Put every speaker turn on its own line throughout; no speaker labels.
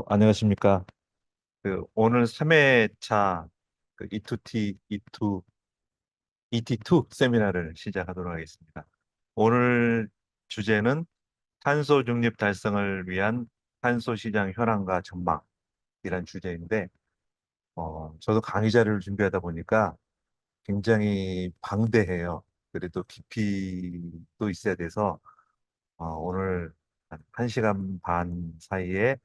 안녕하십니까. 오늘 3회차 E2T, ET2 세미나를 시작하도록 하겠습니다. 오늘 주제는 탄소 중립 달성을 위한 탄소 시장 현황과 전망이란 주제인데, 저도 강의 자료를 준비하다 보니까 굉장히 방대해요. 그래도 깊이도 있어야 돼서, 오늘 한 1시간 반 사이에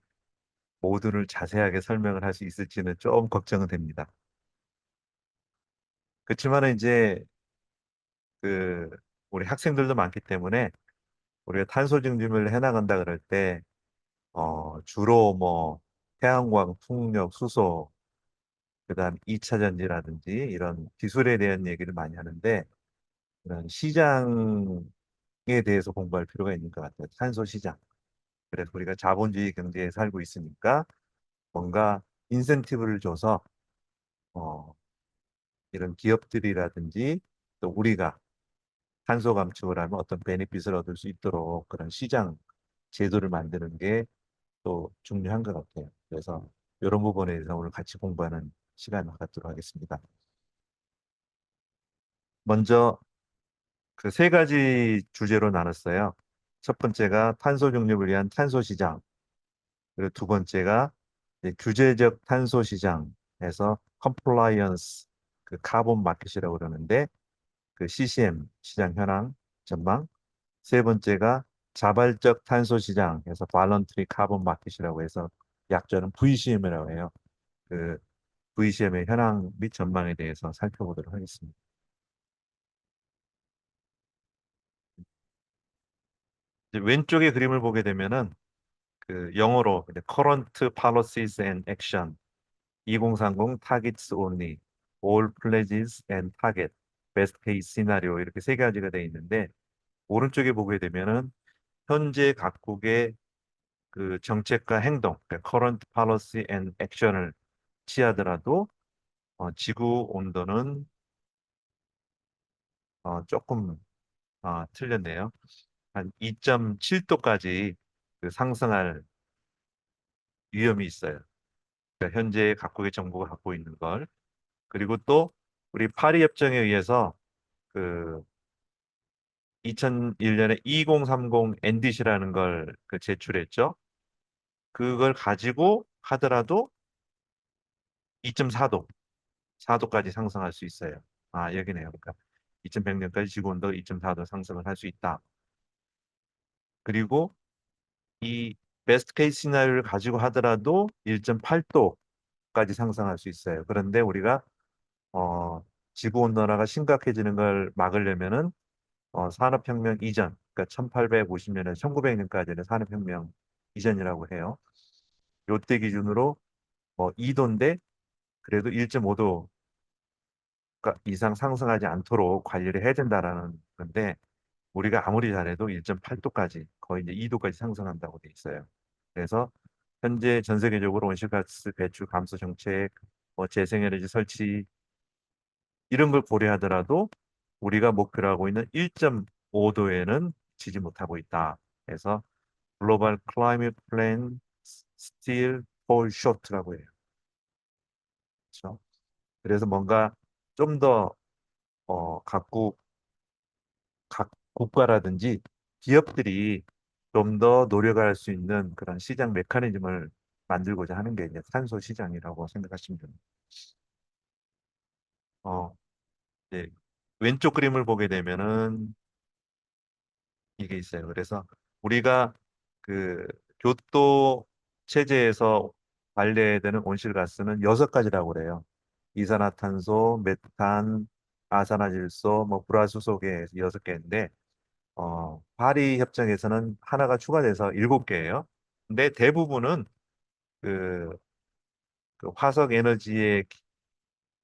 모두를 자세하게 설명을 할 수 있을지는 좀 걱정은 됩니다. 그렇지만은 이제 그 우리 학생들도 많기 때문에 우리가 탄소 중립을 해나간다 그럴 때 주로 뭐 태양광, 풍력, 수소, 그다음 2차 전지라든지 이런 기술에 대한 얘기를 많이 하는데 그런 시장에 대해서 공부할 필요가 있는 것 같아요. 탄소 시장. 그래서 우리가 자본주의 경제에 살고 있으니까 뭔가 인센티브를 줘서 어, 이런 기업들이라든지 또 우리가 탄소 감축을 하면 어떤 베네핏을 얻을 수 있도록 그런 시장 제도를 만드는 게 또 중요한 것 같아요. 그래서 이런 부분에 대해서 오늘 같이 공부하는 시간을 갖도록 하겠습니다. 먼저 그 세 가지 주제로 나눴어요. 첫 번째가 탄소 중립을 위한 탄소 시장, 그리고 두 번째가 이제 규제적 탄소 시장에서 컴플라이언스 그 카본 마켓이라고 그러는데 그 CCM 시장 현황 전망, 세 번째가 자발적 탄소 시장에서 발런트리 카본 마켓이라고 해서 약자는 VCM이라고 해요. 그 VCM의 현황 및 전망에 대해서 살펴보도록 하겠습니다. 이제 왼쪽의 그림을 보게 되면은 그 영어로 이제 Current Policies and Action 2030 Targets Only All Pledges and Target Best Case Scenario 이렇게 세 가지가 되어 있는데 오른쪽에 보게 되면은 현재 각국의 그 정책과 행동, 그러니까 current policy and action을 취하더라도 지구 온도는 조금 틀렸네요. 한 2.7도까지 그 상승할 위험이 있어요. 그러니까 현재 각국의 정부가 갖고 있는 걸. 그리고 또 우리 파리 협정에 의해서 그 2001년에 2030 NDC라는 걸 그 제출했죠. 그걸 가지고 하더라도 2.4도, 4도까지 상승할 수 있어요. 여기네요. 그러니까 2100년까지 지구온도가 2.4도 상승을 할 수 있다. 그리고 이 베스트 케이스 시나리오를 가지고 하더라도 1.8도까지 상승할 수 있어요. 그런데 우리가 지구 온난화가 심각해지는 걸 막으려면은 산업혁명 이전, 그러니까 1850년에서 1900년까지는 산업혁명 이전이라고 해요. 요때 기준으로 2도인데 그래도 1.5도 이상 상승하지 않도록 관리를 해야 된다라는 건데 우리가 아무리 잘해도 1.8도까지 거의 이제 2도까지 상승한다고 돼 있어요. 그래서 현재 전 세계적으로 온실가스 배출 감소 정책, 재생에너지 설치 이런 걸 고려하더라도 우리가 목표로 하고 있는 1.5도에는 지지 못하고 있다. 그래서 글로벌 클라이밋 플랜 still fall short라고 해요. 그렇죠? 그래서 뭔가 좀 더 각 국가라든지 기업들이 좀 더 노력할 수 있는 그런 시장 메커니즘을 만들고자 하는 게 이제 탄소 시장이라고 생각하시면 됩니다. 어, 이제 왼쪽 그림을 보게 되면은 이게 있어요. 그래서 우리가 그 교토 체제에서 발생되는 온실가스는 6가지라고 그래요. 이산화탄소, 메탄, 아산화질소, 뭐 불화수소계 6개인데 파리 협정에서는 하나가 추가돼서 7개예요. 근데 대부분은 그, 그 화석 에너지의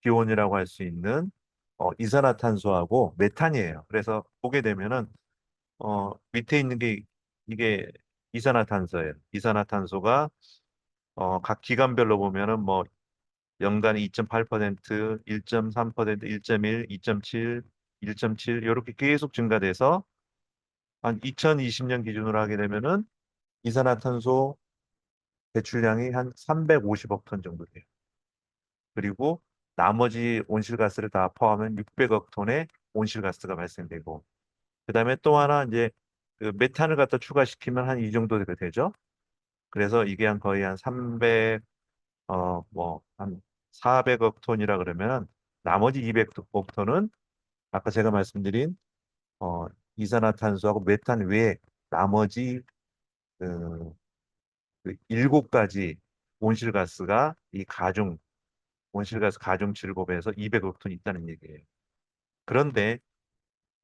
기원이라고 할 수 있는 이산화탄소하고 메탄이에요. 그래서 보게 되면은 밑에 있는 게 이게 이산화탄소예요. 이산화탄소가 각 기관별로 보면은 뭐 연간 2.8%, 1.3%, 1.1, 2.7, 1.7 이렇게 계속 증가돼서 한 2020년 기준으로 하게 되면은 이산화탄소 배출량이 한 350억 톤 정도 돼요. 그리고 나머지 온실가스를 다 포함하면 600억 톤의 온실가스가 발생되고, 그다음에 또 하나 이제 그 메탄을 갖다 추가시키면 한 이 정도 되죠. 그래서 이게 한 거의 한 300, 뭐, 한 400억 톤이라 그러면 나머지 200억 톤은 아까 제가 말씀드린, 어, 이산화탄소하고 메탄 외에 나머지 그, 그 7가지 온실가스가 이 온실가스 가중 칠곡에서 200억 톤 있다는 얘기예요. 그런데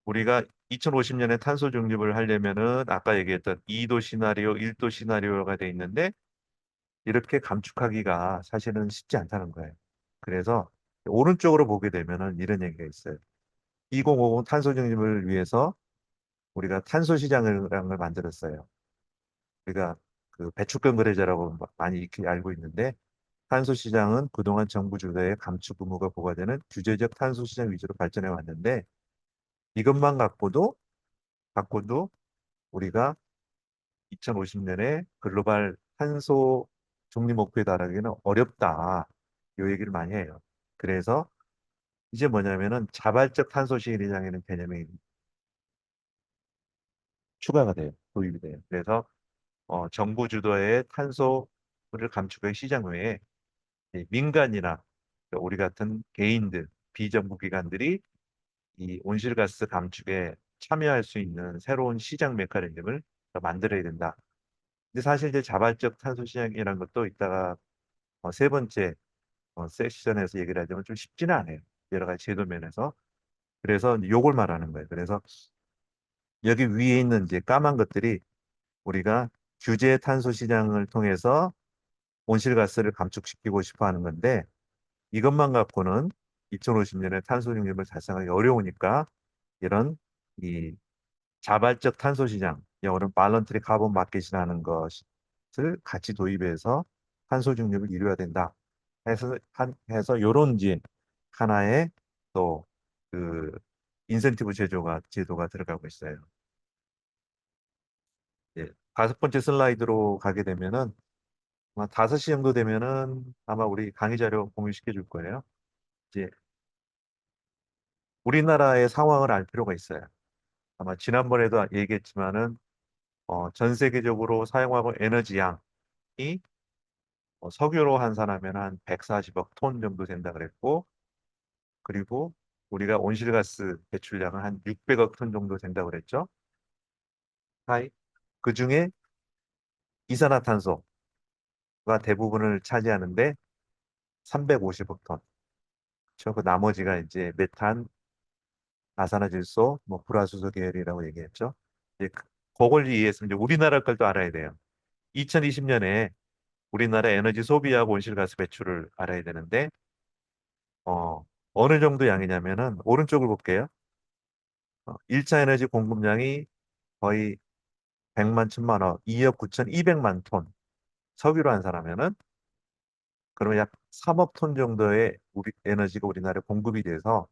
우리가 2050년에 탄소 중립을 하려면은 아까 얘기했던 2도 시나리오, 1도 시나리오가 돼 있는데 이렇게 감축하기가 사실은 쉽지 않다는 거예요. 그래서 오른쪽으로 보게 되면은 이런 얘기가 있어요. 2050 탄소 중립을 위해서 우리가 탄소 시장을 만들었어요. 우리가 그 배출권 거래제라고 많이 익히 알고 있는데, 탄소 시장은 그동안 정부 주도의 감축 의무가 부과되는 규제적 탄소 시장 위주로 발전해 왔는데, 이것만 갖고도 우리가 2050년에 글로벌 탄소 중립 목표에 달하기는 어렵다. 이 얘기를 많이 해요. 그래서 이제 뭐냐면은 자발적 탄소 시장이라는 개념이 추가가 돼요. 도입이 돼요. 그래서 정부 주도의 탄소를 감축의 시장 외에 이 민간이나 우리 같은 개인들, 비정부 기관들이 이 온실가스 감축에 참여할 수 있는 새로운 시장 메커니즘을 만들어야 된다. 근데 사실 이제 자발적 탄소 시장이라는 것도 이따가 세 번째 섹션에서 얘기를 하자면 좀 쉽지는 않아요. 여러 가지 제도 면에서. 그래서 요걸 말하는 거예요. 그래서 여기 위에 있는 이제 까만 것들이 우리가 규제 탄소 시장을 통해서 온실가스를 감축시키고 싶어 하는 건데, 이것만 갖고는 2050년에 탄소 중립을 달성하기 어려우니까 이런 이 자발적 탄소 시장, 영어로는 발런트리 카본 마켓이라는 것을 같이 도입해서 탄소 중립을 이루어야 된다. 해서 요런 이제 하나의 또 그 인센티브 제도가 들어가고 있어요. 예. 5번째 슬라이드로 가게 되면은 아마 5시 정도 되면은 아마 우리 강의 자료 공유시켜 줄 거예요. 이제 우리나라의 상황을 알 필요가 있어요. 아마 지난번에도 얘기했지만은 전 세계적으로 사용하고 에너지 양이 석유로 환산하면 한 140억 톤 정도 된다 그랬고, 그리고 우리가 온실가스 배출량은 한 600억 톤 정도 된다 그랬죠. 하이. 그 중에 이산화탄소가 대부분을 차지하는데 350억 톤. 그렇죠? 그 나머지가 이제 메탄, 나산화질소, 뭐 불화수소 계열이라고 얘기했죠. 이제 그걸 이해해서 이제 우리나라 걸 또 알아야 돼요. 2020년에 우리나라 에너지 소비하고 온실가스 배출을 알아야 되는데, 어느 정도 양이냐면은 오른쪽을 볼게요. 1차 에너지 공급량이 거의 100만 천만 원, 2억 9,200만 톤 석유로 환산하면은 그러면 약 3억 톤 정도의 우리 에너지가 우리나라에 공급이 돼서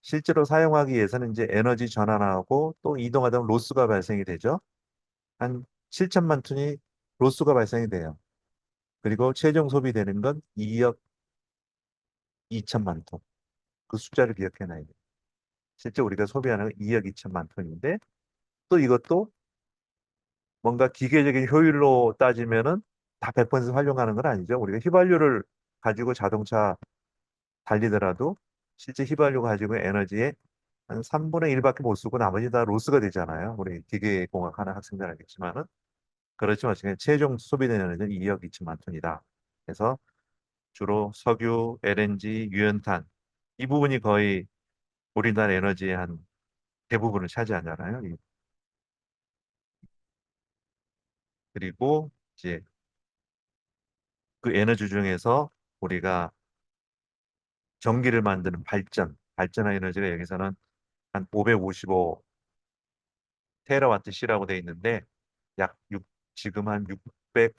실제로 사용하기 위해서는 이제 에너지 전환하고 또 이동하다 보면 로스가 발생이 되죠. 한 7천만 톤이 로스가 발생이 돼요. 그리고 최종 소비되는 건 2억 2천만 톤. 그 숫자를 기억해놔야 돼요. 실제 우리가 소비하는 건 2억 2천만 톤인데, 또 이것도 뭔가 기계적인 효율로 따지면은 다 100% 활용하는 건 아니죠. 우리가 휘발유를 가지고 자동차 달리더라도 실제 휘발유 가지고 에너지의 한 3분의 1밖에 못 쓰고 나머지 다 로스가 되잖아요. 우리 기계공학 하는 학생들 알겠지만은. 그렇지만 지금 최종 소비되는 에너지는 2억 2천만 톤이다. 그래서 주로 석유, LNG, 유연탄 이 부분이 거의 우리나라 에너지의 한 대부분을 차지하잖아요. 그리고 이제 그 에너지 중에서 우리가 전기를 만드는 발전한 에너지가 여기서는 한 555 테라와트 시라고 돼 있는데 약 지금 한 600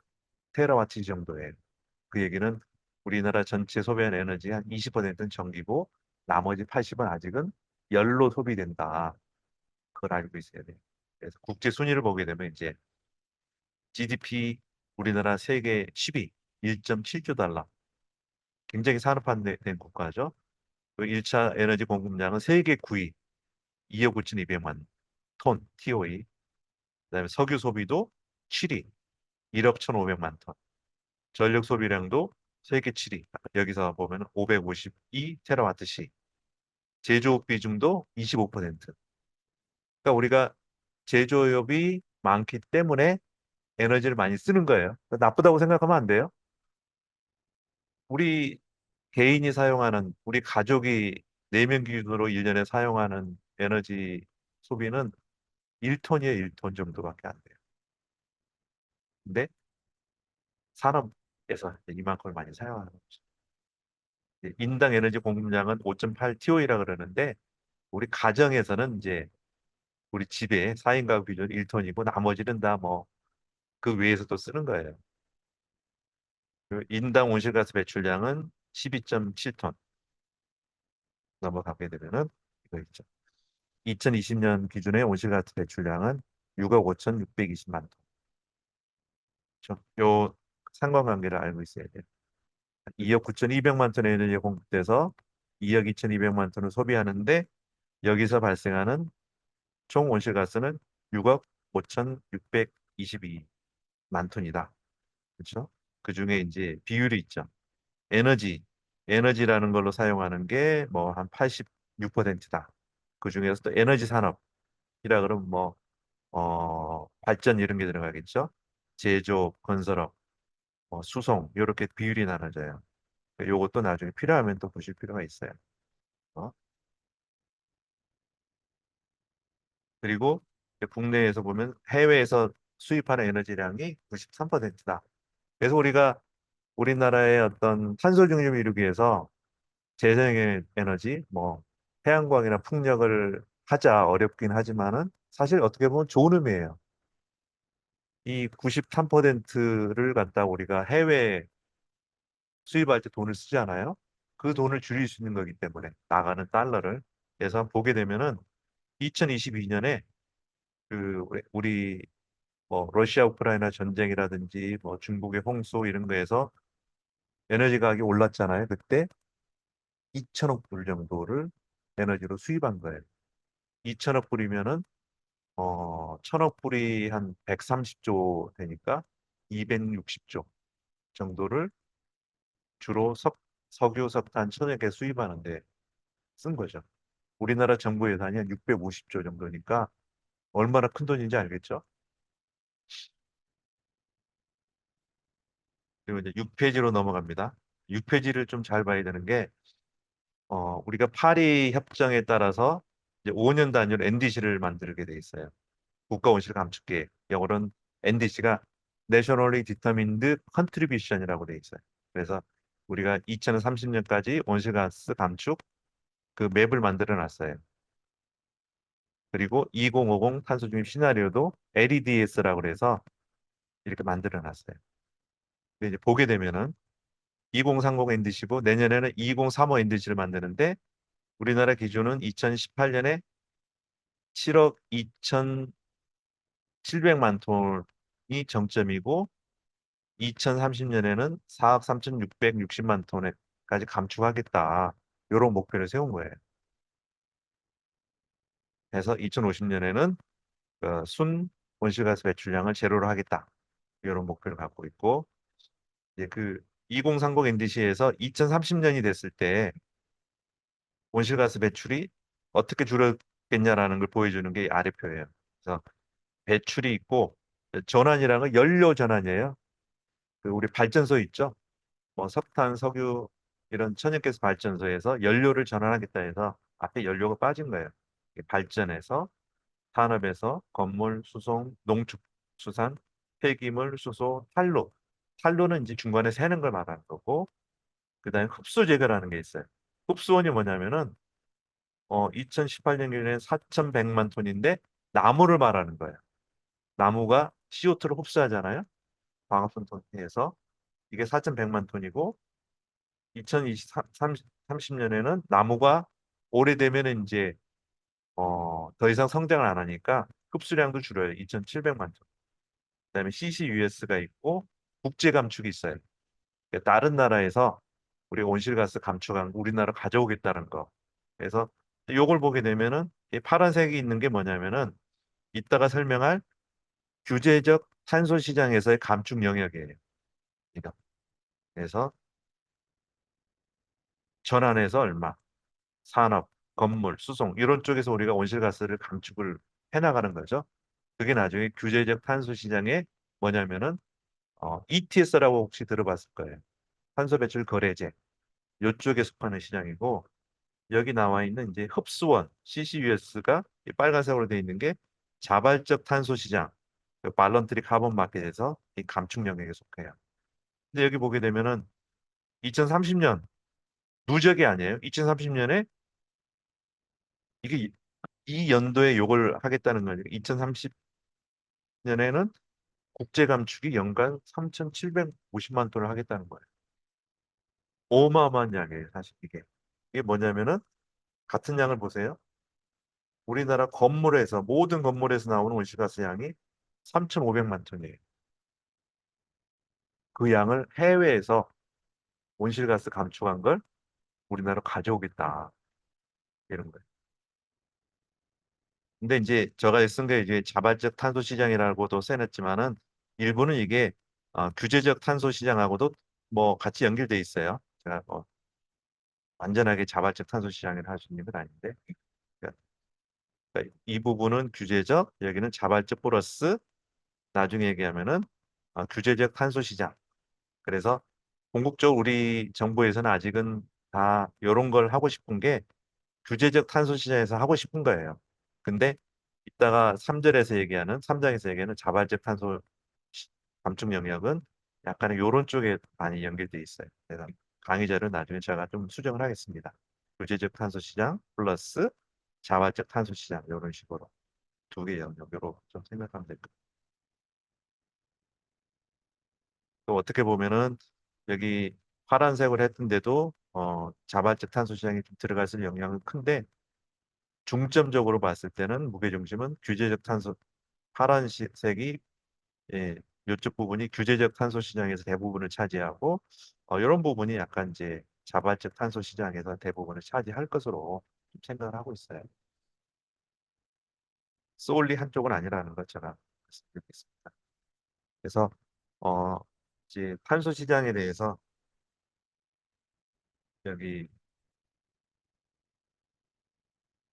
테라와트 정도예요. 그 얘기는 우리나라 전체 소비하는 에너지 한 20%는 전기고 나머지 80은 아직은 열로 소비된다. 그걸 알고 있어야 돼요. 그래서 국제 순위를 보게 되면 이제 GDP 우리나라 세계 10위, 1.7조 달러. 굉장히 산업화된 국가죠. 그 1차 에너지 공급량은 세계 9위, 2억 5,200만 톤, TOE. 그다음에 석유 소비도 7위, 1억 1,500만 톤. 전력 소비량도 세계 7위. 여기서 보면 552 테라와트시. 제조업 비중도 25%. 그러니까 우리가 제조업이 많기 때문에 에너지를 많이 쓰는 거예요. 나쁘다고 생각하면 안 돼요. 우리 개인이 사용하는, 우리 가족이 4명 기준으로 1년에 사용하는 에너지 소비는 1톤이에요, 1톤 정도밖에 안 돼요. 근데 산업에서 이만큼을 많이 사용하는 거죠. 인당 에너지 공급량은 5.8 TOE라 그러는데 우리 가정에서는 이제 우리 집에 4인 가구 기준 1톤이고 나머지는 다 뭐 그 외에서 또 쓰는 거예요. 그 인당 온실가스 배출량은 12.7톤 넘어가게 되면은 이거 있죠. 2020년 기준의 온실가스 배출량은 6억 5,620만 톤. 그렇죠? 요 상관관계를 알고 있어야 돼요. 2억 9,200만 톤의 에너지가 공급돼서 2억 2,200만 톤을 소비하는데 여기서 발생하는 총 온실가스는 6억 5,622만 톤이다. 그렇죠? 그 중에 이제 비율이 있죠. 에너지, 에너지라는 걸로 사용하는 게 뭐 한 86%다. 그 중에서 또 에너지 산업이라 그러면 뭐, 발전 이런 게 들어가겠죠. 제조, 건설업, 수송, 이렇게 비율이 나눠져요. 요것도 나중에 필요하면 또 보실 필요가 있어요. 어? 그리고 국내에서 보면 해외에서 수입하는 에너지량이 93%다. 그래서 우리가 우리나라의 어떤 탄소 중립을 이루기 위해서 재생 에너지, 뭐 태양광이나 풍력을 하자 어렵긴 하지만은 사실 어떻게 보면 좋은 의미예요. 이 93%를 갖다 우리가 해외 수입할 때 돈을 쓰잖아요. 그 돈을 줄일 수 있는 거기 때문에 나가는 달러를. 그래서 보게 되면은 2022년에 그 우리 뭐 러시아 우크라이나 전쟁이라든지 뭐 중국의 홍수 이런 거에서 에너지 가격이 올랐잖아요. 그때 2천억 불 정도를 에너지로 수입한 거예요. 2천억 불이면은 1천억 불이 한 130조 되니까 260조 정도를 주로 석유, 석탄, 천연게 수입하는데 쓴 거죠. 우리나라 정부 예산이 한 650조 정도니까 얼마나 큰 돈인지 알겠죠? 그리고 이제 6페이지로 넘어갑니다. 6페이지를 좀 잘 봐야 되는 게 우리가 파리 협정에 따라서 이제 5년 단위로 NDC를 만들게 돼 있어요. 국가 온실 감축 계획. 영어로는 NDC가 Nationally Determined Contribution이라고 돼 있어요. 그래서 우리가 2030년까지 온실가스 감축 그 맵을 만들어 놨어요. 그리고 2050 탄소 중립 시나리오도 LEDS라고 그래서 이렇게 만들어 놨어요. 근데 이제 보게 되면은 2030 NDC고 내년에는 2035 NDC를 만드는데 우리나라 기준은 2018년에 7억 2,700만 톤이 정점이고 2030년에는 4억 3,660만 톤에까지 감축하겠다. 이런 목표를 세운 거예요. 그래서 2050년에는 순 온실가스 배출량을 제로로 하겠다. 이런 목표를 갖고 있고 이제 그 2030 NDC에서 2030년이 됐을 때 온실가스 배출이 어떻게 줄었겠냐라는 걸 보여주는 게 아래표예요. 그래서 배출이 있고 전환이라는 건 연료 전환이에요. 그 우리 발전소 있죠? 뭐 석탄, 석유 이런 천연가스 발전소에서 연료를 전환하겠다 해서 앞에 연료가 빠진 거예요. 발전해서 산업에서 건물, 수송, 농축수산, 폐기물, 수소, 탄로. 탄로는 이제 중간에 새는 걸 말하는 거고, 그다음에 흡수 제거라는 게 있어요. 흡수원이 뭐냐면은 2018년 기준에 4,100만 톤인데 나무를 말하는 거예요. 나무가 CO2를 흡수하잖아요. 광합성 톤에서 이게 4,100만 톤이고 2030년에는 나무가 오래되면 이제 더 이상 성장을 안 하니까 흡수량도 줄어요. 2,700만 톤. 그다음에 CCUS가 있고 국제 감축이 있어요. 그러니까 다른 나라에서 우리 온실가스 감축한 거 우리나라 가져오겠다는 거. 그래서 요걸 보게 되면은 이 파란색이 있는 게 뭐냐면은 이따가 설명할 규제적 탄소 시장에서의 감축 영역이에요. 그러니까 그래서 전환해서 얼마, 산업, 건물, 수송 이런 쪽에서 우리가 온실가스를 감축을 해나가는 거죠. 그게 나중에 규제적 탄소 시장에 뭐냐면은 ETS라고 혹시 들어봤을 거예요. 탄소 배출 거래제. 요쪽에 속하는 시장이고 여기 나와 있는 이제 흡수원 CCUS가 빨간색으로 되어 있는 게 자발적 탄소 시장, 발런트리 카본 마켓에서 이 감축 영역에 속해요. 근데 여기 보게 되면은 2030년 누적이 아니에요. 2030년에 이게 이 연도에 요걸 하겠다는 거죠. 2030년에는 국제 감축이 연간 3,750만 톤을 하겠다는 거예요. 어마어마한 양이에요, 사실 이게. 이게 뭐냐면은 같은 양을 보세요. 우리나라 건물에서 모든 건물에서 나오는 온실가스 양이 3,500만 톤이에요. 그 양을 해외에서 온실가스 감축한 걸 우리나라로 가져오겠다 이런 거예요. 근데 이제 제가 쓴 게 이제 자발적 탄소 시장이라고도 써놨지만은 일부는 이게 규제적 탄소 시장하고도 뭐 같이 연결돼 있어요. 제가 뭐 완전하게 자발적 탄소 시장을 할 수 있는 건 아닌데 그러니까 이 부분은 규제적, 여기는 자발적 플러스 나중에 얘기하면은 규제적 탄소 시장. 그래서 궁극적으로 우리 정부에서는 아직은 다 이런 걸 하고 싶은 게 규제적 탄소 시장에서 하고 싶은 거예요. 근데 이따가 3절에서 얘기하는 3장에서 얘기하는 자발적 탄소 감축 영역은 약간 이런 쪽에 많이 연결돼 있어요. 그래서 강의자를 나중에 제가 좀 수정을 하겠습니다. 규제적 탄소 시장 플러스 자발적 탄소 시장 이런 식으로 두 개 영역으로 좀 생각하면 될 것 같아요. 또 어떻게 보면은 여기 파란색을 했던데도 자발적 탄소 시장이 좀 들어갈 영향은 큰데 중점적으로 봤을 때는 무게중심은 규제적 탄소 파란색이 예, 이쪽 부분이 규제적 탄소 시장에서 대부분을 차지하고 이런 부분이 약간 이제 자발적 탄소 시장에서 대부분을 차지할 것으로 좀 생각을 하고 있어요. 솔리 한쪽은 아니라는 것 제가 말씀드리겠습니다. 그래서 어, 이제 탄소 시장에 대해서 여기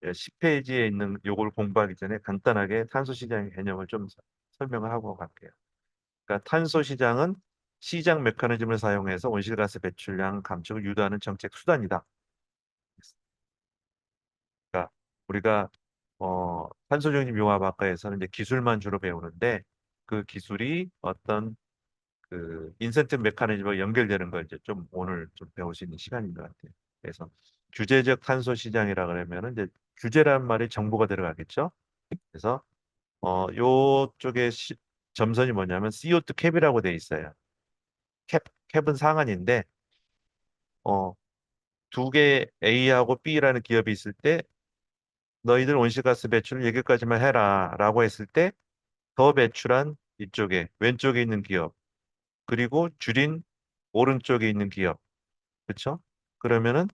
10페이지에 있는 요걸 공부하기 전에 간단하게 탄소 시장의 개념을 좀 설명을 하고 갈게요. 그러니까 탄소 시장은 시장 메커니즘을 사용해서 온실가스 배출량 감축을 유도하는 정책 수단이다. 그러니까 우리가 탄소중립융합학과에서는 이제 기술만 주로 배우는데 그 기술이 어떤 그 인센티브 메커니즘과 연결되는 걸 이제 좀 오늘 좀 배울 수 있는 시간인 것 같아요. 그래서 규제적 탄소 시장이라 그러면은 이제 규제란 말이 정보가 들어가겠죠. 그래서 요쪽에 점선이 뭐냐면 CO2 캡이라고 돼 있어요. 캡은 상한인데 어, 두 개 A하고 B라는 기업이 있을 때 너희들 온실가스 배출을 여기까지만 해라라고 했을 때 더 배출한 이쪽에 왼쪽에 있는 기업 그리고 줄인 오른쪽에 있는 기업 그렇죠? 그러면은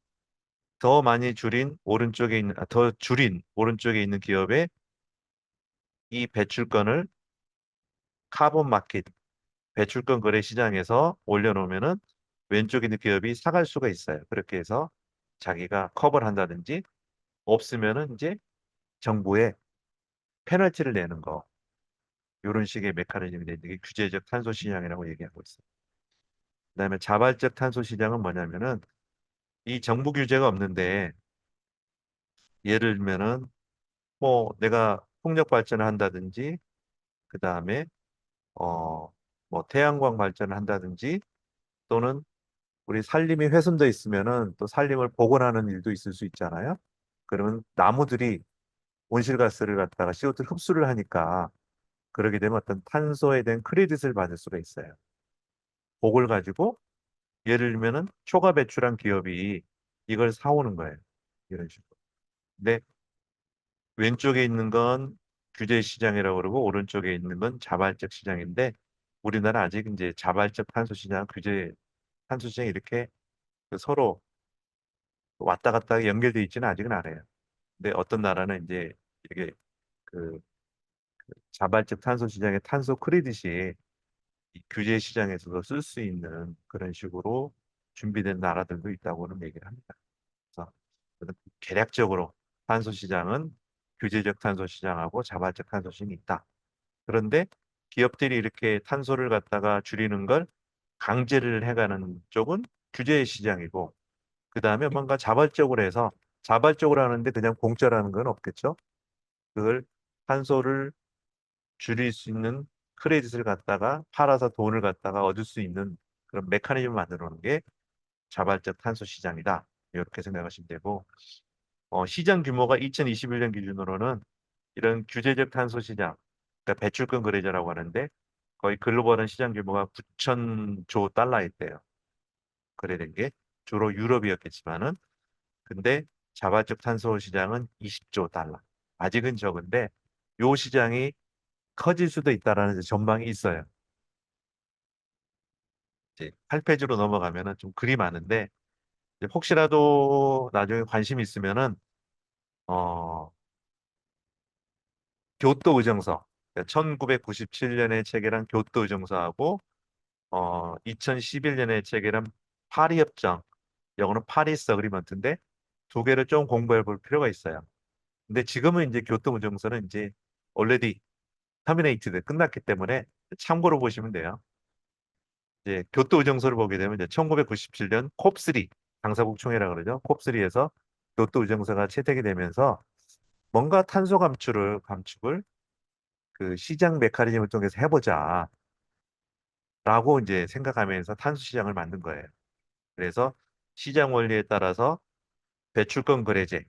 더 많이 줄인 오른쪽에 있는 더 줄인 오른쪽에 있는 기업의 이 배출권을 카본 마켓 배출권 거래 시장에서 올려놓으면은 왼쪽에 있는 기업이 사갈 수가 있어요. 그렇게 해서 자기가 커버를 한다든지 없으면은 이제 정부에 페널티를 내는 거 이런 식의 메커니즘이 되는 게 규제적 탄소 시장이라고 얘기하고 있어요. 그다음에 자발적 탄소 시장은 뭐냐면은 이 정부 규제가 없는데 예를 들면은 뭐 내가 풍력 발전을 한다든지 그다음에 어 뭐 태양광 발전을 한다든지 또는 우리 산림이 훼손돼 있으면은 또 산림을 복원하는 일도 있을 수 있잖아요. 그러면 나무들이 온실가스를 갖다가 CO2를 흡수를 하니까 그러게 되면 어떤 탄소에 대한 크레딧을 받을 수가 있어요. 그걸 가지고 예를 들면은 초과 배출한 기업이 이걸 사오는 거예요. 이런 식으로. 근데 왼쪽에 있는 건 규제 시장이라고 그러고 오른쪽에 있는 건 자발적 시장인데 우리나라 아직 이제 자발적 탄소 시장 규제 탄소 시장이 이렇게 그 서로 왔다 갔다 연결돼 있지는 아직은 않아요. 근데 어떤 나라는 이제 이게 그 자발적 탄소 시장의 탄소 크레딧이 이 규제 시장에서도 쓸 수 있는 그런 식으로 준비된 나라들도 있다고는 얘기를 합니다. 그래서 저는 개략적으로 탄소 시장은 규제적 탄소 시장하고 자발적 탄소 시장이 있다. 그런데 기업들이 이렇게 탄소를 갖다가 줄이는 걸 강제를 해가는 쪽은 규제 시장이고, 그 다음에 뭔가 자발적으로 해서 자발적으로 하는데 그냥 공짜라는 건 없겠죠. 그걸 탄소를 줄일 수 있는 크레딧을 갖다가 팔아서 돈을 갖다가 얻을 수 있는 그런 메커니즘을 만들어 놓은 게 자발적 탄소 시장이다. 이렇게 생각하시면 되고, 시장 규모가 2021년 기준으로는 이런 규제적 탄소 시장, 그러니까 배출권 거래제라고 하는데 거의 글로벌한 시장 규모가 9천조 달러였대요. 거래된 게 주로 유럽이었겠지만은, 근데 자발적 탄소 시장은 20조 달러. 아직은 적은데 요 시장이 커질 수도 있다라는 전망이 있어요. 이제 8페이지로 넘어가면은 좀 글이 많은데, 이제 혹시라도 나중에 관심 있으면은 어 교토 의정서, 1997년에 체결한 교토 의정서하고 2011년에 체결한 파리 협정, 영어는 파리스 어그리먼트인데 두 개를 좀 공부해 볼 필요가 있어요. 근데 지금은 이제 교토 의정서는 이제 already terminated 끝났기 때문에 참고로 보시면 돼요. 이제 교토 의정서를 보게 되면 이제 1997년 콥3 당사국 총회라 그러죠. 콥3에서 교토 의정서가 채택이 되면서 뭔가 탄소 감축을 그 시장 메커니즘을 통해서 해보자라고 이제 생각하면서 탄소 시장을 만든 거예요. 그래서 시장 원리에 따라서 배출권 거래제,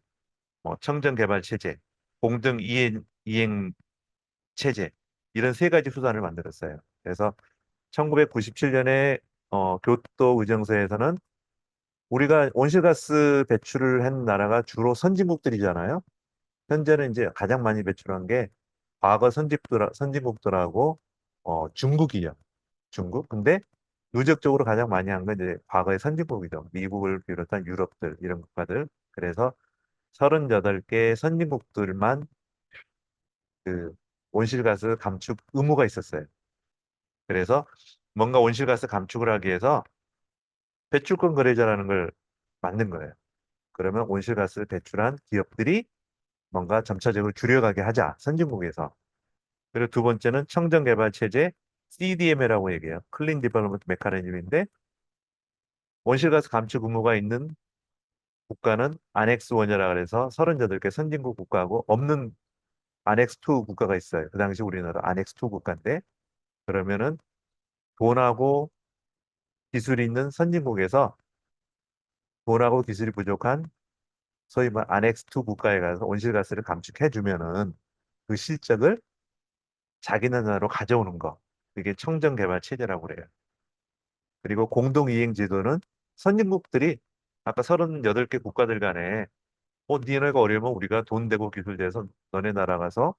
청정 개발 체제, 공정 이행 체제, 이런 세 가지 수단을 만들었어요. 그래서 1997년에 교토 의정서에서는 우리가 온실가스 배출을 한 나라가 주로 선진국들이잖아요. 현재는 이제 가장 많이 배출한 게 과거 선진국들하고 중국이요. 중국. 근데 누적적으로 가장 많이 한 건 이제 과거의 선진국이죠. 미국을 비롯한 유럽들 이런 국가들. 그래서 38개 선진국들만 그 온실가스 감축 의무가 있었어요. 그래서 뭔가 온실가스 감축을 하기 위해서 배출권 거래자라는 걸 만든 거예요. 그러면 온실가스 배출한 기업들이 뭔가 점차적으로 줄여가게 하자. 선진국에서. 그리고 두 번째는 청정개발 체제 CDM이라고 얘기해요. 클린 디벨롭먼트 메커니즘인데 온실가스 감축 의무가 있는 국가는 안엑스 1이라 그래서 38개 선진국 국가하고 없는 안엑스 2 국가가 있어요. 그 당시 우리나라 안엑스 2 국가인데 그러면은 돈하고 기술이 있는 선진국에서 돈하고 기술이 부족한 소위 말 안엑스 2 국가에 가서 온실가스를 감축해 주면은 그 실적을 자기 나라로 가져오는 거. 그게 청정개발 체제라고 그래요. 그리고 공동이행 제도는 선진국들이 아까 38개 국가들 간에 니네가 어려우면 우리가 돈 대고 기술 대서 너네 나라 가서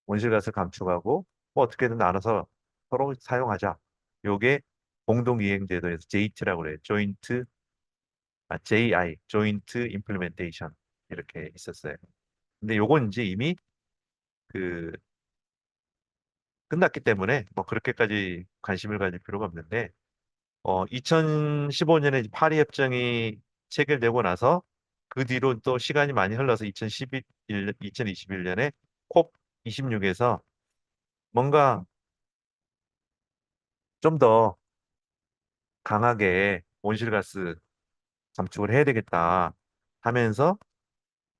온실가스 감축하고 어떻게든 나눠서 서로 사용하자. 요게 공동이행제도에서 JIT라고 그래요. JI, Joint Implementation 이렇게 있었어요. 근데 요건 이제 이미 그 끝났기 때문에 뭐 그렇게까지 관심을 가질 필요가 없는데 2015년에 파리 협정이 체결되고 나서 그 뒤로 또 시간이 많이 흘러서 2021년에 콥 26에서 뭔가 좀 더 강하게 온실가스 감축을 해야 되겠다 하면서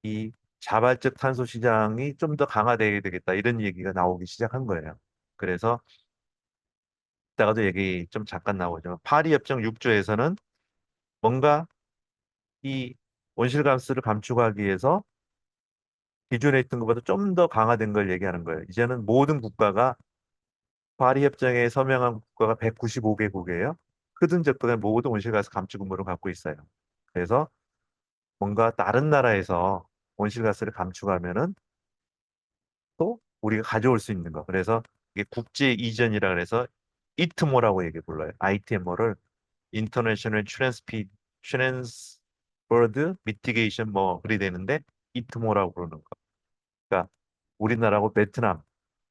이 자발적 탄소 시장이 좀 더 강화돼야 되겠다 이런 얘기가 나오기 시작한 거예요. 그래서 이따가도 얘기 좀 잠깐 나오죠. 파리 협정 6조에서는 뭔가 이 온실가스를 감축하기 위해서 기존에 있던 것보다 좀 더 강화된 걸 얘기하는 거예요. 이제는 모든 국가가 파리 협정에 서명한 국가가 195개국이에요. 크든 적든 모든 온실가스 감축 의무를 갖고 있어요. 그래서 뭔가 다른 나라에서 온실가스를 감축하면은 또 우리가 가져올 수 있는 거. 그래서 이게 국제 이전이라 그래서 이트모라고 얘기 불러요. ITMO를 International Transferred Mitigation 뭐 그리 되는데 이트모라고 부르는 거. 그러니까 우리나라하고 베트남,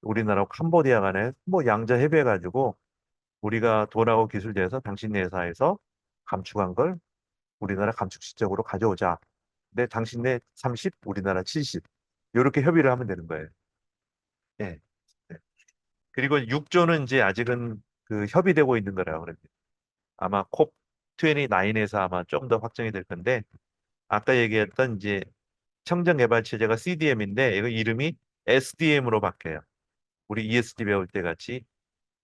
우리나라하고 캄보디아 간에 뭐 양자 협의해가지고 우리가 돈하고 기술 내서 당신네 회사에서 감축한 걸 우리나라 감축 시적으로 가져오자. 근데 당신네 30, 우리나라 70. 이렇게 협의를 하면 되는 거예요. 예. 네. 그리고 6조는 이제 아직은 그 협의되고 있는 거라고 그럽니다. 아마 콥 29에서 아마 좀 더 확정이 될 건데 아까 얘기했던 이제 청정 개발 체제가 CDM인데 이거 이름이 SDM으로 바뀌어요. 우리 ESG 배울 때 같이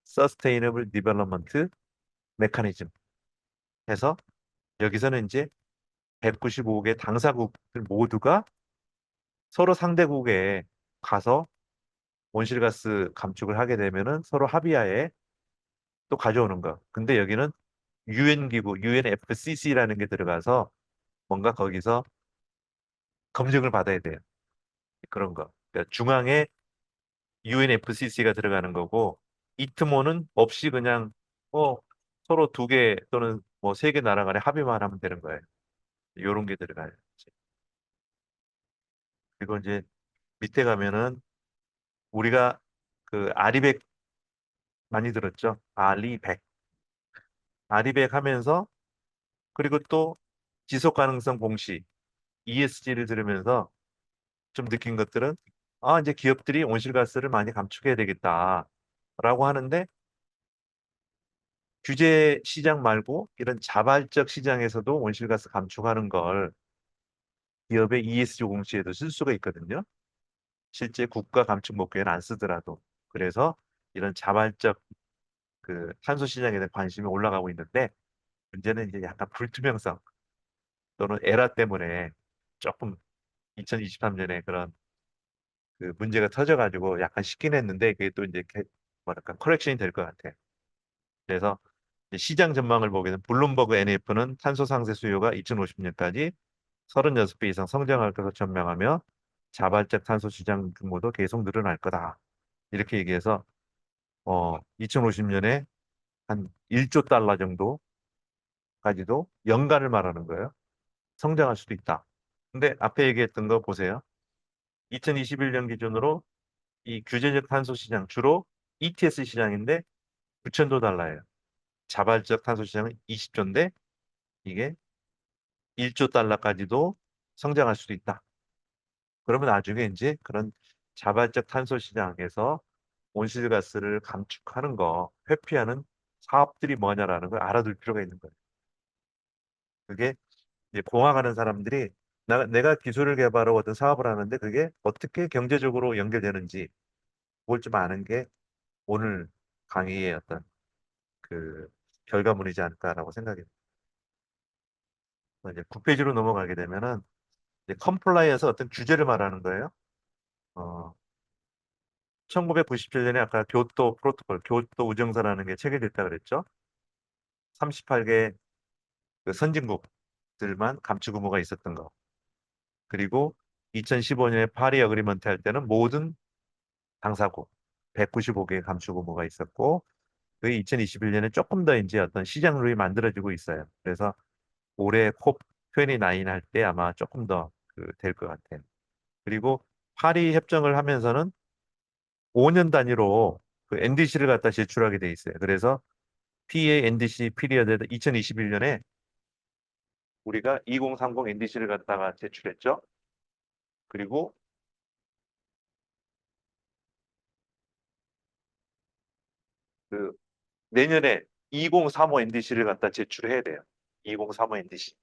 Sustainable Development Mechanism 해서 여기서는 이제 195개 당사국들 모두가 서로 상대국에 가서 온실가스 감축을 하게 되면은 서로 합의하에 또 가져오는 거. 근데 여기는 UN 기구, UNFCC라는 게 들어가서 뭔가 거기서 검증을 받아야 돼요. 그런 거. 그러니까 중앙에 UNFCC가 들어가는 거고 이트모는 없이 그냥 뭐 서로 두 개 또는 뭐 세 개 나라 간에 합의만 하면 되는 거예요. 요런 게 들어가요. 그리고 이제 밑에 가면은 우리가 그 아리백 많이 들었죠? 아리백. 아리백 하면서 그리고 또 지속 가능성 공시 ESG를 들으면서 좀 느낀 것들은 아, 이제 기업들이 온실가스를 많이 감축해야 되겠다라고 하는데 규제 시장 말고 이런 자발적 시장에서도 온실가스 감축하는 걸 기업의 ESG 공시에도 쓸 수가 있거든요. 실제 국가 감축 목표에는 안 쓰더라도. 그래서 이런 자발적 그 탄소 시장에 대한 관심이 올라가고 있는데 문제는 이제 약간 불투명성 또는 에라 때문에 조금 2023년에 그런 그 문제가 터져가지고 약간 쉽긴 했는데 그게 또 이제 뭐랄까 커렉션이 될 것 같아요. 그래서 이제 시장 전망을 보게 되면 블룸버그 NF는 탄소 상세 수요가 2050년까지 36배 이상 성장할 것으로 전망하며 자발적 탄소 시장 규모도 계속 늘어날 거다. 이렇게 얘기해서 2050년에 한 1조 달러 정도까지도 연간을 말하는 거예요. 성장할 수도 있다. 근데 앞에 얘기했던 거 보세요. 2021년 기준으로 이 규제적 탄소 시장 주로 ETS 시장인데 9천도 달러예요. 자발적 탄소 시장은 20조인데 이게 1조 달러까지도 성장할 수도 있다. 그러면 나중에 이제 그런 자발적 탄소 시장에서 온실가스를 감축하는 거, 회피하는 사업들이 뭐냐라는 걸 알아둘 필요가 있는 거예요. 그게 이제 공학하는 사람들이 내가 기술을 개발하고 어떤 사업을 하는데 그게 어떻게 경제적으로 연결되는지 그걸 좀 아는 게 오늘 강의의 어떤 그 결과물이지 않을까라고 생각해요. 이제 9페이지로 넘어가게 되면은 이제 컴플라이어에서 어떤 규제를 말하는 거예요. 어, 1997년에 아까 교토 프로토콜, 교토 우정사라는 게 체결됐다 그랬죠. 38개 그 선진국들만 감축 의무가 있었던 거. 그리고 2015년에 파리 어그리먼트 할 때는 모든 당사국 195개의 감축 의무가 있었고 그 2021년에 조금 더 이제 어떤 시장 룰이 만들어지고 있어요. 그래서 올해 콥 29 할 때 아마 조금 더 그 될 것 같아요. 그리고 파리 협정을 하면서는 5년 단위로 그 NDC를 갖다 제출하게 돼 있어요. 그래서 PA NDC 피리어드 2021년에 우리가 2030 NDC를 갖다가 제출했죠. 그리고 그 내년에 2035 NDC를 갖다 제출해야 돼요. 2035 NDC.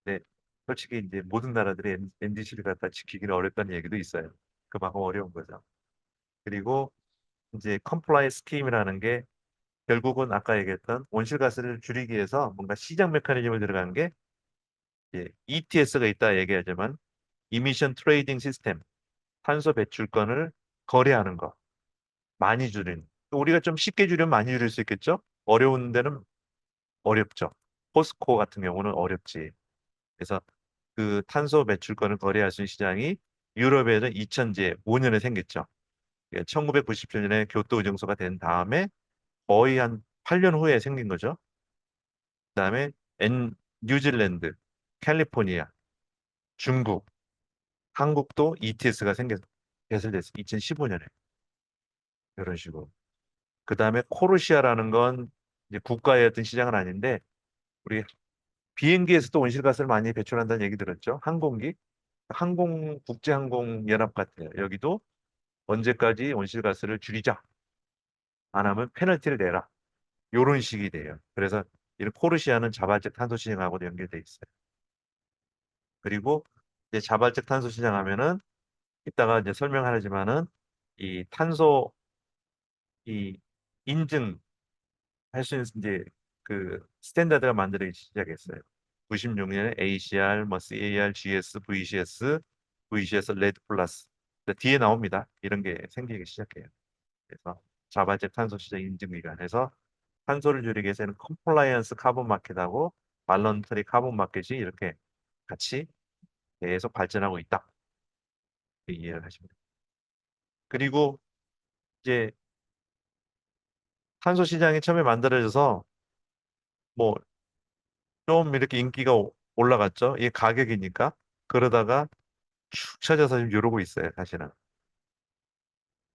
네, 솔직히 이제 모든 나라들이 NDC를 갖다 지키기는 어렵다는 얘기도 있어요. 그만큼 어려운 거죠. 그리고 이제 컴플라이 스킴이라는 게 결국은 아까 얘기했던 온실가스를 줄이기 위해서 뭔가 시장 메커니즘을 들어간 게 ETS가 있다 얘기하지만 이미션 트레이딩 시스템, 탄소 배출권을 거래하는 거 많이 줄인. 우리가 좀 쉽게 줄이면 많이 줄일 수 있겠죠? 어려운 데는 어렵죠. 포스코 같은 경우는 어렵지. 그래서 그 탄소 배출권을 거래할 수 있는 시장이 유럽에는 2000제 5년에 생겼죠. 1997년에 교토 의정서가 된 다음에 거의 한 8년 후에 생긴 거죠. 그다음에 뉴질랜드, 캘리포니아, 중국, 한국도 ETS가 개설됐어요. 2015년에. 이런 식으로. 그다음에 코르시아라는 건 이제 국가의 어떤 시장은 아닌데 우리 비행기에서도 온실가스를 많이 배출한다는 얘기 들었죠. 항공기, 국제항공연합 같아요. 여기도 언제까지 온실가스를 줄이자. 안 하면 페널티를 내라. 요런 식이 돼요. 그래서 이 코르시아는 자발적 탄소 시장하고도 연결돼 있어요. 그리고 이제 자발적 탄소 시장하면은 이따가 이제 설명하지만은 이 탄소 이 인증할 수 있는 이제 그 스탠다드가 만들어지기 시작했어요. 96년에 ACR, 뭐 CAR, GS, VCS, VCS 레드 플러스 뒤에 나옵니다. 이런 게 생기기 시작해요. 그래서 자발적 탄소 시장 인증기관에서 탄소를 줄이기 위해서는 컴플라이언스 카본 마켓하고 발런터리 카본 마켓이 이렇게 같이 계속 발전하고 있다. 이렇게 이해를 하시면 됩니다. 그리고 이제 탄소 시장이 처음에 만들어져서 뭐 좀 이렇게 인기가 올라갔죠. 이게 가격이니까. 그러다가 축 처져서 지금 이러고 있어요, 사실은.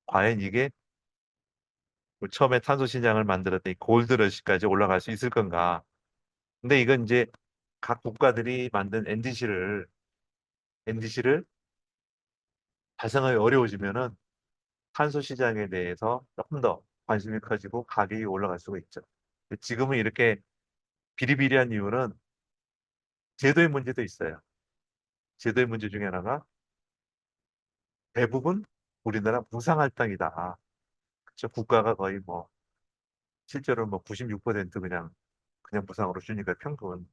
과연 이게 뭐 처음에 탄소 시장을 만들었더니 골드러시까지 올라갈 수 있을 건가? 근데 이건 이제 각 국가들이 만든 NDC를 달성하기 어려워지면은 탄소 시장에 대해서 조금 더 관심이 커지고 가격이 올라갈 수가 있죠. 지금은 이렇게 비리비리한 이유는 제도의 문제도 있어요. 제도의 문제 중에 하나가 대부분 우리나라 무상할당이다. 그쵸? 국가가 거의 뭐 실제로 뭐 96% 그냥 무상으로 주니까 평균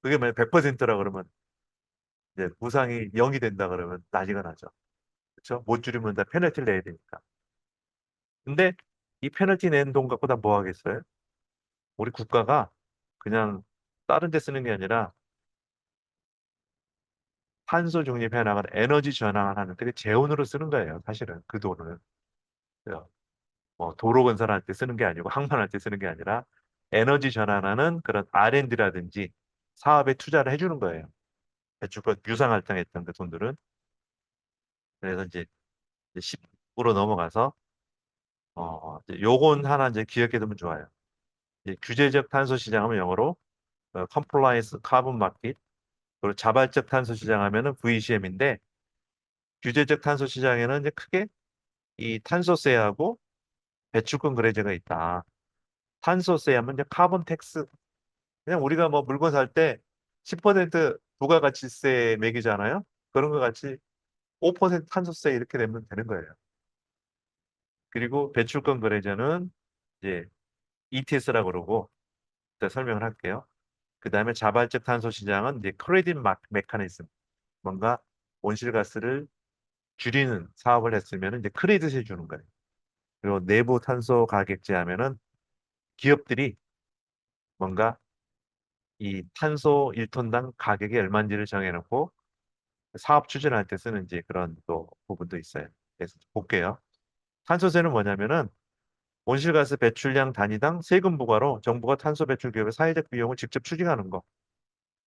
그게 만약 100%라 그러면 이제 무상이 0이 된다 그러면 난리가 나죠. 그렇죠? 못 줄이면 다 페널티를 내야 되니까. 근데 이 페널티 낸 돈 갖고 다 뭐 하겠어요? 우리 국가가 그냥 다른 데 쓰는 게 아니라 탄소 중립해 나가는 에너지 전환을 하는 되게 재원으로 쓰는 거예요. 사실은 그 돈을. 뭐 도로 건설할 때 쓰는 게 아니고 항만할 때 쓰는 게 아니라 에너지 전환하는 그런 R&D라든지 사업에 투자를 해주는 거예요. 배출권 유상할당했던 그 돈들은. 그래서 이제 10으로 넘어가서 이제 요건 하나 이제 기억해 두면 좋아요. 이제 규제적 탄소 시장하면 영어로 Compliance Carbon Market 그리고 자발적 탄소 시장 하면은 VCM인데 규제적 탄소 시장에는 이제 크게 이 탄소세하고 배출권 거래제가 있다. 탄소세 하면 이제 카본 텍스 그냥 우리가 뭐 물건 살 때 10% 부가가치세 매기잖아요. 그런 거 같이 5% 탄소세 이렇게 내면 되는 거예요. 그리고 배출권 거래제는 이제 ETS라고 그러고 제가 설명을 할게요. 그 다음에 자발적 탄소 시장은 이제 크레딧 메커니즘 뭔가 온실가스를 줄이는 사업을 했으면 이제 크레딧을 주는 거예요. 그리고 내부 탄소 가격제 하면은 기업들이 뭔가 이 탄소 1톤당 가격이 얼마인지를 정해놓고 사업 추진할 때 쓰는 이제 그런 또 부분도 있어요. 그래서 볼게요. 탄소세는 뭐냐면은 온실가스 배출량 단위당 세금 부과로 정부가 탄소 배출 기업의 사회적 비용을 직접 추징하는 거.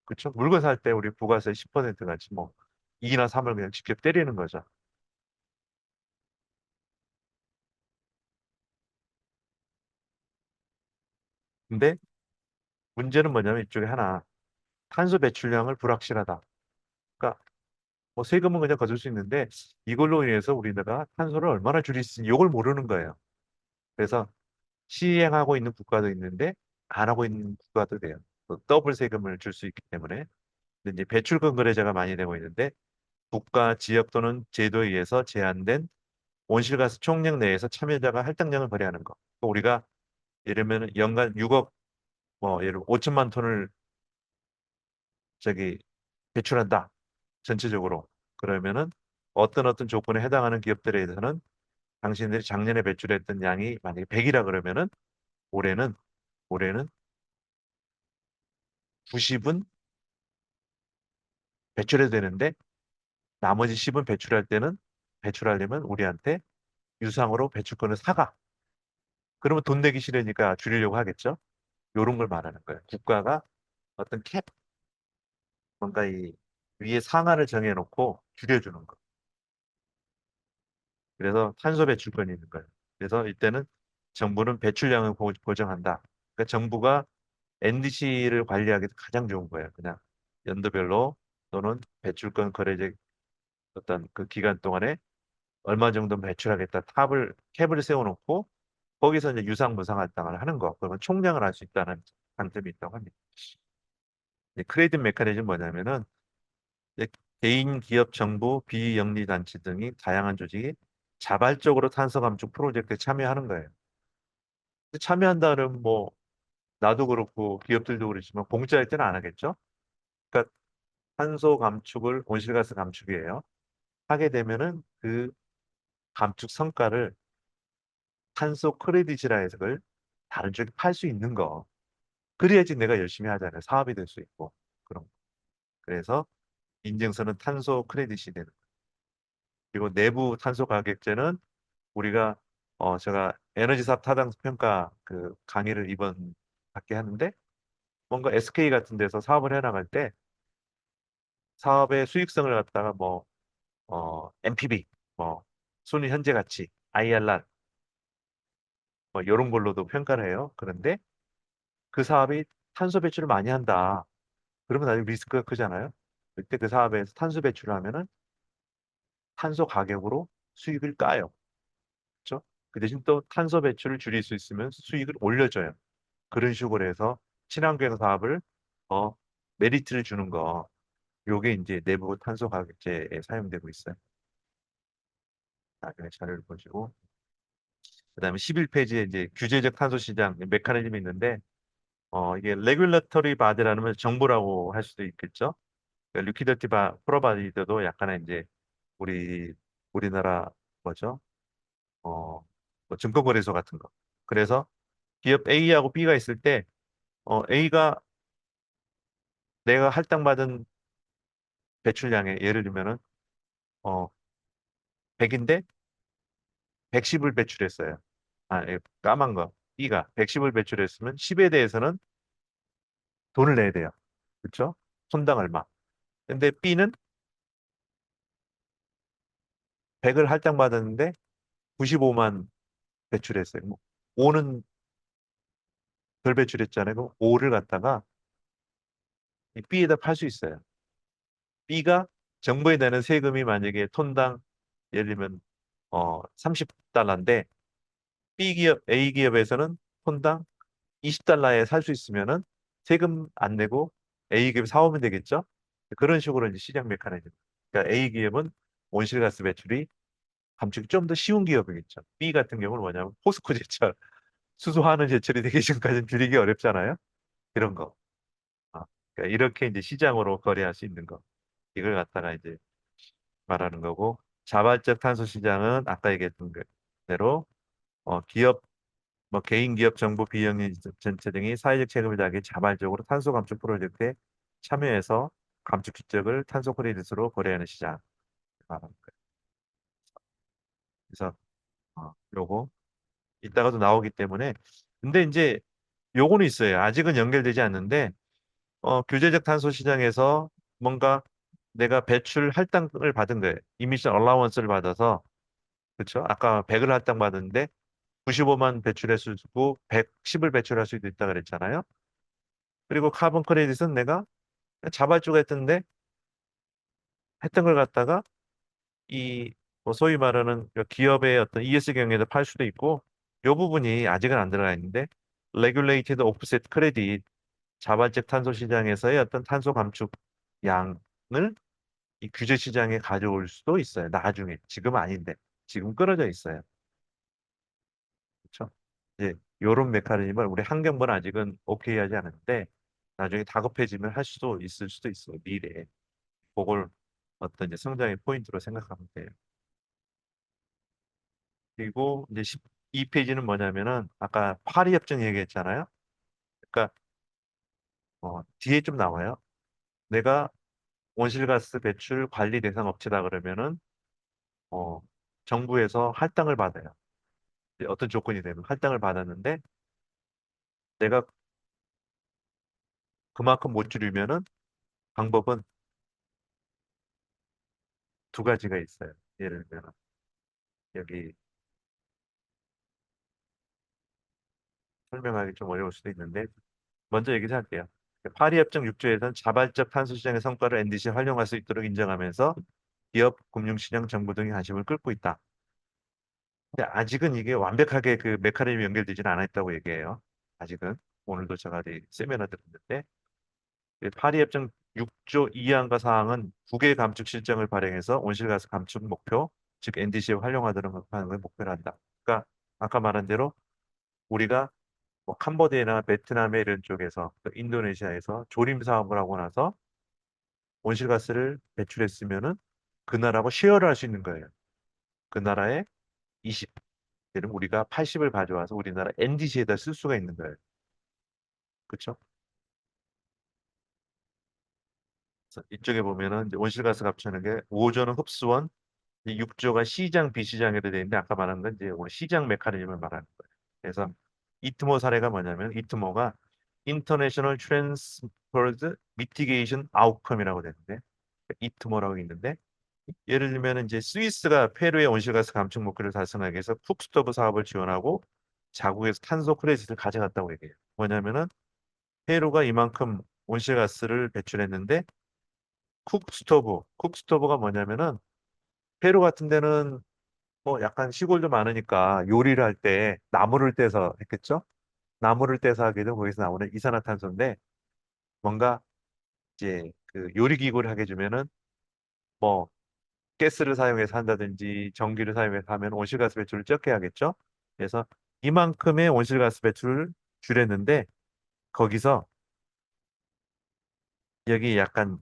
그렇죠? 물건 살 때 우리 부가세 10% 같이 뭐 2나 3을 그냥 직접 때리는 거죠. 근데 문제는 뭐냐면 이쪽에 하나 탄소 배출량을 불확실하다. 그러니까 뭐 세금은 그냥 거둘 수 있는데 이걸로 인해서 우리나라가 탄소를 얼마나 줄일 수 있는지 이걸 모르는 거예요. 그래서 시행하고 있는 국가도 있는데 안 하고 있는 국가도 돼요. 또 더블 세금을 줄 수 있기 때문에. 근데 이제 배출권 거래제가 많이 되고 있는데 국가, 지역 또는 제도에 의해서 제한된 온실가스 총량 내에서 참여자가 할당량을 발휘하는 거. 또 우리가 예를 들면 연간 6억 뭐 예를 5천만 톤을 저기 배출한다. 전체적으로. 그러면은 어떤 조건에 해당하는 기업들에 대해서는 당신들이 작년에 배출했던 양이 만약에 100이라 그러면은 올해는 올해는 90은 배출해야 되는데 나머지 10은 배출할 때는 배출하려면 우리한테 유상으로 배출권을 사가. 그러면 돈 내기 싫으니까 줄이려고 하겠죠. 요런 걸 말하는 거예요. 국가가 어떤 캡, 뭔가 이 위에 상한을 정해놓고 줄여주는 거. 그래서 탄소 배출권이 있는 거예요. 그래서 이때는 정부는 배출량을 보정한다. 그러니까 정부가 NDC를 관리하기 가장 좋은 거예요. 그냥 연도별로 또는 배출권 거래제 어떤 그 기간 동안에 얼마 정도 배출하겠다 캡을 세워놓고 거기서 이제 유상무상 할당을 하는 거. 그러면 총량을 할 수 있다는 장점이 있다고 합니다. 이제 크레딧 메커니즘 뭐냐면은 이제 개인, 기업, 정부, 비영리 단체 등이 다양한 조직이 자발적으로 탄소 감축 프로젝트에 참여하는 거예요. 참여한다는 뭐 나도 그렇고 기업들도 그렇지만 공짜일 때는 안 하겠죠. 그러니까 탄소 감축을 온실가스 감축이에요. 하게 되면은 그 감축 성과를 탄소 크레딧이라 해서 그걸 다른 쪽에 팔 수 있는 거. 그래야지 내가 열심히 하잖아요. 사업이 될 수 있고 그런 거. 그래서 인증서는 탄소 크레딧이 되는 거예요. 그리고 내부 탄소 가격제는 우리가 제가 에너지 사업 타당 평가 그 강의를 이번 받게 하는데 뭔가 SK 같은 데서 사업을 해나갈 때 사업의 수익성을 갖다가 뭐 NPV, 뭐 순위 현재 가치, IRR 뭐 이런 걸로도 평가를 해요. 그런데 그 사업이 탄소 배출을 많이 한다. 그러면 나중에 리스크가 크잖아요. 그때 그 사업에서 탄소 배출을 하면은 탄소 가격으로 수익을 까요. 그렇죠? 그 대신 또 탄소 배출을 줄일 수 있으면 수익을 올려줘요. 그런 식으로 해서 친환경 사업을 어, 메리트를 주는 거. 요게 이제 내부 탄소 가격제에 사용되고 있어요. 나중에 자료를 보시고. 그다음에 11페이지에 이제 규제적 탄소 시장 메커니즘이 있는데 이게 레귤러터리 바디라는 건 정부라고 할 수도 있겠죠. 그러니까 리퀴디티 프로바이더도 약간의 이제 우리 우리나라 뭐죠? 뭐 증권거래소 같은 거. 그래서 기업 A하고 B가 있을 때 A가 내가 할당받은 배출량에 예를 들면은 어 100인데 110을 배출했어요. 까만 거. B가 110을 배출했으면 10에 대해서는 돈을 내야 돼요. 그렇죠? 톤당 얼마. 근데 B는 100을 할당받았는데 95만 배출했어요. 뭐 5는 덜 배출했잖아요. 그럼 5를 갖다가 이 B에다 팔 수 있어요. B가 정부에 내는 세금이 만약에 톤당 예를 들면 30달러인데 B 기업 A 기업에서는 톤당 20달러에 살 수 있으면은 세금 안 내고 A 기업 사오면 되겠죠? 그런 식으로 이제 시장 메커니즘. 그러니까 A 기업은 온실가스 배출이 감축이 좀 더 쉬운 기업이겠죠. B 같은 경우는 뭐냐면 포스코 제철, 수소하는 제철이 되기 전까지는 줄이기 어렵잖아요. 이런 거. 그러니까 이렇게 이제 시장으로 거래할 수 있는 거. 이걸 갖다가 이제 말하는 거고 자발적 탄소 시장은 아까 얘기했던 대로 기업 뭐 개인 기업 정부 비영리 전체 등이 사회적 책임을 다하게 자발적으로 탄소 감축 프로젝트에 참여해서 감축 기적을 탄소 크레딧으로 거래하는 시장 말하는 거예요. 그래서 요거 이따가도 나오기 때문에 근데 이제 요거는 있어요. 아직은 연결되지 않는데 규제적 탄소 시장에서 뭔가 내가 배출 할당을 받은 거예요. 이미션 얼라원스를 받아서 그렇죠? 아까 100을 할당받았는데 95만 배출할 수 있고 110을 배출할 수도 있다 그랬잖아요. 그리고 카본 크레딧은 내가 자발적으로 했던데 했던 걸 갖다가 뭐 소위 말하는 그 기업의 어떤 ES 경영에서 팔 수도 있고 이 부분이 아직은 안 들어가 있는데 Regulated Offset Credit 자발적 탄소 시장에서의 어떤 탄소 감축 양을 이 규제 시장에 가져올 수도 있어요. 나중에 지금 아닌데 지금 끊어져 있어요. 그렇죠? 이제 요런 메커니즘을 우리 환경부는 아직은 오케이 하지 않은데 나중에 다급해지면 할 수도 있을 수도 있어요. 미래에. 그걸 어떤 이제 성장의 포인트로 생각하면 돼요. 그리고 이제 12페이지는 뭐냐면은 아까 파리 협정 얘기했잖아요. 그러니까 뒤에 좀 나와요. 내가 온실가스 배출 관리 대상 업체다 그러면은 어, 정부에서 할당을 받아요. 이제 어떤 조건이 되면 할당을 받았는데 내가 그만큼 못 줄이면은 방법은 두 가지가 있어요. 예를 들면 여기 설명하기 좀 어려울 수도 있는데 먼저 얘기할게요. 파리협정 6조에서는 자발적 탄소 시장의 성과를 NDC에 활용할 수 있도록 인정하면서 기업, 금융시장, 정부 등의 관심을 끌고 있다. 근데 아직은 이게 완벽하게 그 메커니즘이 연결되지는 않았다고 얘기해요. 아직은. 오늘도 제가 세미나 들었는데 파리협정 6조 2항과 4항은 국외 감축 실정을 발행해서 온실가스 감축 목표, 즉 NDC에 활용하도록 하는 걸 목표로 한다. 그러니까 아까 말한 대로 우리가 뭐 캄보디아나 베트남의 이런 쪽에서 또 인도네시아에서 조림 사업을 하고 나서 온실가스를 배출했으면은 그 나라하고 쉐어를 할 수 있는 거예요. 그 나라의 20, 예를 들면 우리가 80을 가져와서 우리나라 NDC에다 쓸 수가 있는 거예요. 그렇죠? 그래서 이쪽에 보면은 이제 온실가스 감축하는 게 5조는 흡수원, 이 6조가 시장, 비시장에도 되어 있는데 아까 말한 건 이제 오늘 시장 메커니즘을 말하는 거예요. 그래서 이트모 사례가 뭐냐면 이트모가 International Transferred Mitigation Outcome이라고 되는데 이트모라고 있는데 예를 들면 이제 스위스가 페루의 온실가스 감축 목표를 달성하기 위해서 쿡스토브 사업을 지원하고 자국에서 탄소 크레딧을 가져갔다고 얘기해요. 뭐냐면은 페루가 이만큼 온실가스를 배출했는데 쿡스토브가 뭐냐면은 페루 같은 데는 뭐 약간 시골도 많으니까 요리를 할 때 나무를 떼서 했겠죠? 나무를 떼서 하게 되면 거기서 나오는 이산화탄소인데 뭔가 이제 그 요리 기구를 하게 해주면은 뭐 가스를 사용해서 한다든지 전기를 사용해서 하면 온실가스 배출을 적게 하겠죠? 그래서 이만큼의 온실가스 배출을 줄였는데 거기서 여기 약간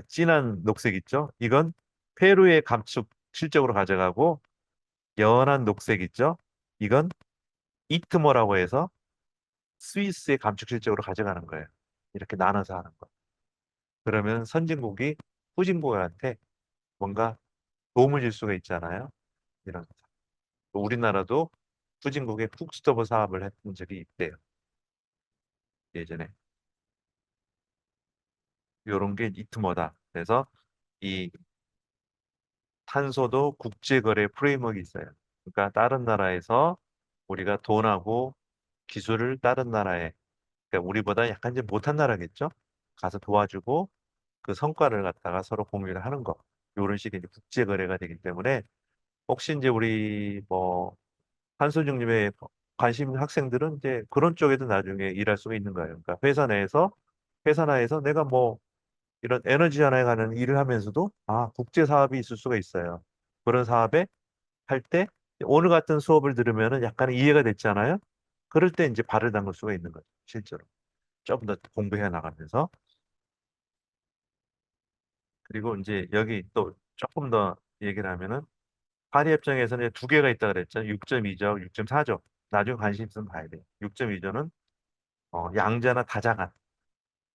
진한 녹색 있죠? 이건 페루의 감축 실적으로 가져가고 연한 녹색 있죠? 이건 이트모라고 해서 스위스의 감축 실적으로 가져가는 거예요. 이렇게 나눠서 하는 거. 그러면 선진국이 후진국한테 뭔가 도움을 줄 수가 있잖아요. 이런. 우리나라도 후진국에 쿡스토브 사업을 했던 적이 있대요. 예전에. 이런 게 이트머다. 그래서 이 탄소도 국제거래 프레임워크가 있어요. 그러니까 다른 나라에서 우리가 돈하고 기술을 다른 나라에, 그러니까 우리보다 약간 좀 못한 나라겠죠? 가서 도와주고 그 성과를 갖다가 서로 공유를 하는 거. 이런 식의 이제 국제거래가 되기 때문에 혹시 이제 우리 뭐 탄소 중립에 관심 있는 학생들은 이제 그런 쪽에도 나중에 일할 수가 있는 거예요. 그러니까 회사 내에서 내가 뭐 이런 에너지 하나에 관한 일을 하면서도 국제 사업이 있을 수가 있어요. 그런 사업에 할 때 오늘 같은 수업을 들으면은 약간 이해가 됐잖아요. 그럴 때 이제 발을 담글 수가 있는 거죠. 실제로. 조금 더 공부해 나가면서. 그리고 이제 여기 또 조금 더 얘기를 하면은 파리 협정에서는 두 개가 있다 그랬죠. 6.2조, 6.4조. 나중에 관심 있으면 봐야 돼요. 6.2조는 양자나 다자간.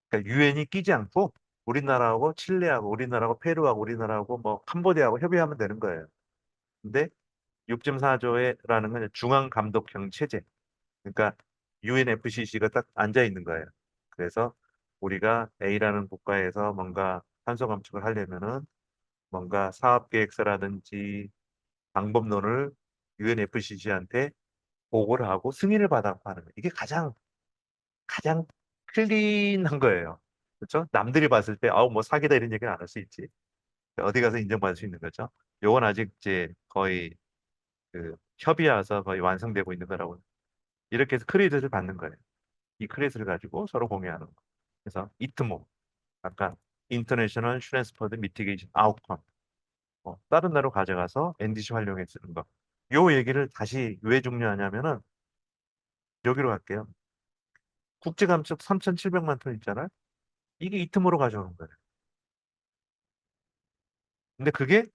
그러니까 유엔이 끼지 않고 우리나라하고 칠레하고 우리나라하고 페루하고 우리나라하고 뭐 캄보디아하고 협의하면 되는 거예요. 근데 6.4조라는 건 중앙 감독형 체제. 그러니까 UNFCC가 딱 앉아 있는 거예요. 그래서 우리가 A라는 국가에서 뭔가 탄소 감축을 하려면은 뭔가 사업 계획서라든지 방법론을 UNFCC한테 보고를 하고 승인을 받아 하는 거예요. 이게 가장 클린한 거예요. 그렇죠? 남들이 봤을 때 아우 뭐 사기다 이런 얘기는 안 할 수 있지. 어디 가서 인정받을 수 있는 거죠. 요건 아직 이제 거의 그 협의해서 거의 완성되고 있는 거라고 이렇게 해서 크레딧을 받는 거예요. 이 크레딧을 가지고 서로 공유하는 거. 그래서 이트모 아까 인터내셔널 트랜스퍼드 미티게이션 아웃컴 다른 나라로 가져가서 NDC 활용해 쓰는 거. 요 얘기를 다시 왜 중요하냐면은 여기로 갈게요. 국제 감축 3,700만 톤 있잖아요. 이게 이트모로 가져오는 거예요. 근데 그게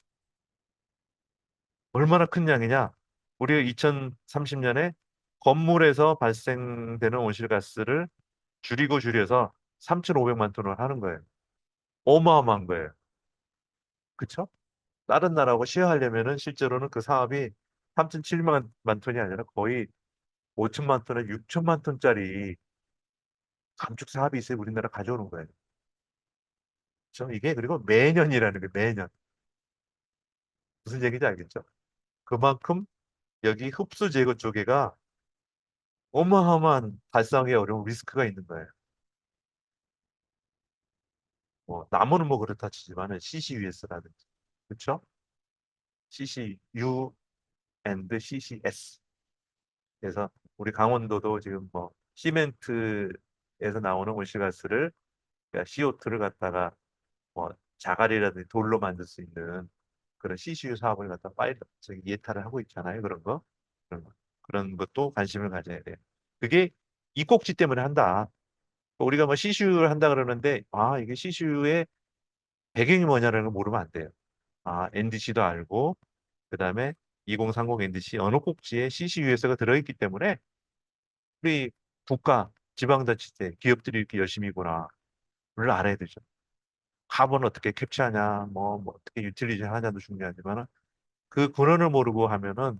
얼마나 큰 양이냐? 우리가 2030년에 건물에서 발생되는 온실가스를 줄여서 3,500만 톤을 하는 거예요. 어마어마한 거예요. 그쵸? 다른 나라하고 시행하려면은 실제로는 그 사업이 3,700만 톤이 아니라 거의 5천만 톤에 6천만 톤짜리 감축 사업이 있어요. 우리나라 가져오는 거예요. 그렇죠? 이게 그리고 매년이라는 게 매년. 무슨 얘기인지 알겠죠? 그만큼 여기 흡수 제거 쪽에가 어마어마한 발생하기 어려운 리스크가 있는 거예요. 뭐 나무는 뭐 그렇다 치지만은 CCUS라든지 그렇죠? CCU and CCS. 그래서 우리 강원도도 지금 뭐 시멘트에서 나오는 온실가스를 그러니까 CO2를 갖다가 뭐 자갈이라든지 돌로 만들 수 있는 그런 CCU 사업을 갖다 파일 저기 예타를 하고 있잖아요. 그런 거. 그런 거. 그런 것도 관심을 가져야 돼요. 그게 이 꼭지 때문에 한다. 우리가 뭐 CCU를 한다 그러는데 아 이게 CCU의 배경이 뭐냐라는 걸 모르면 안 돼요. 아 NDC도 알고 그다음에 2030 NDC 어느 꼭지에 CCUS가 들어있기 때문에 우리 국가 지방자치제 기업들이 이렇게 열심히구나를 알아야 되죠. 카본 어떻게 캡처하냐, 뭐 어떻게 유틸리지 하냐도 중요하지만 그 근원을 모르고 하면은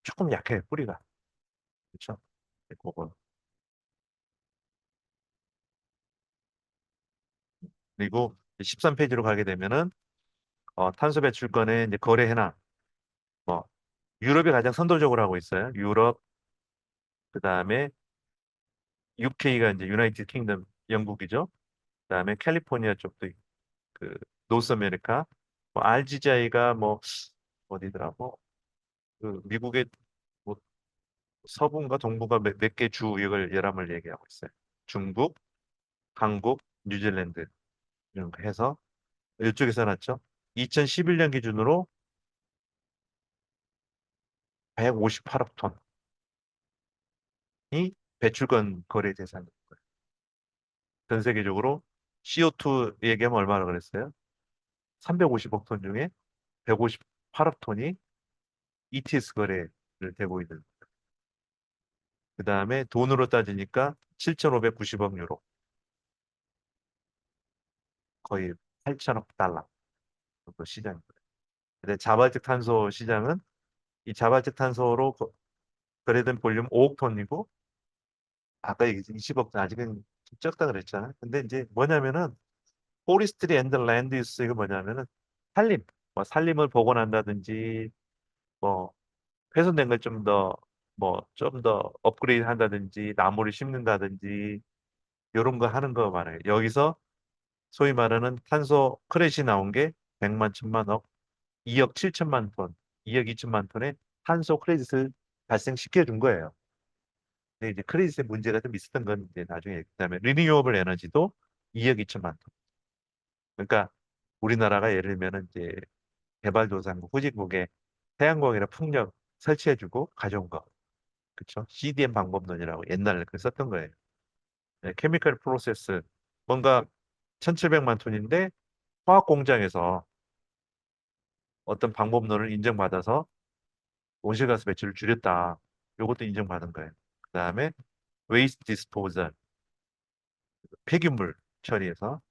조금 약해 뿌리가 그렇죠. 그거 그리고 13페이지로 가게 되면은 탄소 배출권의 이제 거래 현황 뭐 유럽이 가장 선도적으로 하고 있어요. 유럽 그다음에 UK가 이제 유나이티드 킹덤 영국이죠. 그다음에 캘리포니아 쪽도 그 노스 아메리카 뭐 RGJ가 뭐 어디더라고 그 미국의 뭐 서부인가 동부가 몇 개 주 이걸 열람을 얘기하고 있어요. 중국, 한국, 뉴질랜드 이런 거 해서 이쪽에서 났죠. 2011년 기준으로 158억 톤이 배출권 거래 대상인 거예요. 전 세계적으로 CO2 얘기하면 얼마나 그랬어요? 350억 톤 중에 158억 톤이 ETS 거래를 되고 있는. 그 다음에 돈으로 따지니까 7,590억 유로, 거의 8천억 달러 정도 시장입니다. 근데 자발적 탄소 시장은 이 자발적 탄소로 거래된 볼륨 5억 톤이고 아까 얘기했지 20억 톤 아직은 좀 적다 그랬잖아요. 근데 이제 뭐냐면은 포리스트리 앤드 랜드 유스 이거 뭐냐면은 산림, 뭐 산림을 복원한다든지 뭐 훼손된 걸 좀 더 뭐 좀 더 업그레이드 한다든지 나무를 심는다든지 이런 거 하는 거 말해요. 여기서 소위 말하는 탄소 크레딧이 나온 게 100만, 1000만억, 2억 7천만 톤, 2억 2천만 톤의 탄소 크레딧을 발생시켜 준 거예요. 근데 이제 크레딧의 문제가 좀 있었던 건 이제 나중에 그다음에 리니어블 에너지도 2억 2천만 톤. 그러니까 우리나라가 예를 들면은 이제 개발도상국 후진국에 태양광이나 풍력 설치해주고 가져온 거. 그쵸? CDM 방법론이라고 옛날에 그 썼던 거예요. 네, 케미컬 프로세스. 뭔가 1700만 톤인데 화학 공장에서 어떤 방법론을 인정받아서 온실가스 배출을 줄였다. 이것도 인정받은 거예요. 그다음에 웨이스트 디스포절, 폐기물 처리해서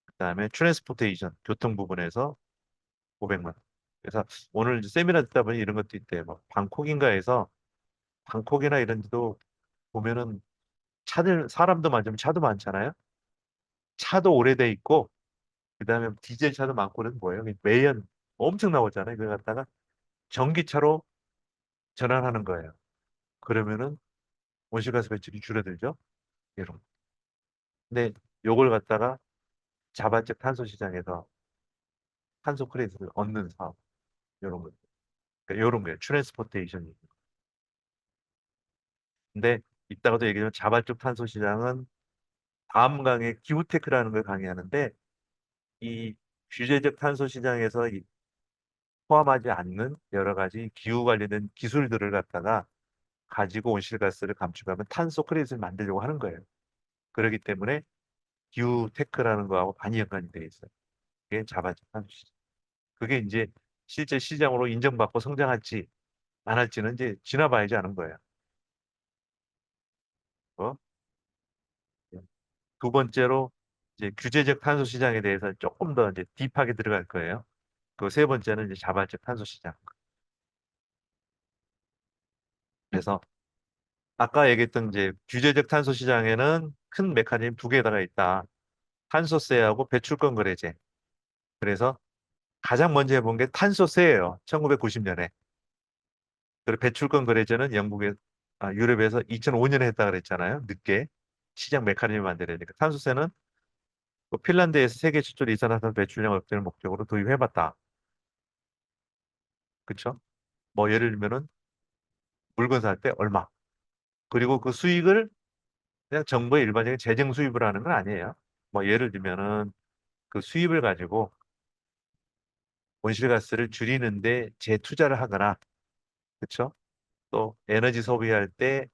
그다음에 트랜스포테이션, 교통 부분에서 500만. 그래서 오늘 이제 세미나 듣다 보니 이런 것도 있대요. 막 방콕인가에서 방콕이나 이런 데도 보면은 차들 사람도 많지만 차도 많잖아요. 차도 오래돼 있고 그다음에 디젤 차도 많고 그래서 뭐예요? 매연 엄청 나오잖아요. 그걸 갖다가 전기차로 전환하는 거예요. 그러면은 온실가스 배출이 줄어들죠. 이런. 근데 요걸 갖다가 자발적 탄소 시장에서 탄소 크레딧을 얻는 사업 이런 거. 그러니까 이런 거예요. 트랜스포테이션이. 근데 이따가도 얘기하면 자발적 탄소 시장은 다음 강의 기후테크라는 걸 강의하는데 이 규제적 탄소 시장에서 포함하지 않는 여러 가지 기후 관련된 기술들을 갖다가 가지고 온실가스를 감축하면 탄소 크레딧을 만들려고 하는 거예요. 그렇기 때문에 기후테크라는 거하고 많이 연관이 되어 있어요. 그게 자발적 탄소 시장. 그게 이제 실제 시장으로 인정받고 성장할지 안 할지는 이제 지나봐야지 아는 거예요. 어? 두 번째로 이제 규제적 탄소 시장에 대해서 조금 더 이제 딥하게 들어갈 거예요. 그 세 번째는 이제 자발적 탄소 시장. 그래서 아까 얘기했던 이제 규제적 탄소 시장에는 큰 메커니즘 두 개가 있다. 탄소세하고 배출권 거래제. 그래서 가장 먼저 해본 게 탄소세예요. 1990년에. 그리고 배출권 거래제는 유럽에서 2005년에 했다 그랬잖아요. 늦게 시장 메커니즘을 만들어야 되니까. 탄소세는 뭐 핀란드에서 세계 최초로 이산화탄소 배출량 억제를 목적으로 도입해봤다. 그쵸? 뭐 예를 들면은 물건 살 때 얼마. 그리고 그 수익을 그냥 정부의 일반적인 재정 수입을 하는 건 아니에요. 뭐 예를 들면은 그 수입을 가지고 온실가스를 줄이는데 재투자를 하거나, 그쵸? 또 에너지 소비할 때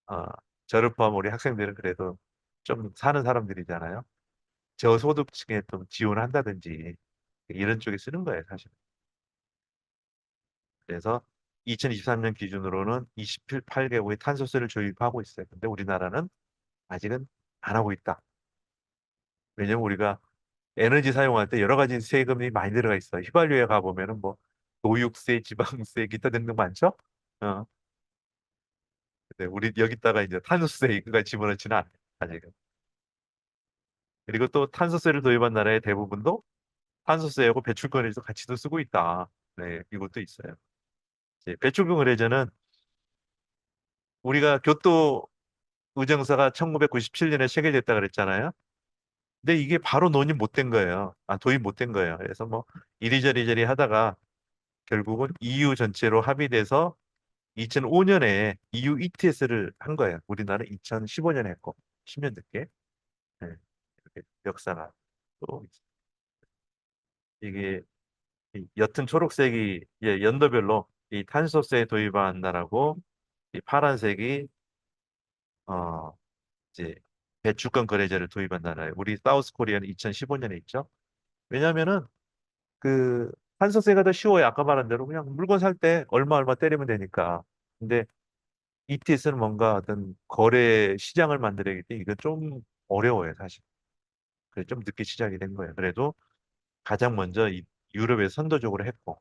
어, 저를 포함 우리 학생들은 그래도 좀 사는 사람들이잖아요. 저소득층에 좀 지원을 한다든지 이런 쪽에 쓰는 거예요, 사실. 그래서 2023년 기준으로는 28개국이 탄소세를 도입하고 있어요. 근데 우리나라는 아직은 안 하고 있다. 왜냐면 우리가 에너지 사용할 때 여러 가지 세금이 많이 들어가 있어요. 휘발유에 가보면은 뭐 노육세, 지방세, 기타 등등 많죠? 어. 근데 우리 여기다가 이제 탄소세 이거가 집어넣지는 않아요. 아직은. 그리고 또 탄소세를 도입한 나라의 대부분도 탄소세하고 배출권에서 같이도 쓰고 있다. 네, 이것도 있어요. 이제 배출권 의뢰제는 우리가 교토 의정서가 1997년에 체결됐다 그랬잖아요. 근데 이게 바로 논의 못 된 거예요. 도입 못 된 거예요. 그래서 뭐 이리저리 하다가 결국은 EU 전체로 합의돼서 2005년에 EU ETS를 한 거예요. 우리나라는 2015년에 했고 10년 늦게. 네, 이렇게 역사가 또 이게 이 옅은 초록색이 연도별로 이 탄소세 도입한 나라고 이 파란색이 어 이제 배출권 거래제를 도입한 나라예요. 우리 사우스 코리아는 2015년에 있죠. 왜냐하면은 그 탄소세가 더 쉬워요. 아까 말한 대로 그냥 물건 살 때 얼마 얼마 때리면 되니까. 근데 ETS는 뭔가 어떤 거래 시장을 만들어야 되 이거 좀 어려워요, 사실. 그래서 좀 늦게 시작이 된 거예요. 그래도 가장 먼저 이 유럽에 선도적으로 했고,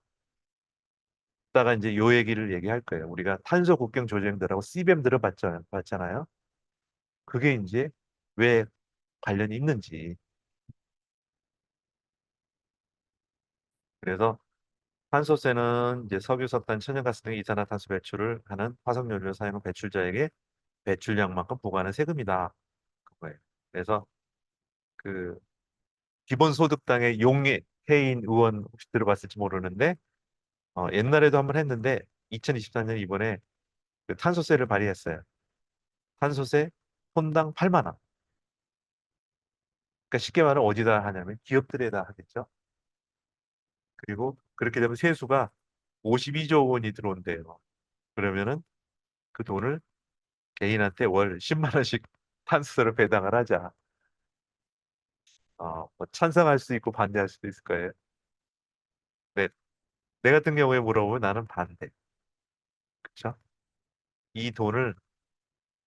다가 이제 요 얘기를 얘기할 거예요. 우리가 탄소 국경 조정들하고 CBAM 봤잖아요. 그게 이제 왜 관련이 있는지. 그래서 탄소세는 이제 석유, 석탄, 천연가스 등의 이산화탄소 배출을 하는 화석연료 사용 배출자에게 배출량만큼 부과하는 세금이다. 그거예요. 그래서 그 기본소득당의 용해인 의원 혹시 들어봤을지 모르는데 옛날에도 한번 했는데 2024년 이번에 그 탄소세를 발의했어요. 탄소세 톤당 8만 원. 그러니까 쉽게 말하면 어디다 하냐면 기업들에다 하겠죠. 그리고 그렇게 되면 세수가 52조 원이 들어온대요. 그러면은 그 돈을 개인한테 월 10만 원씩 탄소세로 배당을 하자. 뭐 찬성할 수 있고 반대할 수도 있을 거예요. 네, 내 같은 경우에 물어보면 나는 반대. 그렇죠? 이 돈을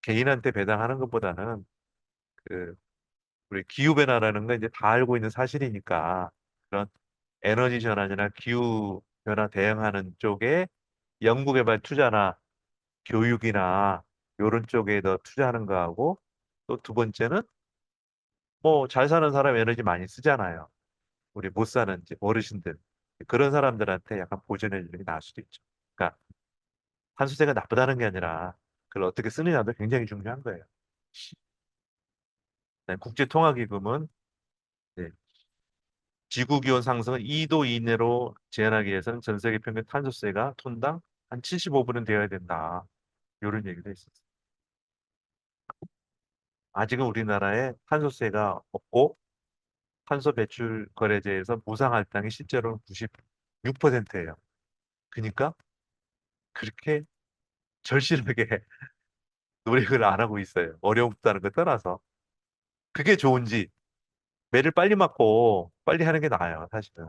개인한테 배당하는 것보다는 그 우리 기후 변화라는 건 이제 다 알고 있는 사실이니까 그런 에너지 전환이나 기후 변화 대응하는 쪽에 연구개발 투자나 교육이나 이런 쪽에 더 투자하는 거하고 또 두 번째는 뭐 잘 사는 사람 에너지 많이 쓰잖아요. 우리 못 사는 이제 어르신들 그런 사람들한테 약간 보전해 주는 게 나을 수도 있죠. 그러니까 탄소세가 나쁘다는 게 아니라 그걸 어떻게 쓰느냐도 굉장히 중요한 거예요. 네, 국제통화기금은 네, 지구기온 상승을 2도 이내로 제한하기 위해서는 전 세계 평균 탄소세가 톤당 한 75불은 되어야 된다. 이런 얘기도 있었어요. 아직은 우리나라에 탄소세가 없고 탄소 배출 거래제에서 무상 할당이 실제로는 96%예요. 그러니까 그렇게 절실하게 노력을 안 하고 있어요. 어렵다는 거 떠나서. 그게 좋은지 매를 빨리 맞고 빨리 하는 게 나아요, 사실은.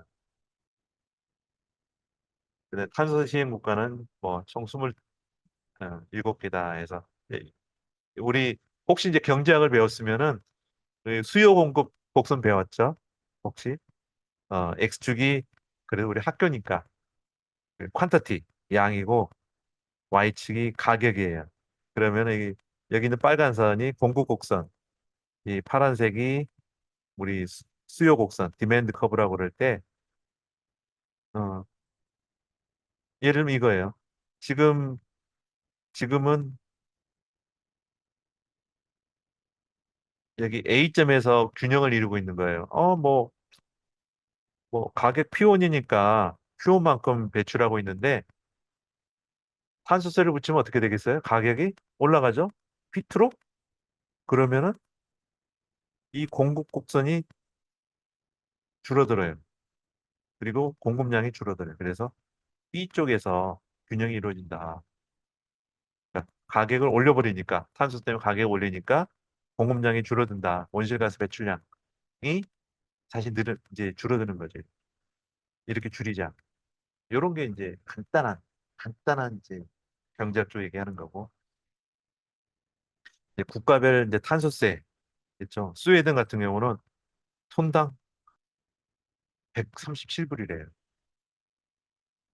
근데 탄소 시행 국가는 뭐 총 27개다 해서 예, 우리 혹시 이제 경제학을 배웠으면은 그 수요 공급 곡선 배웠죠? 혹시 X축이 그래도 우리 학교니까 그 퀀터티 양이고 Y축이 가격이에요. 그러면 여기 있는 빨간 선이 공급 곡선, 이 파란색이 우리 수요 곡선, 디맨드 커브라고 그럴 때, 어, 예를 들면 이거예요. 지금, 지금은 여기 A점에서 균형을 이루고 있는 거예요. 뭐, 가격 P1이니까 Q1만큼 배출하고 있는데, 탄소세를 붙이면 어떻게 되겠어요? 가격이 올라가죠? P2로? 그러면은 이 공급 곡선이 줄어들어요. 그리고 공급량이 줄어들어요. 그래서 B쪽에서 균형이 이루어진다. 그러니까 가격을 올려버리니까, 탄소 때문에 가격을 올리니까 공급량이 줄어든다. 온실가스 배출량이 사실 이제 줄어드는 거죠. 이렇게 줄이자. 이런 게 이제 간단한 이제 경제학 쪽 얘기하는 거고. 이제 국가별 이제 탄소세 있죠. 스웨덴 같은 경우는 톤당 137불이래요.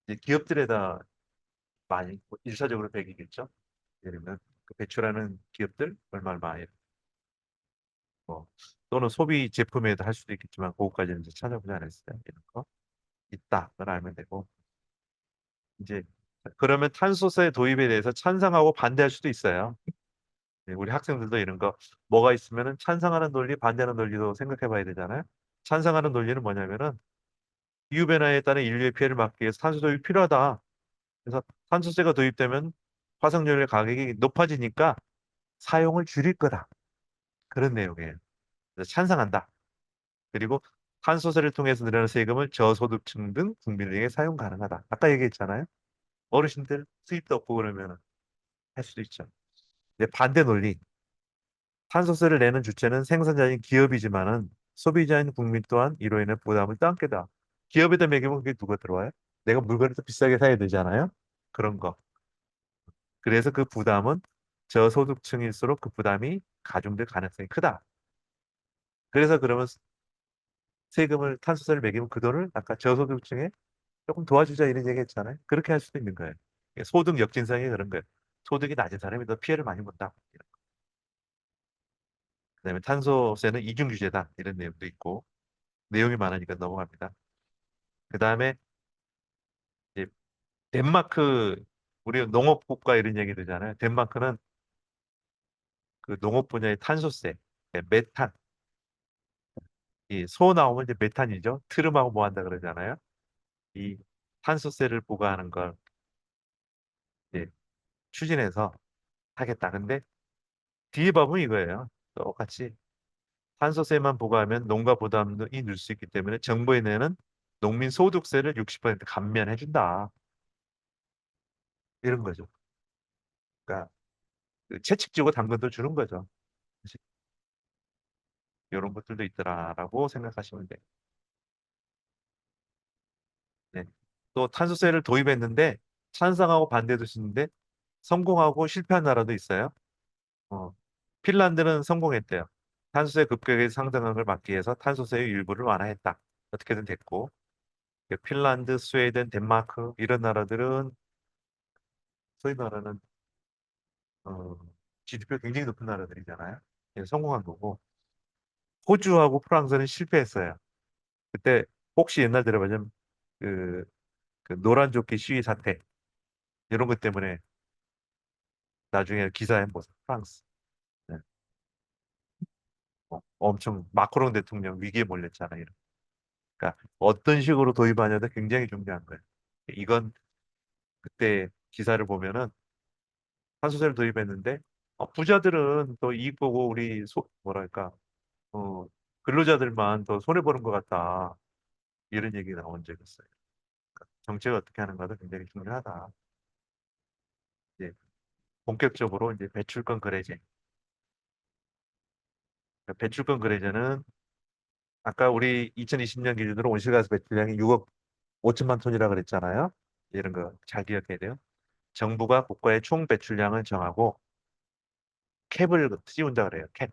이제 기업들에다 많이 일차적으로 100이겠죠. 예를 들면 그 배출하는 기업들 얼마 얼마 뭐 또는 소비 제품에도 할 수도 있겠지만 그거까지는 이제 찾아보지 않았어요. 이런 거 있다. 그걸 알면 되고 이제 그러면 탄소세 도입에 대해서 찬성하고 반대할 수도 있어요. 네, 우리 학생들도 이런 거 뭐가 있으면은 찬성하는 논리, 반대하는 논리도 생각해 봐야 되잖아요. 찬성하는 논리는 뭐냐면은 기후변화에 따른 인류의 피해를 막기 위해서 탄소 도입이 필요하다. 그래서 탄소세가 도입되면 화석연료 가격이 높아지니까 사용을 줄일 거다. 그런 내용이에요. 그래서 찬성한다. 그리고 탄소세를 통해서 늘어나는 세금을 저소득층 등 국민에게 사용 가능하다. 아까 얘기했잖아요. 어르신들 수입도 없고 그러면 할 수도 있죠. 근데 반대 논리. 탄소세를 내는 주체는 생산자인 기업이지만은 소비자인 국민 또한 이로 인해 부담을 떠안게다. 기업에다 매기면 그게 누가 들어와요? 내가 물건을 더 비싸게 사야 되잖아요. 그런 거. 그래서 그 부담은 저소득층일수록 그 부담이 가중될 가능성이 크다. 그래서 그러면 세금을 탄소세를 매기면 그 돈을 아까 저소득층에 조금 도와주자 이런 얘기 했잖아요. 그렇게 할 수도 있는 거예요. 소득 역진상이 그런 거예요. 소득이 낮은 사람이 더 피해를 많이 본다. 그다음에 탄소세는 이중 규제다. 이런 내용도 있고 내용이 많으니까 넘어갑니다. 그다음에 이제 덴마크 우리 농업 국가 이런 얘기 되잖아요. 덴마크는 그 농업 분야의 탄소세, 메탄, 이 소 나오면 이제 메탄이죠. 트름하고 뭐 한다 그러잖아요. 이 탄소세를 부과하는 걸 이제 추진해서 하겠다. 근데 뒤에 법은 이거예요. 똑같이 탄소세만 부과하면 농가 부담이 늘 수 있기 때문에 정부에 내는 농민 소득세를 60% 감면해 준다. 이런 거죠. 그러니까 그 채찍지고 당근도 주는 거죠. 이런 것들도 있더라라고 생각하시면 돼요. 네. 또 탄소세를 도입했는데 찬성하고 반대도 있는데 성공하고 실패한 나라도 있어요. 어, 핀란드는 성공했대요. 탄소세 급격히 상승한 걸 막기 위해서 탄소세의 일부를 완화했다. 어떻게든 됐고 그 핀란드, 스웨덴, 덴마크 이런 나라들은 소위 말하는 GDP가 굉장히 높은 나라들이잖아요. 예, 성공한 거고 호주하고 프랑스는 실패했어요. 그때 혹시 옛날 들어보면 그, 그 노란 조끼 시위 사태 이런 것 때문에 나중에 기사에 뭐 프랑스 네. 엄청 마크롱 대통령 위기에 몰렸잖아요. 그러니까 어떤 식으로 도입하냐도 굉장히 중요한 거예요. 이건 그때 기사를 보면은 탄소세를 도입했는데 부자들은 또 이익 보고 우리 뭐랄까 어, 근로자들만 더 손해 보는 것 같다 이런 얘기가 나온 적이 있어요. 그러니까 정책을 어떻게 하는가도 굉장히 중요하다. 이제 본격적으로 이제 배출권 거래제. 그러니까 배출권 거래제는 아까 우리 2020년 기준으로 온실가스 배출량이 6억 5천만 톤이라 그랬잖아요. 이런 거 잘 기억해야 돼요. 정부가 국가의 총 배출량을 정하고 캡을 씌운다 그래요. 캡.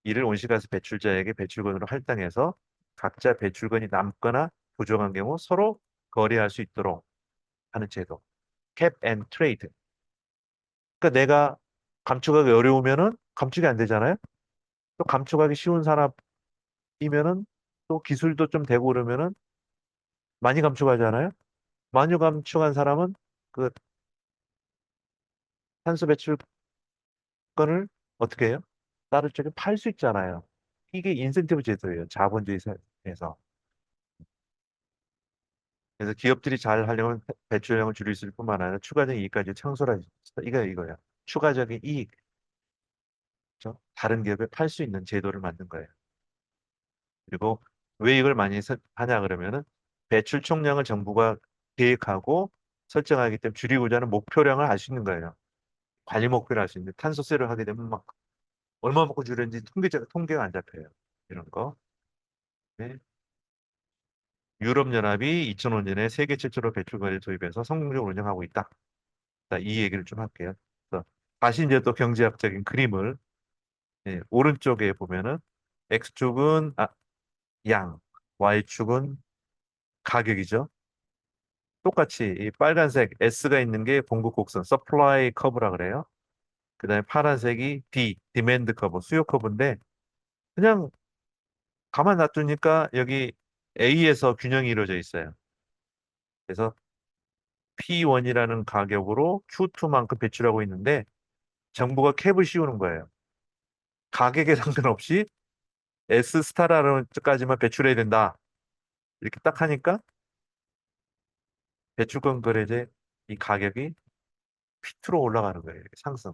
이를 온실가스 배출자에게 배출권으로 할당해서 각자 배출권이 남거나 부족한 경우 서로 거래할 수 있도록 하는 제도. cap and trade. 그러니까 내가 감축하기 어려우면은 감축이 안 되잖아요. 또 감축하기 쉬운 산업이면은 또 기술도 좀 되고 그러면은 많이 감축하잖아요. 많이 감축한 사람은 그 탄소 배출권을 어떻게 해요? 다른 쪽에 팔 수 있잖아요. 이게 인센티브 제도예요. 자본주의 사회에서. 그래서 기업들이 잘 하려면 배출량을 줄일 수 있을 뿐만 아니라 추가적인 이익까지 창출할 수 있어. 이거야. 추가적인 이익, 그렇죠? 다른 기업에 팔 수 있는 제도를 만든 거예요. 그리고 왜 이걸 많이 하냐 그러면은 배출 총량을 정부가 계획하고 설정하기 때문에 줄이고자 하는 목표량을 알 수 있는 거예요. 관리 목표를 알 수 있는데 탄소세를 하게 되면 막 얼마만큼 줄였는지 통계가 안 잡혀요. 이런 거. 네. 유럽연합이 2005년에 세계 최초로 배출관리를 도입해서 성공적으로 운영하고 있다. 자, 이 얘기를 좀 할게요. 그래서 다시 이제 또 경제학적인 그림을 오른쪽에 보면은 X축은 양, Y축은 가격이죠. 똑같이 이 빨간색 S가 있는 게 공급 곡선, 서플라이 커브라 그래요. 그다음에 파란색이 디맨드 커브, 수요 커브인데 그냥 가만 놔두니까 여기 A에서 균형이 이루어져 있어요. 그래서 P1이라는 가격으로 Q2만큼 배출하고 있는데 정부가 캡을 씌우는 거예요. 가격에 상관없이 S 스타라는 까지만 배출해야 된다. 이렇게 딱 하니까 배출권 거래제 이 가격이 휘트로 올라가는 거예요. 이렇게 상승.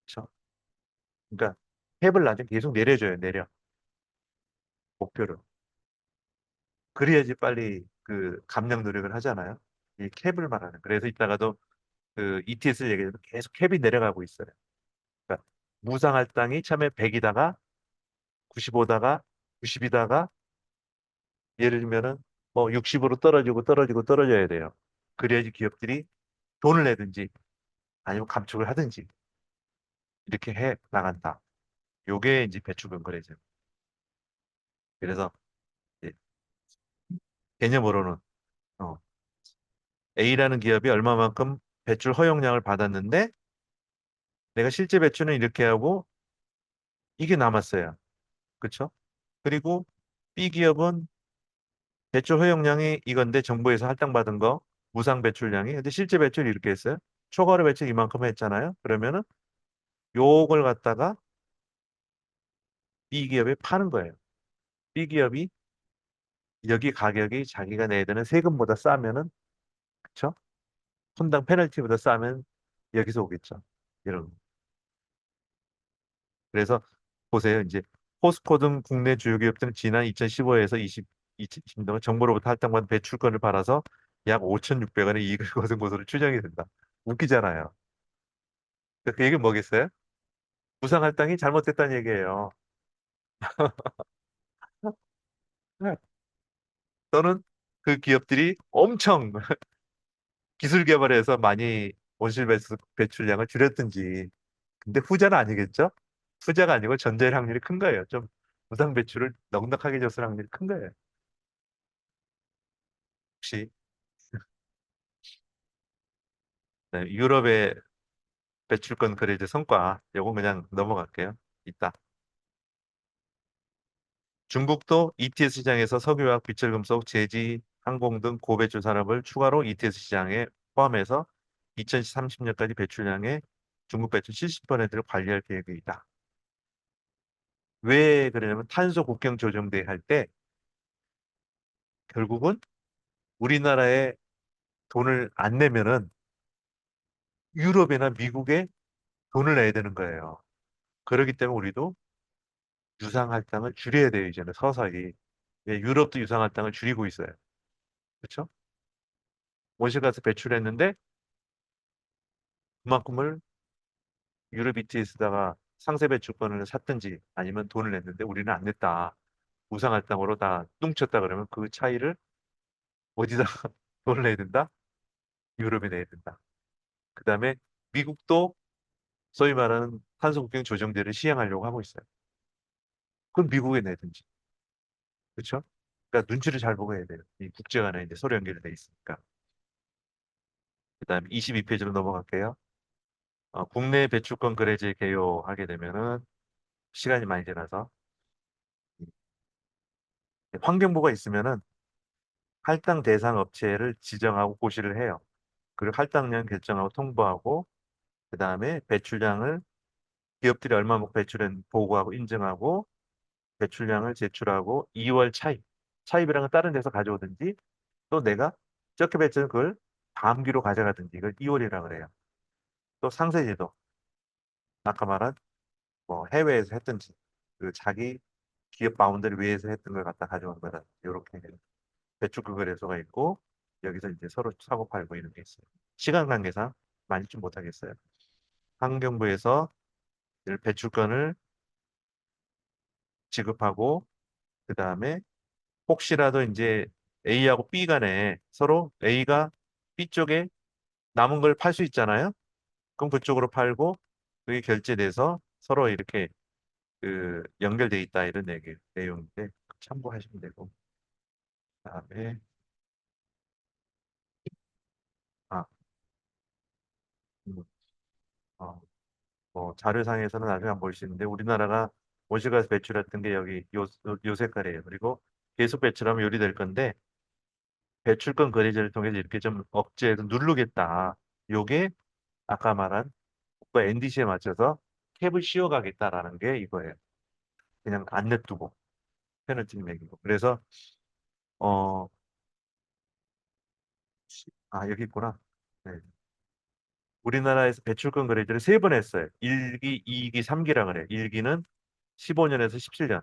그렇죠? 그러니까 캡을 나중에 계속 내려줘요. 내려. 목표를. 그래야지 빨리 그 감량 노력을 하잖아요. 이 캡을 말하는. 그래서 이따가도 그 ETS를 얘기해도 계속 캡이 내려가고 있어요. 그러니까 무상할당이 처음에 100이다가 95다가 90이다가 예를 들면은 뭐 60으로 떨어지고 떨어지고 떨어져야 돼요. 그래야지 기업들이 돈을 내든지 아니면 감축을 하든지 이렇게 해 나간다. 요게 이제 배출권 거래죠. 그래서 이제 개념으로는 어, A라는 기업이 얼마만큼 배출 허용량을 받았는데 내가 실제 배출은 이렇게 하고 이게 남았어요. 그렇죠? 그리고 B 기업은 배출 허용량이 이건데 정부에서 할당받은 거 무상 배출량이 근데 실제 배출이 이렇게 했어요. 초과로 배출 이만큼 했잖아요. 그러면은 요걸 갖다가 B 기업에 파는 거예요. B 기업이 여기 가격이 자기가 내야 되는 세금보다 싸면은 그쵸? 분당 페널티보다 싸면 여기서 오겠죠. 이런. 그래서 보세요. 이제 포스코 등 국내 주요 기업들은 지난 2015에서 2020년 정부로부터 할당받은 배출권을 팔아서 약 5,600원의 이익을 거둔 것으로 추정이 된다. 웃기잖아요. 그 얘기는 뭐겠어요? 무상 할당이 잘못됐다는 얘기예요. 또는 그 기업들이 엄청 기술 개발해서 많이 배출량을 줄였든지. 근데 후자는 아니겠죠? 후자가 아니고 전자일 확률이 큰 거예요. 좀 무상 배출을 넉넉하게 줬을 확률이 큰 거예요. 혹시 네, 유럽의 배출권 그레이드 성과 요건 그냥 넘어갈게요. 이따. 중국도 ETS 시장에서 석유화학, 비철금속, 제지, 항공 등 고배출 산업을 추가로 ETS 시장에 포함해서 2030년까지 배출량의 중국 배출 70%를 관리할 계획이다. 왜 그러냐면 탄소 국경 조정대 할 때 결국은 우리나라에 돈을 안 내면은 유럽이나 미국에 돈을 내야 되는 거예요. 그렇기 때문에 우리도 유상 할당을 줄여야 돼요, 이제는 서서히. 예, 유럽도 유상 할당을 줄이고 있어요. 그렇죠? 온실가스 배출했는데 그만큼을 유럽 ETS다가 상세 배출권을 샀든지 아니면 돈을 냈는데 우리는 안 냈다. 무상 할당으로 다 뚱쳤다 그러면 그 차이를 어디다 돈을 내야 된다? 유럽에 내야 된다. 그다음에 미국도 소위 말하는 탄소 국경 조정제를 시행하려고 하고 있어요. 그럼 미국에 내든지. 그렇죠? 그러니까 눈치를 잘 보고 해야 돼요. 이 국제 간에 이제 서로 연결돼 있으니까. 그다음에 22페이지로 넘어갈게요. 국내 배출권 거래제 개요하게 되면은 시간이 많이 지나서 환경부가 있으면은 할당 대상 업체를 지정하고 고시를 해요. 그리고 할당량 결정하고 통보하고 그다음에 배출량을 기업들이 얼마만큼 배출한 보고하고 인증하고 배출량을 제출하고 2월 차입이라는 건 다른 데서 가져오든지 또 내가 적게 배출한 그걸 밤기로 가져가든지 이걸 2월이라 그래요. 또 상세제도 아까 말한 뭐 해외에서 했든지 그 자기 기업 바운더리 외에서 했던 걸 갖다 가져온 거다. 이렇게 배출권 거래소가 있고 여기서 이제 서로 사고 팔고 이런 게 있어요. 시간 관계상 많이 좀 못하겠어요. 환경부에서 배출권을 지급하고 그 다음에 혹시라도 이제 A하고 B 간에 서로 A가 B 쪽에 남은 걸 팔 수 있잖아요. 그럼 그쪽으로 팔고 그게 결제돼서 서로 이렇게 그 연결돼 있다 이런 얘기 내용인데 참고하시면 되고 그다음에 아 음, 어, 뭐 자료상에서는 나중에 한번 볼 수 있는데 우리나라가 오시가스 배출했던 게 여기 요 색깔이에요. 그리고 계속 배출하면 요리될 건데 배출권 거래제를 통해서 이렇게 좀 억제해서 누르겠다. 요게 아까 말한 국가 NDC에 맞춰서 캡을 씌워가겠다라는 게 이거예요. 그냥 안 냅두고 페널티 매기고. 그래서 어, 여기 있구나. 네. 우리나라에서 배출권 거래제를 세 번 했어요. 1기, 2기, 3기라 그래요. 1기는 15년에서 17년.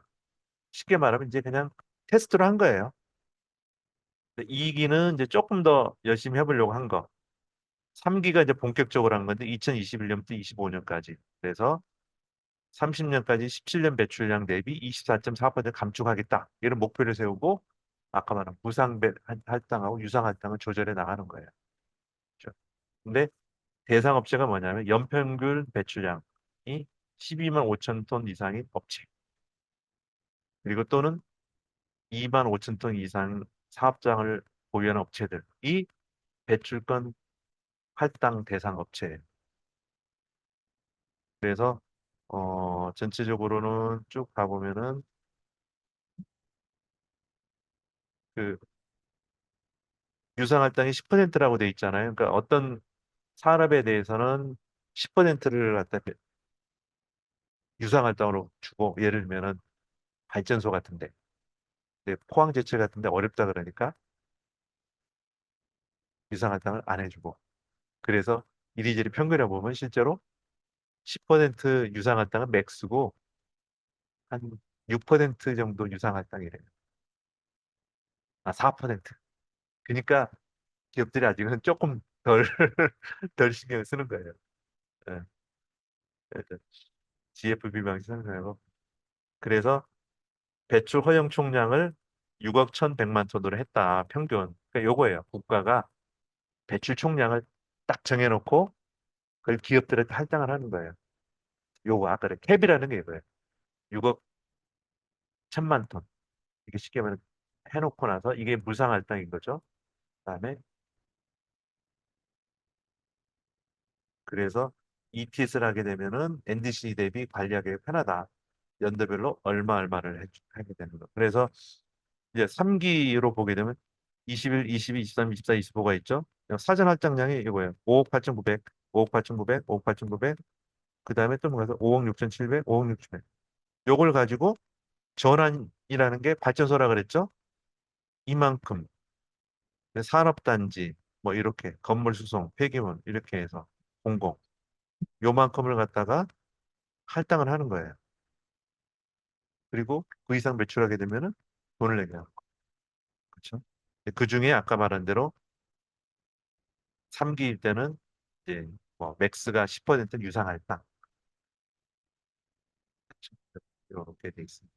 쉽게 말하면 이제 그냥 테스트로 한 거예요. 2기는 이제 조금 더 열심히 해보려고 한 거. 3기가 이제 본격적으로 한 건데 2021년부터 25년까지. 그래서 30년까지 17년 배출량 대비 24.4% 감축하겠다. 이런 목표를 세우고 아까 말한 할당하고 유상 할당을 조절해 나가는 거예요. 그렇죠? 근데 대상 업체가 뭐냐면 연평균 배출량이 12만 5천 톤 이상인 업체. 그리고 또는 2만 5천 톤 이상 사업장을 보유하는 업체들이 배출권 할당 대상 업체예요. 그래서 전체적으로는 쭉 가보면은 그 유상 할당이 10%라고 돼 있잖아요. 그러니까 어떤 산업에 대해서는 10%를 갖다 유상 할당으로 주고 예를 들면은 발전소 같은데 포항 제철 같은데 어렵다 그러니까 유상 할당을 안 해주고 그래서 이리저리 평균해 보면 실제로 10% 유상 할당은 맥스고 한 6% 정도 유상 할당이래요. 4%. 그러니까 기업들이 아직은 조금 덜, 덜 신경 쓰는 거예요. 예, GFB 방식 상승하고. 그래서 배출 허용 총량을 6억 1,100만 톤으로 했다. 평균. 그러니까 요거예요. 국가가 배출 총량을 딱 정해놓고 그걸 기업들한테 할당을 하는 거예요. 요거 아까 캡이라는 게 이거예요. 6억 1,000만 톤. 이게 쉽게 말하면 해놓고 나서 이게 무상 할당인 거죠. 그다음에 그래서 ETS를 하게 되면은 NDC 대비 관리하기 편하다. 연도별로 얼마를 하게 되는 거. 그래서 이제 3기로 보게 되면 21, 22, 23, 24, 25가 있죠. 사전 할당량이 이거예요. 5억 8,900, 5억 8,900, 5억 8,900. 그 다음에 또 뭐가 5억 6,700, 5억 6,000. 요걸 가지고 전환이라는 게 발전소라 그랬죠. 이만큼 산업단지 뭐 이렇게 건물 수송, 폐기물 이렇게 해서 공공 요만큼을 갖다가 할당을 하는 거예요. 그리고 그 이상 매출하게 되면은 돈을 내게 하고. 그렇죠? 그 중에 아까 말한 대로 3기일 때는 이제 뭐 맥스가 10% 유상 할당. 그렇죠? 이렇게 돼 있습니다.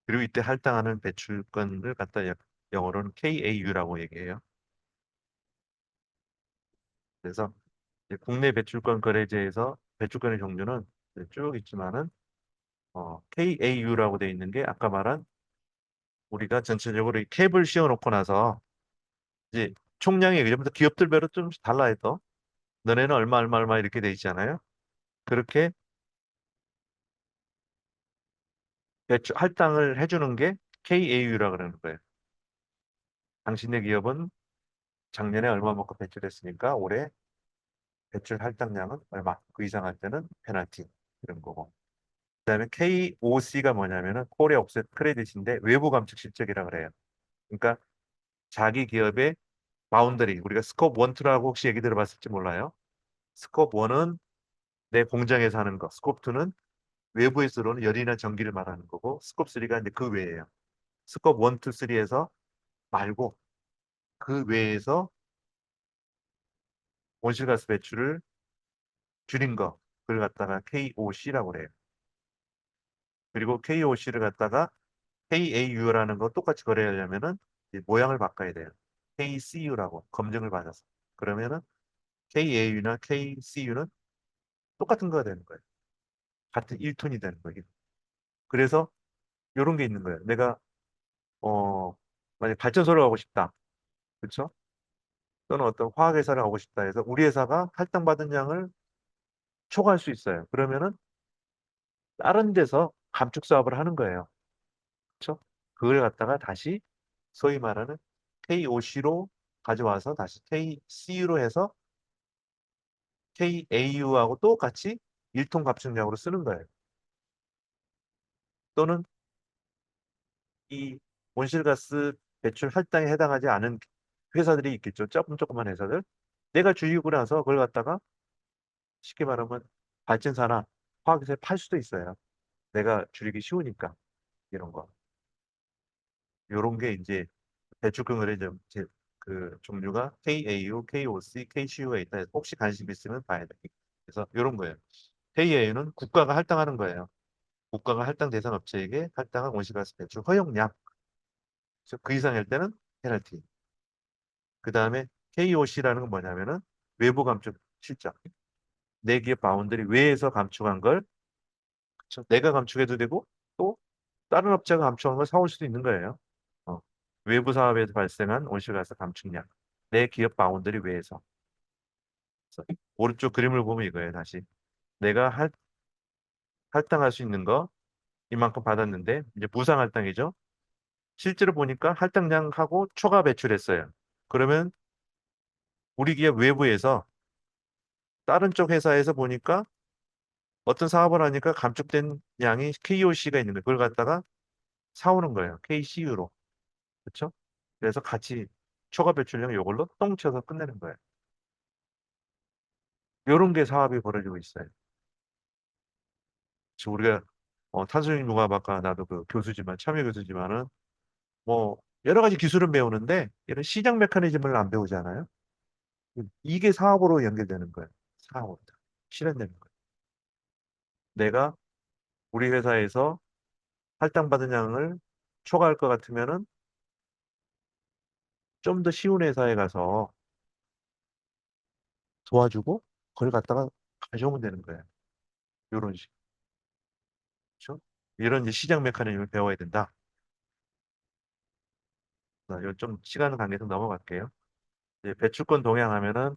그리고 이때 할당하는 배출권을 갖다 영어로는 KAU라고 얘기해요. 그래서 이제 국내 배출권 거래제에서 배출권의 종류는 쭉 있지만은 KAU라고 돼 있는 게 아까 말한 우리가 전체적으로 이 캡을 씌워놓고 나서 이제 총량이 예전부터 기업들별로 좀 달라요 또. 너네는 얼마 얼마 얼마 이렇게 돼 있잖아요. 그렇게 배출 할당을 해주는 게 KAU라 그러는 거예요. 당신의 기업은 작년에 얼마 먹고 배출했으니까 올해 배출 할당량은 얼마, 그 이상 할 때는 페널티 이런 거고. 그다음에 KOC가 뭐냐면은 콜에 옵셋 크레딧인데 외부 감축 실적이라 그래요. 그러니까 자기 기업의 바운더리 우리가 스코프 1, 2라고 혹시 얘기 들어봤을지 몰라요. 스코프 1은 내 공장에서 하는 거, 스코프 2는 외부에서 들어오는 열이나 전기를 말하는 거고, 스코프 3가 이제 그 외에요. 스코프 1, 2, 3에서 말고 그 외에서 온실가스 배출을 줄인 거, 그걸 갖다가 KOC라고 그래요. 그리고 KOC를 갖다가 KAU라는 거 똑같이 거래하려면은 이제 모양을 바꿔야 돼요. KCU라고 검증을 받아서. 그러면은 KAU나 KCU는 똑같은 거가 되는 거예요. 같은 1톤이 되는 거예요. 그래서 이런 게 있는 거예요. 내가 만약 발전소를 하고 싶다. 그렇죠? 또는 어떤 화학회사를 하고 싶다 해서 우리 회사가 할당받은 양을 초과할 수 있어요. 그러면은 다른 데서 감축 사업을 하는 거예요. 그렇죠? 그걸 갖다가 다시 소위 말하는 KOC로 가져와서 다시 KCU로 해서 KAU하고 똑같이 일통 감축량으로 쓰는 거예요. 또는 이 온실가스 배출 할당에 해당하지 않은 회사들이 있겠죠. 조그만 회사들. 내가 주식을 나서 그걸 갖다가 쉽게 말하면 발전사나 화학회사에 팔 수도 있어요. 내가 줄이기 쉬우니까 이런 거. 요런 게 이제 배출금액의 그 종류가 KAU, KOC, KCU가 있다. 혹시 관심 있으면 봐야 돼. 그래서 요런 거예요. KAU는 국가가 할당하는 거예요. 국가가 할당 대상 업체에게 할당한 온실가스 배출 허용량. 그 이상일 때는 페널티. 그 다음에 KOC라는 건 뭐냐면은 외부 감축 실적. 내 기업 바운더리 외에서 감축한 걸 그쵸? 내가 감축해도 되고 또 다른 업체가 감축한 걸 사올 수도 있는 거예요. 어. 외부 사업에서 발생한 온실가스 감축량. 내 기업 바운더리 외에서. 그래서 오른쪽 그림을 보면 이거예요, 다시. 내가 할당할 수 있는 거 이만큼 받았는데 이제 무상 할당이죠. 실제로 보니까 할당량하고 초과 배출했어요. 그러면 우리 기업 외부에서 다른 쪽 회사에서 보니까 어떤 사업을 하니까 감축된 양이 KOC가 있는 거예요. 그걸 갖다가 사오는 거예요. KCU로. 그렇죠? 그래서 같이 초과 배출량 이걸로 똥쳐서 끝내는 거예요. 이런 게 사업이 벌어지고 있어요. 지금 우리가 탄소중 융합학과 나도 그 교수지만 참여 교수지만은 뭐 여러 가지 기술은 배우는데 이런 시장 메커니즘을 안 배우잖아요. 이게 사업으로 연결되는 거예요. 사업으로 실현되는 거예요. 내가 우리 회사에서 할당받은 양을 초과할 것 같으면은 좀 더 쉬운 회사에 가서 도와주고 그걸 갖다가 가져오면 되는 거예요. 이런 식. 그렇죠? 이런 이제 시장 메커니즘을 배워야 된다. 이거 좀 시간 관계에서 넘어갈게요. 이제 배출권 동향하면은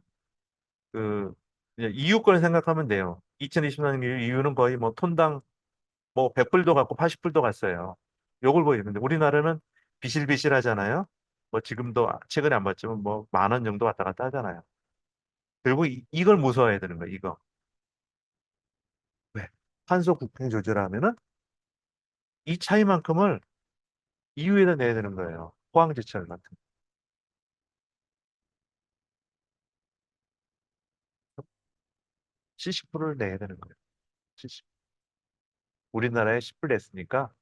그 이제 이유권을 생각하면 돼요. 2024년 이유는 거의 뭐 톤당 뭐 100불도 갔고 80불도 갔어요. 요걸 보이는데 우리나라는 비실비실하잖아요. 뭐 지금도 최근에 안 봤지만 뭐 10,000원 정도 왔다 갔다 하잖아요. 결국 이걸 무서워해야 되는 거예요. 이거. 왜? 탄소 국행 조절하면은 이 차이만큼을 이유에다 내야 되는 거예요. 포항제철 같은 70%를 내야 되는 거예요. 70. 우리나라에 10불 냈으니까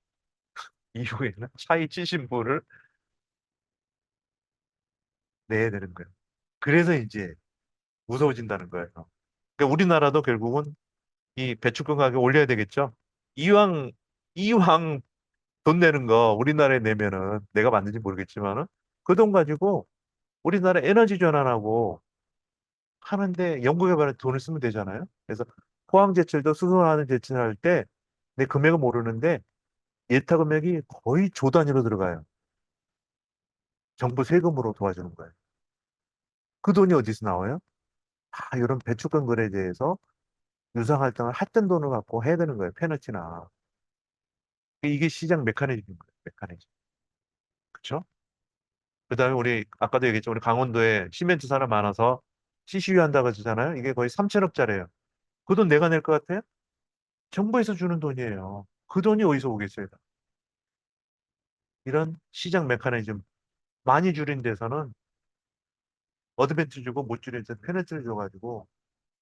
이후에는 차이 70불을 내야 되는 거예요. 그래서 이제 무서워진다는 거예요. 그러니까 우리나라도 결국은 이 배출권 가격 올려야 되겠죠. 이왕 이왕 돈 내는 거 우리나라에 내면은 내가 맞는지 모르겠지만은 그 돈 가지고 우리나라 에너지 전환하고 하는데 연구개발에 돈을 쓰면 되잖아요. 그래서 포항제철도 수소하는 제철할 때 내 금액은 모르는데 예타 금액이 거의 조 단위로 들어가요. 정부 세금으로 도와주는 거예요. 그 돈이 어디서 나와요? 다 이런 배출권 거래에 대해서 유상할당을 했던 돈을 갖고 해야 되는 거예요. 페널티나. 이게 시장 메커니즘인 거예요. 메커니즘. 그렇죠? 그다음에 우리 아까도 얘기했죠. 우리 강원도에 시멘트 사람 많아서 CCU 한다고 하잖아요. 이게 거의 3천억짜리예요. 그 돈 내가 낼 것 같아요? 정부에서 주는 돈이에요. 그 돈이 어디서 오겠어요? 이런 시장 메커니즘 많이 줄인 데서는 어드밴티지 주고 못 줄인 데서 페널티를 줘가지고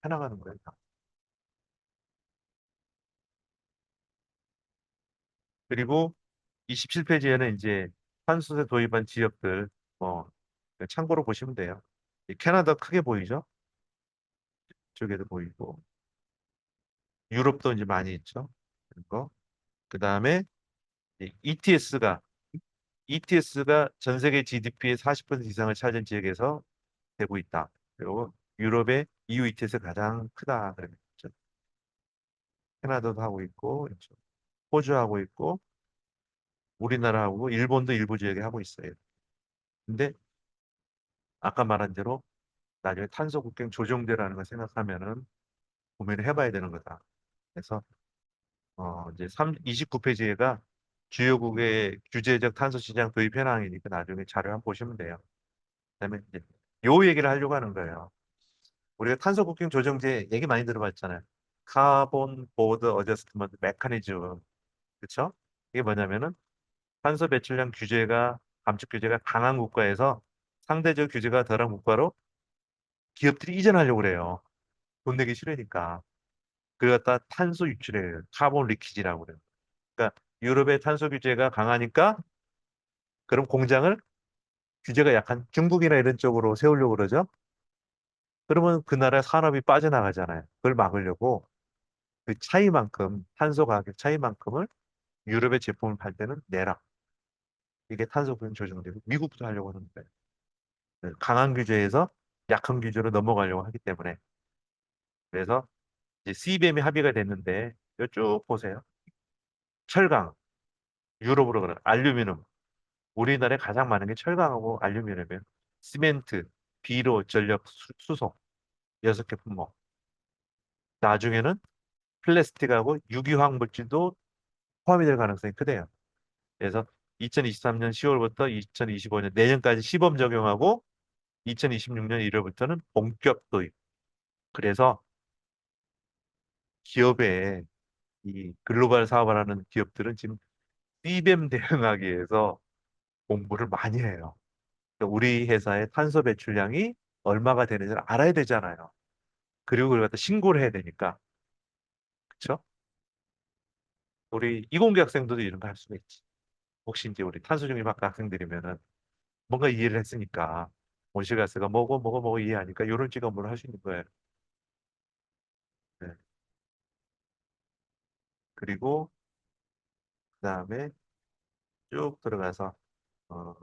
해나가는 거예요. 그리고 27페이지에는 이제 탄소세 도입한 지역들 뭐 참고로 보시면 돼요. 이 캐나다 크게 보이죠? 저기도 보이고 유럽도 이제 많이 있죠. 그런 거. 그다음에 ETS가 전 세계 GDP의 40% 이상을 차지한 지역에서 되고 있다. 그리고 유럽의 EU ETS가 가장 크다. 그랬죠. 캐나다도 하고 있고 그렇죠. 호주 하고 있고 우리나라하고 일본도 일부 지역에 하고 있어요. 근데 아까 말한 대로 나중에 탄소 국경 조정제라는 걸 생각하면은 고민을 해봐야 되는 거다. 그래서 이제 29페이지가 주요국의 규제적 탄소 시장 도입 현황이니까 나중에 자료 한번 보시면 돼요. 그다음에 이제 요 얘기를 하려고 하는 거예요. 우리가 탄소 국경 조정제 얘기 많이 들어봤잖아요. 카본 보드 어저스트먼트 메커니즘. 그렇죠? 이게 뭐냐면은 탄소 배출량 규제가 감축 규제가 강한 국가에서 상대적 규제가 덜한 국가로 기업들이 이전하려고 그래요. 돈 내기 싫으니까. 그걸 갖다 탄소 유출해요. 카본 리키지라고 그래요. 그러니까 유럽의 탄소 규제가 강하니까 그럼 공장을 규제가 약한 중국이나 이런 쪽으로 세우려고 그러죠. 그러면 그 나라 산업이 빠져나가잖아요. 그걸 막으려고 그 차이만큼 탄소 가격 차이만큼을 유럽의 제품을 팔 때는 내라. 이게 탄소 비용 조정되고 미국도 하려고 하는 거예요. 네, 강한 규제에서 약한 규제로 넘어가려고 하기 때문에 그래서 이제 CBAM이 합의가 됐는데 이거 쭉 보세요. 철강, 유럽으로 그래. 알루미늄. 우리나라에 가장 많은 게 철강하고 알루미늄이에요. 시멘트, 비료, 전력, 수소 6개 품목. 나중에는 플라스틱하고 유기화학 물질도 포함이 될 가능성이 크대요. 그래서 2023년 10월부터 2025년 내년까지 시범 적용하고 2026년 1월부터는 본격 도입. 그래서 기업에 이 글로벌 사업을 하는 기업들은 지금 C뱀 대응하기 위해서 공부를 많이 해요. 그러니까 우리 회사의 탄소 배출량이 얼마가 되는지를 알아야 되잖아요. 그리고 그걸 갖다 신고를 해야 되니까. 그렇죠? 우리 이공계 학생들도 이런 거 할 수가 있지. 혹시 이제 우리 탄소중립학과 학생들이면은 뭔가 이해를 했으니까 온실가스가 뭐고 이해 하니까 이런 직업 업무를 할 수 있는 거예요. 네. 그리고 그다음에 쭉 들어가서 어,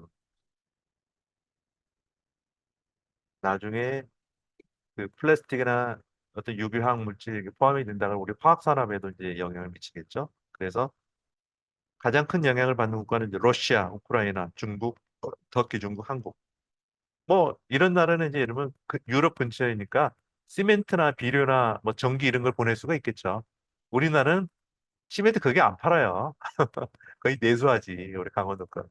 나중에 그 플라스틱이나 어떤 유기화학 물질이 포함이 된다면 우리 화학 산업에도 이제 영향을 미치겠죠. 그래서 가장 큰 영향을 받는 국가는 이제 러시아, 우크라이나, 중국, 터키, 중국, 한국. 뭐 이런 나라는 이제 이러면 그 유럽 근처이니까 시멘트나 비료나 뭐 전기 이런 걸 보낼 수가 있겠죠. 우리나라는 시멘트 그게 안 팔아요. 거의 내수하지 우리 강원도 거.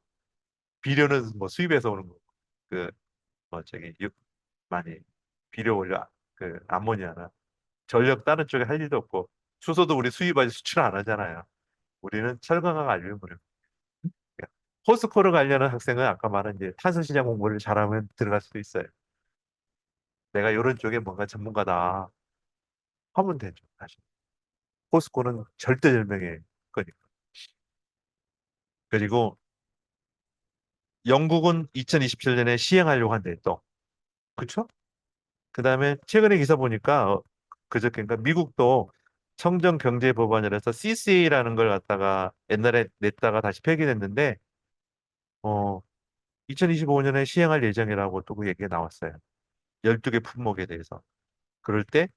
비료는 뭐 수입해서 오는 거. 그 뭐 저기 많이 비료 원료 그 암모니아나 전력 다른 쪽에 할 일도 없고 수소도 우리 수입하지 수출 안 하잖아요. 우리는 철강하고 알루미늄. 포스코를 가려는 학생은 아까 말한 이제 탄소 시장 공부를 잘하면 들어갈 수도 있어요. 내가 이런 쪽에 뭔가 전문가다 하면 되죠, 사실. 포스코는 절대절명의 거니까. 그리고 영국은 2027년에 시행하려고 한대 또. 그쵸? 그다음에 최근에 기사 보니까 그저께인가 미국도 청정 경제 법안이라서 CCA라는 걸 갖다가 옛날에 냈다가 다시 폐기됐는데 2025년에 시행할 예정이라고 또 그 얘기가 나왔어요. 12개 품목에 대해서. 그럴 때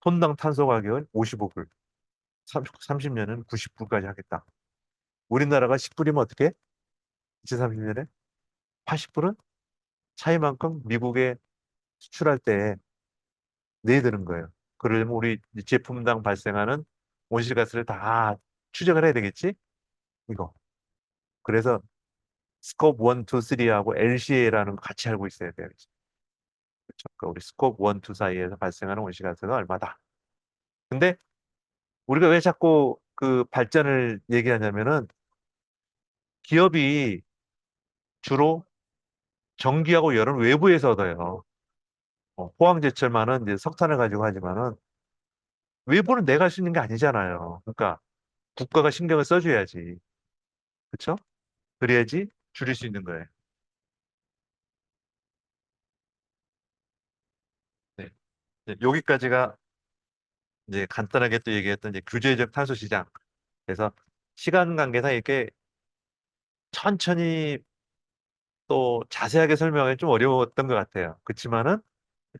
톤당 탄소 가격은 55불, 30년은 90불까지 하겠다. 우리나라가 10불이면 어떻게? 2030년에 80불은 차이만큼 미국의 수출할 때 내야 되는 거예요. 그러려면 우리 제품당 발생하는 온실가스를 다 추적을 해야 되겠지? 이거. 그래서 스코프 1, 2, 3하고 LCA라는 거 같이 알고 있어야 돼요. 그렇죠? 그러니까 우리 스코프 1, 2 사이에서 발생하는 온실가스가 얼마다. 근데 우리가 왜 자꾸 그 발전을 얘기하냐면은 기업이 주로 전기하고 열은 외부에서 얻어요. 포항제철만은 이제 석탄을 가지고 하지만은 외부는 내가 할 수 있는 게 아니잖아요. 그러니까 국가가 신경을 써줘야지. 그렇죠? 그래야지 줄일 수 있는 거예요. 네. 이제 여기까지가 이제 간단하게 또 얘기했던 이제 규제적 탄소 시장. 그래서 시간 관계상 이렇게 천천히 또 자세하게 설명하기 좀 어려웠던 것 같아요. 그렇지만은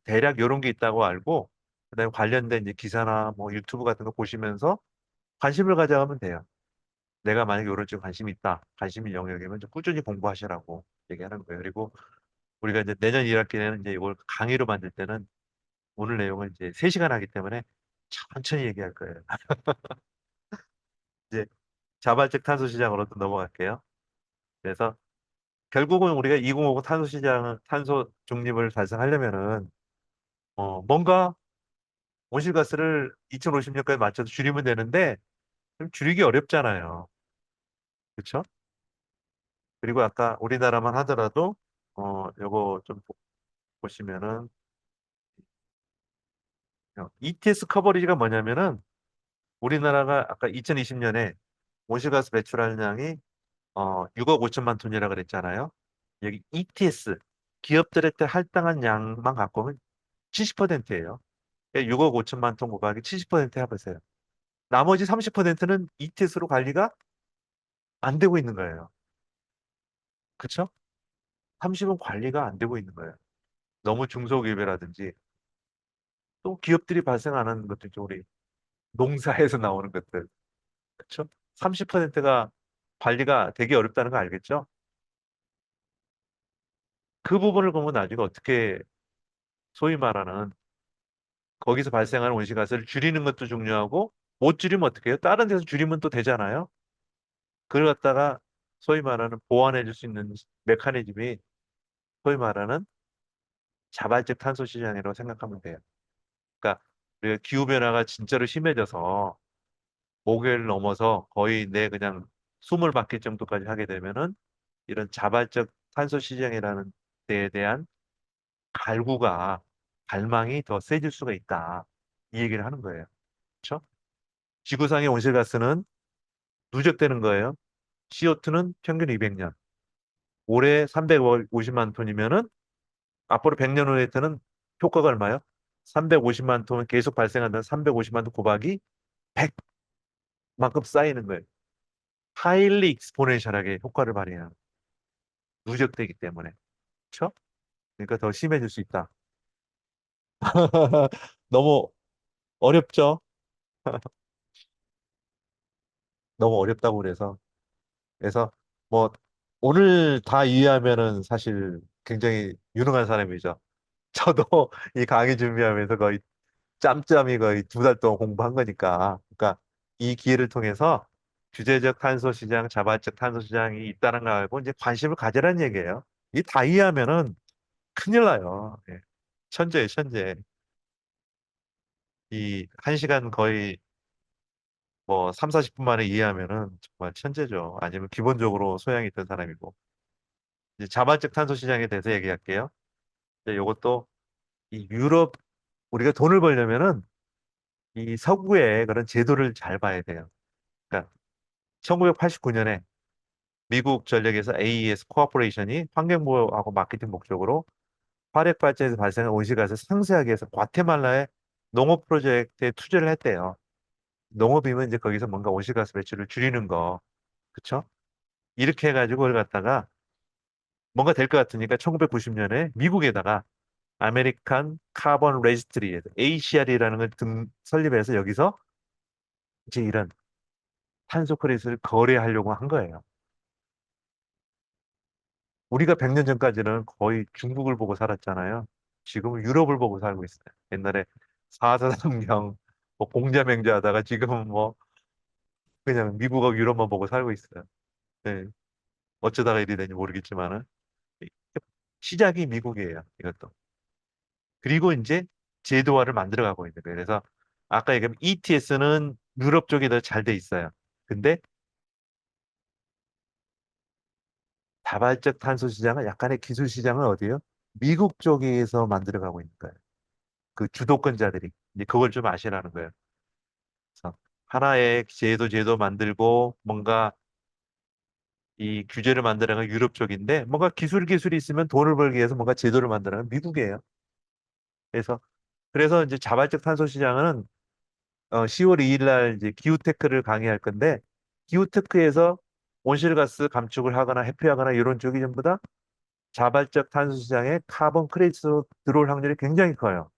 대략 이런 게 있다고 알고 그다음에 관련된 이제 기사나 뭐 유튜브 같은 거 보시면서 관심을 가져가면 돼요. 내가 만약에 이런 쪽에 관심이 있다, 관심이 영역이면 좀 꾸준히 공부하시라고 얘기하는 거예요. 그리고 우리가 이제 내년 1학기에는 이제 이걸 강의로 만들 때는 오늘 내용을 이제 3시간 하기 때문에 천천히 얘기할 거예요. 이제 자발적 탄소 시장으로 또 넘어갈게요. 그래서 결국은 우리가 2050 탄소 시장, 탄소 중립을 달성하려면은 뭔가 온실가스를 2050년까지 맞춰서 줄이면 되는데 좀 줄이기 어렵잖아요. 그렇죠? 그리고 아까 우리나라만 하더라도 요거 좀 보시면은 ETS 커버리지가 뭐냐면은 우리나라가 아까 2020년에 온실가스 배출량이 6억 5천만 톤이라 그랬잖아요. 여기 ETS 기업들한테 할당한 양만 갖고 오면 70%예요. 6억 5천만 톤 곱하기 70% 해보세요. 나머지 30%는 ETS로 관리가 안 되고 있는 거예요. 그렇죠? 30은 관리가 안 되고 있는 거예요. 너무 중소기업이라든지 또 기업들이 발생하는 것들 좀 우리 농사에서 나오는 것들. 그렇죠? 30%가 관리가 되게 어렵다는 거 알겠죠? 그 부분을 보면 나중에 어떻게 소위 말하는 거기서 발생하는 온실가스를 줄이는 것도 중요하고 못 줄이면 어떻게 해요? 다른 데서 줄이면 또 되잖아요. 그걸 갖다가 소위 말하는 보완해 줄 수 있는 메커니즘이 소위 말하는 자발적 탄소 시장이라고 생각하면 돼요. 그러니까 우리가 기후변화가 진짜로 심해져서 목요일 넘어서 거의 내 그냥 숨을 막힐 정도까지 하게 되면은 이런 자발적 탄소 시장이라는 데에 대한 갈구가 갈망이 더 세질 수가 있다. 이 얘기를 하는 거예요. 그렇죠? 지구상의 온실가스는 누적되는 거예요. CO2는 평균 200년. 올해 350만 톤이면은 앞으로 100년 후에는 효과가 얼마요? 350만 톤 계속 발생한다는 350만 톤 곱하기 100만큼 쌓이는 거예요. 하일리 익스포넨셜하게 효과를 발휘해요. 누적되기 때문에. 그렇죠? 그러니까 더 심해질 수 있다. 너무 어렵죠? 너무 어렵다고 그래서. 그래서 뭐 오늘 다 이해하면은 사실 굉장히 유능한 사람이죠. 저도 이 강의 준비하면서 거의 짬짬이 거의 2달 동안 공부한 거니까. 그러니까 이 기회를 통해서 규제적 탄소 시장, 자발적 탄소 시장이 있다는 거 알고 이제 관심을 가지라는 얘기예요. 이 다 이해하면은 큰일 나요. 예. 천재예요, 천재. 이 1시간 거의 뭐 3, 40분 만에 이해하면은 정말 천재죠. 아니면 기본적으로 소양이 있던 사람이고. 이제 자발적 탄소 시장에 대해서 얘기할게요. 이제 요것도 이 유럽 우리가 돈을 벌려면은 이 서구의 그런 제도를 잘 봐야 돼요. 그러니까 1989년에 미국 전력에서 AES 코퍼레이션이 환경보호하고 마케팅 목적으로 화력 발전에서 발생한 온실가스 상쇄하기 위해서 과테말라의 농업 프로젝트에 투자를 했대요. 농업이면 이제 거기서 뭔가 온실가스 배출을 줄이는 거, 그쵸? 이렇게 해가지고 그걸 갖다가 뭔가 될 것 같으니까 1990년에 미국에다가 아메리칸 카본 레지스트리 ACR이라는 걸 설립해서 여기서 이제 이런 탄소 크레딧을 거래하려고 한 거예요. 우리가 100년 전까지는 거의 중국을 보고 살았잖아요. 지금은 유럽을 보고 살고 있어요. 옛날에 사사성경, 뭐 공자맹자하다가 지금은 뭐 그냥 미국하고 유럽만 보고 살고 있어요. 네. 어쩌다가 이리 되는지 모르겠지만은 시작이 미국이에요. 이것도. 그리고 이제 제도화를 만들어가고 있는 거예요. 그래서 아까 얘기한 ETS는 유럽 쪽이 더 잘 돼 있어요. 근데 자발적 탄소 시장은 약간의 기술 시장은 어디예요? 미국 쪽에서 만들어가고 있는 거예요. 그 주도권자들이 이제 그걸 좀 아시라는 거예요. 그래서 하나의 제도 만들고 뭔가 이 규제를 만드는 건 유럽 쪽인데 뭔가 기술이 있으면 돈을 벌기 위해서 뭔가 제도를 만드는 건 미국이에요. 그래서 이제 자발적 탄소 시장은 10월 2일 날 이제 기후테크를 강의할 건데 기후테크에서 온실가스 감축을 하거나 회피하거나 이런 쪽이 전부 다 자발적 탄소 시장에 카본 크레딧으로 들어올 확률이 굉장히 커요.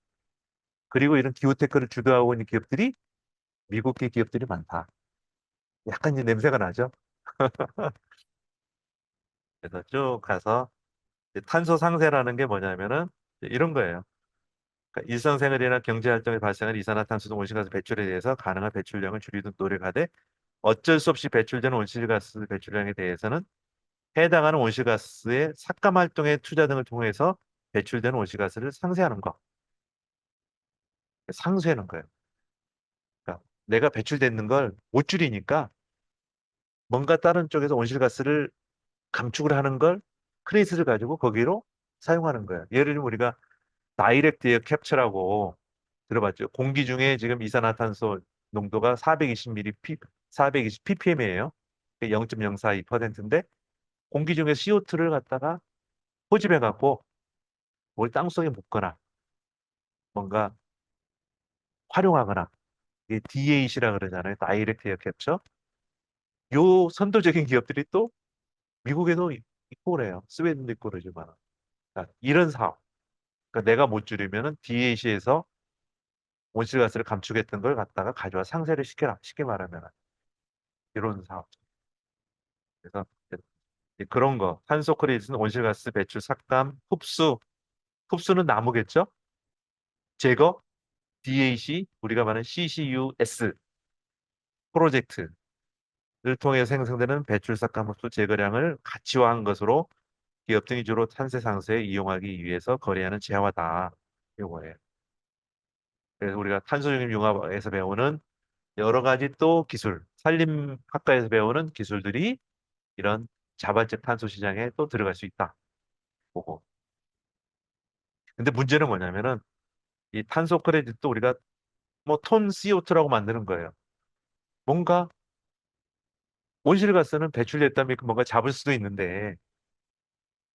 그리고 이런 기후테크를 주도하고 있는 기업들이 미국계 기업들이 많다. 약간 이제 냄새가 나죠. 그래서 쭉 가서 이제 탄소 상세라는 게 뭐냐면은 이제 이런 거예요. 그러니까 일상생활이나 경제활동에 발생한 이산화탄소 등 온실가스 배출에 대해서 가능한 배출량을 줄이도록 노력하되 어쩔 수 없이 배출되는 온실가스 배출량에 대해서는 해당하는 온실가스의 삭감 활동의 투자 등을 통해서 배출되는 온실가스를 상쇄하는 거. 상쇄하는 거예요. 그러니까 내가 배출되는 걸 못 줄이니까 뭔가 다른 쪽에서 온실가스를 감축을 하는 걸 크레딧을 가지고 거기로 사용하는 거예요. 예를 들면 우리가 다이렉트 에어 캡처라고 들어봤죠. 공기 중에 지금 이산화탄소 농도가 420ml, 420 ppm이에요. 0.042%인데 공기 중에 CO2를 갖다가 포집해 갖고 뭘 땅속에 묻거나 뭔가 활용하거나 이게 DAC라 그러잖아요. 다이렉트 에어 캡처. 요 선도적인 기업들이 또 미국에도 있고 그래요. 스웨덴도 있고 그러지만. 그러니까 이런 사업. 그러니까 내가 못 줄이면은 DAC에서 온실가스를 감축했던 걸 갖다가 가져와 상쇄를 시켜라. 쉽게 말하면 이런 사업. 그래서 이제 그런 거. 탄소 크레딧은 온실가스 배출 삭감, 흡수는 나무겠죠? 제거, DAC, 우리가 말하는 CCUS 프로젝트를 통해 생성되는 배출 삭감 흡수 제거량을 가치화한 것으로 기업 등이 주로 탄소 상쇄에 이용하기 위해서 거래하는 재화다. 요거예요. 그래서 우리가 탄소중립 융합에서 배우는 여러 가지 또 기술, 산림학과에서 배우는 기술들이 이런 자발적 탄소 시장에 또 들어갈 수 있다. 보고. 근데 문제는 뭐냐면은 이 탄소 크레딧도 우리가 뭐 톤 CO2라고 만드는 거예요. 뭔가 온실가스는 배출됐다면 그 뭔가 잡을 수도 있는데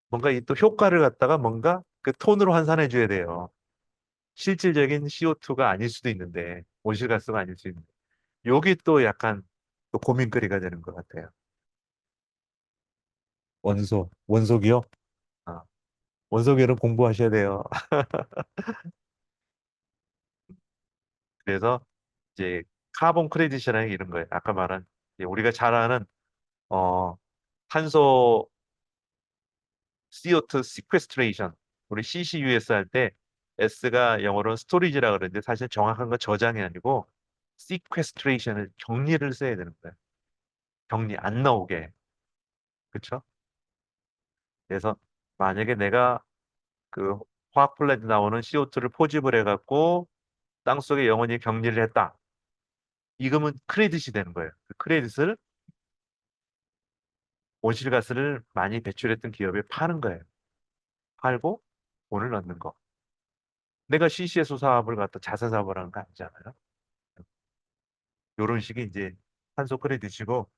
뭔가 이 또 효과를 갖다가 뭔가 그 톤으로 환산해 줘야 돼요. 실질적인 CO2가 아닐 수도 있는데 온실가스가 아닐 수 있는데 여기 또 약간 또 고민거리가 되는 것 같아요. 원소기요? 아, 원소기는 공부하셔야 돼요. 그래서 이제 카본 크레딧이라는 게 이런 거예요. 아까 말한 이제 우리가 잘 아는 어 탄소 CO2 sequestration 우리 CCUS 할 때 S가 영어로는 스토리지라 그러는데 사실 정확한 건 저장이 아니고 sequestration을 격리를 써야 되는 거예요. 격리 안 나오게. 그렇죠? 그래서 만약에 내가 그 화학 플랜트 나오는 CO2를 포집을 해갖고 땅속에 영원히 격리를 했다. 이거면 크레딧이 되는 거예요. 그 크레딧을 온실가스를 많이 배출했던 기업에 파는 거예요. 팔고 돈을 넣는 거. 내가 CCS 사업을 갖다 자사 사업을 하는 거 아니잖아요. 이런 식이 이제 탄소 크레딧이고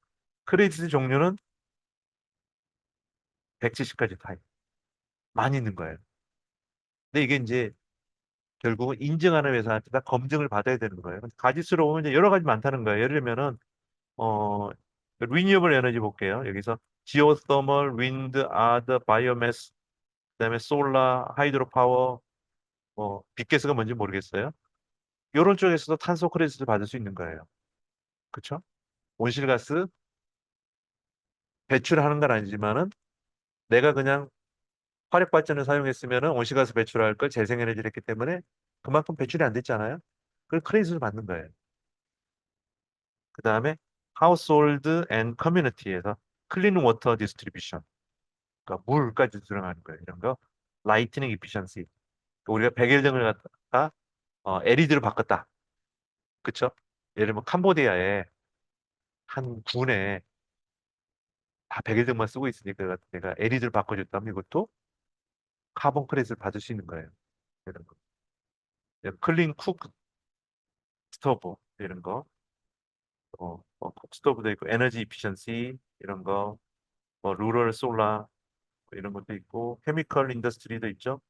크레딧 종류는 170가지 다 많이 있는 거예요. 근데 이게 이제 결국은 인증하는 회사한테 다 검증을 받아야 되는 거예요. 가짓수로 보면 이제 여러 가지 많다는 거예요. 예를 들면은 어 리뉴어블 에너지 볼게요. 여기서 지오서멀, 윈드, 아드, 바이오매스, 그다음에 솔라, 하이드로 파워, 뭐 빅게스가 뭔지 모르겠어요. 이런 쪽에서도 탄소 크레딧을 받을 수 있는 거예요. 그렇죠? 온실가스 배출하는 건 아니지만은 내가 그냥 화력 발전을 사용했으면은 온실가스 배출할 걸 재생에너지를 했기 때문에 그만큼 배출이 안 됐잖아요. 그걸 크레딧을 받는 거예요. 그 다음에 household and community에서 클린 워터 디스트리뷰션, 그러니까 물까지 들어가는 거예요. 이런 거. 라이트닝 이피션시. 우리가 백일등을 갖다가 LED로 바꿨다. 그쵸? 예를 들면 캄보디아에 한 군에 다 백일등만 쓰고 있으니까 내가 LED를 바꿔줬다면 이것도 카본 크레딧을 받을 수 있는 거예요. 이런 거. 클린 쿡 스토브 이런 거. 쿡 스토브도 있고 에너지 이피션시 이런 거. 루럴 솔라 이런 것도 있고 케미컬 인더스트리도 있죠.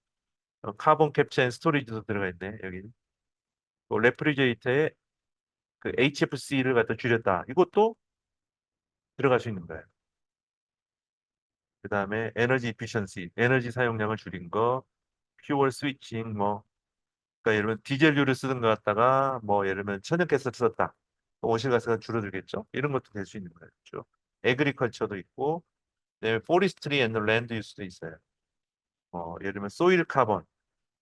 카본 캡처 앤 스토리지도 들어가 있네 여기. 레프리제이터에 그 HFC를 갖다 줄였다. 이것도 들어갈 수 있는 거예요. 그 다음에 에너지 이피션시, 에너지 사용량을 줄인 거, 퓨얼 스위칭, 뭐, 그러니까 예를 들면 디젤류를 쓰는 것 같다가 뭐 예를 들면 천연가스를 썼다. 온실가스가 줄어들겠죠? 이런 것도 될 수 있는 거예요. 그렇죠? 에그리컬처도 있고, 그다음에 포리스트리 앤드 랜드 유스도 있어요. 예를 들면 소일 카본,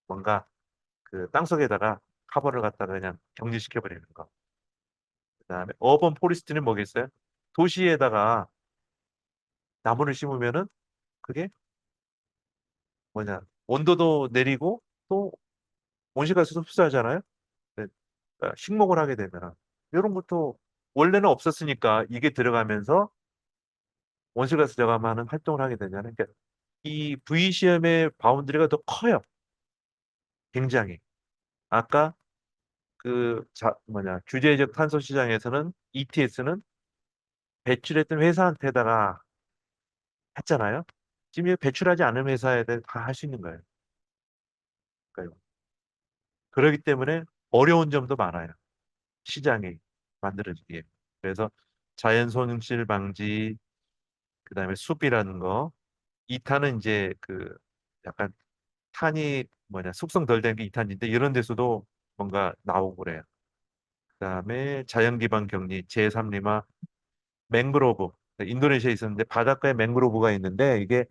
뭔가 그 땅속에다가 카본을 갖다가 그냥 경질시켜 버리는 거. 그다음에 어번 포리스트는 뭐겠어요? 도시에다가 나무를 심으면은 그게 뭐냐 온도도 내리고 또 온실가스도 흡수하잖아요. 네, 그러니까 식목을 하게 되면 이런 것도 원래는 없었으니까 이게 들어가면서 온실가스 저감하는 활동을 하게 되잖아요. 그러니까 이 VCM의 바운드리가 더 커요. 굉장히. 아까 규제적 탄소 시장에서는 ETS는 배출했던 회사한테다가 했잖아요. 지금 이 배출하지 않은 회사에 대해 다 할 수 있는 거예요. 그러니까 그렇기 때문에 어려운 점도 많아요. 시장이 만들어지기에. 그래서 자연 손실 방지, 그다음에 숲이라는 거, 이탄은 이제 그 약간 탄이 숙성 덜 된 게 이탄인데 이런 데서도 뭔가 나오고 그래요. 그다음에 자연 기반 격리, 제3리마, 맹그로브. 인도네시아에 있었는데 바닷가에 맹그로브가 있는데 이게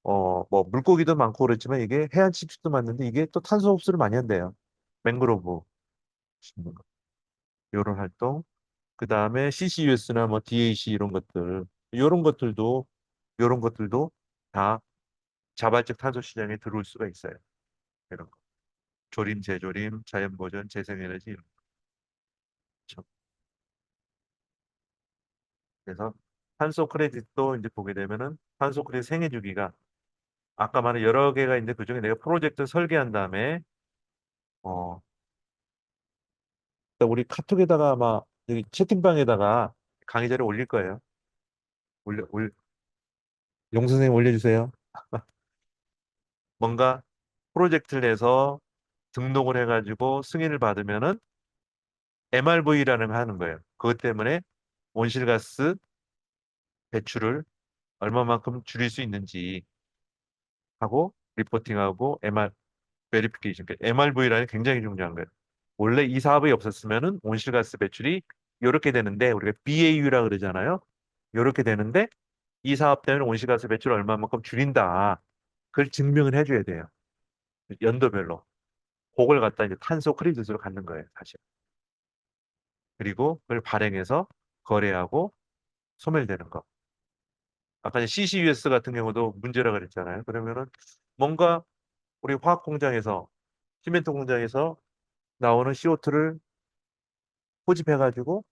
뭐 물고기도 많고 그렇지만 이게 해안 침식도 많은데 이게 또 탄소 흡수를 많이 한대요. 맹그로브 심는 거. 이런 활동. 그 다음에 CCUS나 뭐 DAC 이런 것들도 다 자발적 탄소 시장에 들어올 수가 있어요. 이런 거. 조림, 재조림, 자연보전, 재생에너지 이런 거. 그래서 탄소 크레딧도 이제 보게 되면은 탄소 크레딧 생애 주기가 아까 말한 여러 개가 있는데 그중에 내가 프로젝트 설계한 다음에 어 그러니까 우리 카톡에다가 아마 여기 채팅방에다가 강의 자료 올릴 거예요. 용 선생님 올려주세요. 뭔가 프로젝트를 내서 등록을 해가지고 승인을 받으면은 MRV라는 걸 하는 거예요. 그것 때문에 온실가스 배출을 얼마만큼 줄일 수 있는지 하고 리포팅하고 베리피케이션. MRV라는 게 굉장히 중요한 거예요. 원래 이 사업이 없었으면은 온실가스 배출이 이렇게 되는데 우리가 BAU라 그러잖아요. 이렇게 되는데 이 사업 때문에 온실가스 배출을 얼마만큼 줄인다. 그걸 증명을 해줘야 돼요. 연도별로. 그걸 갖다 이제 탄소 크레딧으로 갖는 거예요, 사실. 그리고 그걸 발행해서 거래하고 소멸되는 거. 아까 이제 CCUS 같은 경우도 문제라 그랬잖아요. 그러면은 뭔가 우리 화학 공장에서 시멘트 공장에서 나오는 CO2를 포집해가지고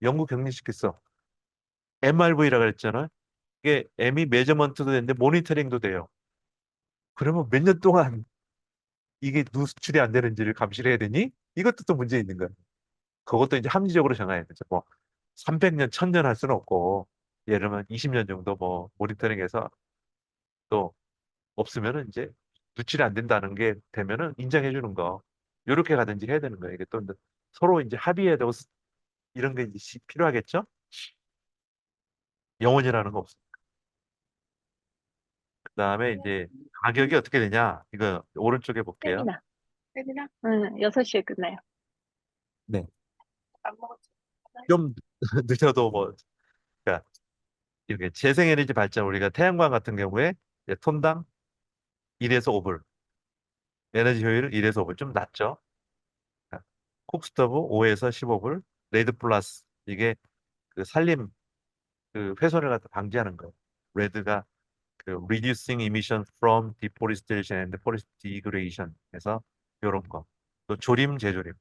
영구 격리시켰어. MRV라 그랬잖아요. 이게 M이 메저먼트도 되는데 모니터링도 돼요. 그러면 몇 년 동안 이게 누수출이 안 되는지를 감시를 해야 되니? 이것도 또 문제 있는 거예요. 그것도 이제 합리적으로 정해야 되죠. 뭐 300년, 1000년 할 수는 없고 예를 들면 20년 정도 뭐 모니터링해서 또 없으면은 이제 누출이 안 된다는 게 되면은 인정해 주는 거. 요렇게 가든지 해야 되는 거예요. 이게 또 이제 서로 이제 합의해야 되고 이런 게 이제 필요하겠죠? 영원이라는 거 없어요. 그다음에 이제 가격이 어떻게 되냐? 이거 오른쪽에 볼게요.
세미나. 세미나? 응, 6시에 끝나요.
네.
안 먹었지?
좀 늦어도 뭐 그러니까 이렇게 재생에너지 발전 우리가 태양광 같은 경우에 이제 톤당 1에서 5불. 에너지 효율 1에서 5불. 좀 낮죠? 콕스터브 5에서 15불. 레드 플러스. 이게 그 산림, 그 훼손을 갖다 방지하는 거예요. 레드가 그 reducing emission from deforestation and forest degradation 해서 요런 거. 또 조림, 재조림.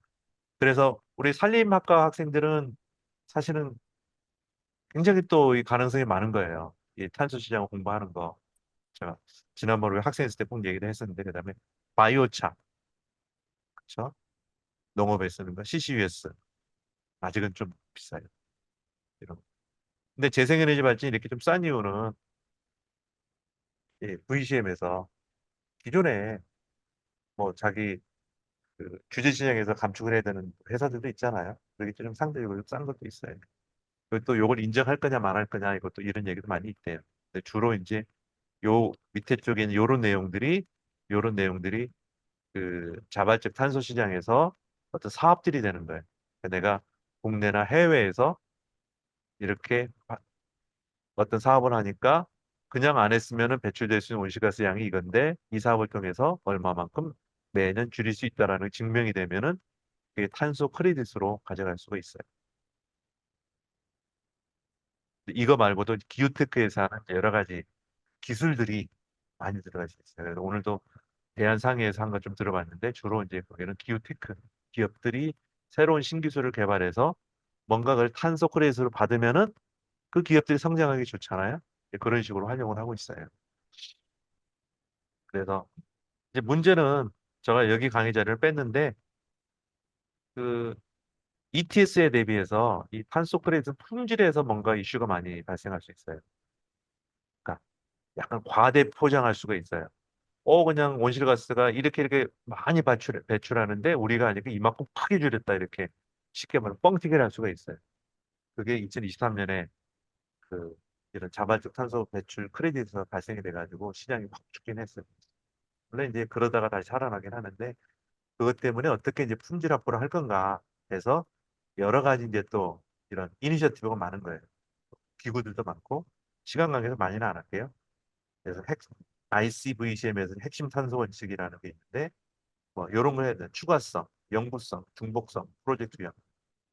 그래서 우리 산림학과 학생들은 사실은 굉장히 또 이 가능성이 많은 거예요. 이 탄소 시장을 공부하는 거. 제가 지난번에 학생 있을 때 꼭 얘기를 했었는데, 그다음에 바이오차, 그렇죠? 농업에 쓰는 거, CCUS. 아직은 좀 비싸요. 이런 거. 근데 재생에너지 발전이 이렇게 좀 싼 이유는 VCM에서 기존에 뭐 자기 그 규제 시장에서 감축을 해야 되는 회사들도 있잖아요. 그게 좀 상대적으로 좀 싼 것도 있어요. 그리고 또 요걸 인정할 거냐 말할 거냐 이것도 이런 얘기도 많이 있대요. 근데 주로 이제 요 밑에 쪽에 있는 요런 내용들이 그 자발적 탄소 시장에서 어떤 사업들이 되는 거예요. 그러니까 내가 국내나 해외에서 이렇게 어떤 사업을 하니까 그냥 안 했으면은 배출될 수 있는 온실가스 양이 이건데 이 사업을 통해서 얼마만큼 매년 줄일 수 있다라는 증명이 되면은 그게 탄소 크레딧으로 가져갈 수가 있어요. 이거 말고도 기후테크에서 하는 여러 가지 기술들이 많이 들어가 있어요. 그래서 오늘도 대한상의에서 한 거 좀 들어봤는데 주로 이제 거기는 기후테크 기업들이 새로운 신기술을 개발해서 뭔가 를 탄소 크레딧으로 받으면은 그 기업들이 성장하기 좋잖아요. 그런 식으로 활용을 하고 있어요. 그래서 이제 문제는 제가 여기 강의 자료를 뺐는데 그 ETS에 대비해서 이 탄소 크레딧 품질에서 뭔가 이슈가 많이 발생할 수 있어요. 그러니까 약간 과대 포장할 수가 있어요. 그냥 온실가스가 이렇게 많이 배출하는데 우리가 아니까 이만큼 크게 줄였다 이렇게 쉽게 말하면 뻥튀기를 할 수가 있어요. 그게 2023년에 그 이런 자발적 탄소 배출 크레딧에서 발생이 돼가지고 시장이 확 죽긴 했어요. 물론 이제 그러다가 다시 살아나긴 하는데 그것 때문에 어떻게 이제 품질 확보를 할 건가 해서 여러 가지 이제 또 이런 이니셔티브가 많은 거예요. 기구들도 많고 시간 관계에서 많이는 안 할게요. 그래서 ICVCM에서는 핵심 탄소 원칙이라는 게 있는데 뭐 이런 거 해야 돼. 추가성, 영구성, 중복성, 프로젝트형.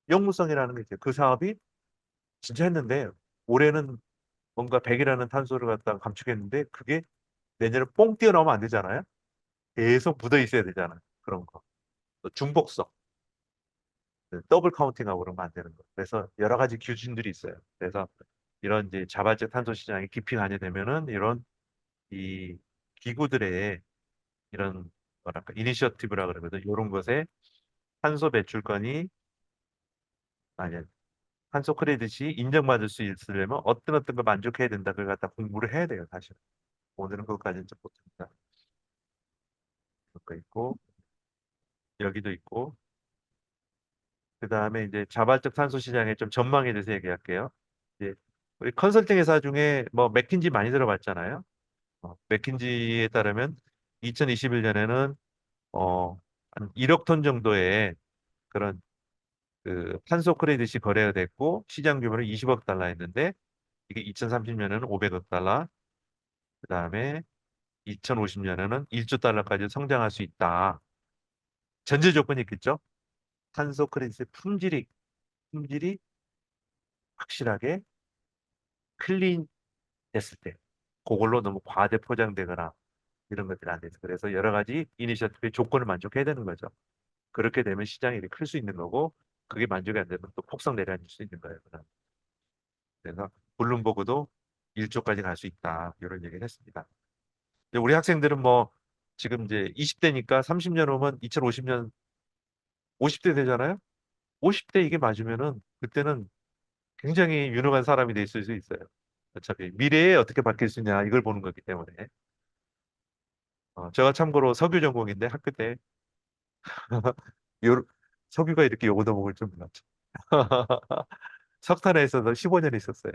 영구성이라는 게 있어요. 그 사업이 진짜 했는데 올해는 뭔가 100이라는 탄소를 갖다가 감축했는데 그게 내년에 뽕 뛰어나오면 안 되잖아요. 계속 묻어 있어야 되잖아요. 그런 거. 또 중복성, 더블 카운팅하고 그러면 안 되는 거. 그래서 여러 가지 기준들이 있어요. 그래서 이런 이제 자발적 탄소 시장이 깊이 가게 되면은 이런 이 기구들의 이런 뭐랄까 이니셔티브라 그러거든. 이런 것에 탄소 배출권이 아니 탄소 크레딧이 인정받을 수 있으려면 어떤 걸 만족해야 된다. 그걸 갖다 공부를 해야 돼요, 사실. 오늘은 그것까지는 좀 못합니다. 그거 있고 여기도 있고 그 다음에 이제 자발적 탄소 시장의 좀 전망에 대해서 얘기할게요. 이제 우리 컨설팅 회사 중에 뭐 맥킨지 많이 들어봤잖아요. 맥킨지에 따르면 2021년에는 한 1억 톤 정도의 그런 그 탄소 크레딧이 거래가 됐고 시장 규모는 20억 달러였는데 이게 2030년에는 500억 달러, 그다음에 2050년에는 1조 달러까지 성장할 수 있다. 전제 조건이 있겠죠? 탄소 크레딧의 품질이 확실하게 클린 됐을 때 그걸로 너무 과대 포장되거나 이런 것들이 안 돼서 그래서 여러 가지 이니셔티브의 조건을 만족해야 되는 거죠. 그렇게 되면 시장이 클 수 있는 거고 그게 만족이 안 되면 또 폭성 내려앉을 수 있는 거예요. 그래서 블룸버그도 1조까지 갈 수 있다. 이런 얘기를 했습니다. 근데 우리 학생들은 뭐 지금 이제 20대니까 30년 후면 2050년 50대 되잖아요. 50대 이게 맞으면은 그때는 굉장히 유능한 사람이 될 수 있어요. 어차피 미래에 어떻게 바뀔 수 있냐 이걸 보는 거기 때문에. 제가 참고로 석유 전공인데 학교 때 요, 석유가 이렇게 요거도 먹을 줄 몰랐죠. 석탄에 있어서 15년 있었어요.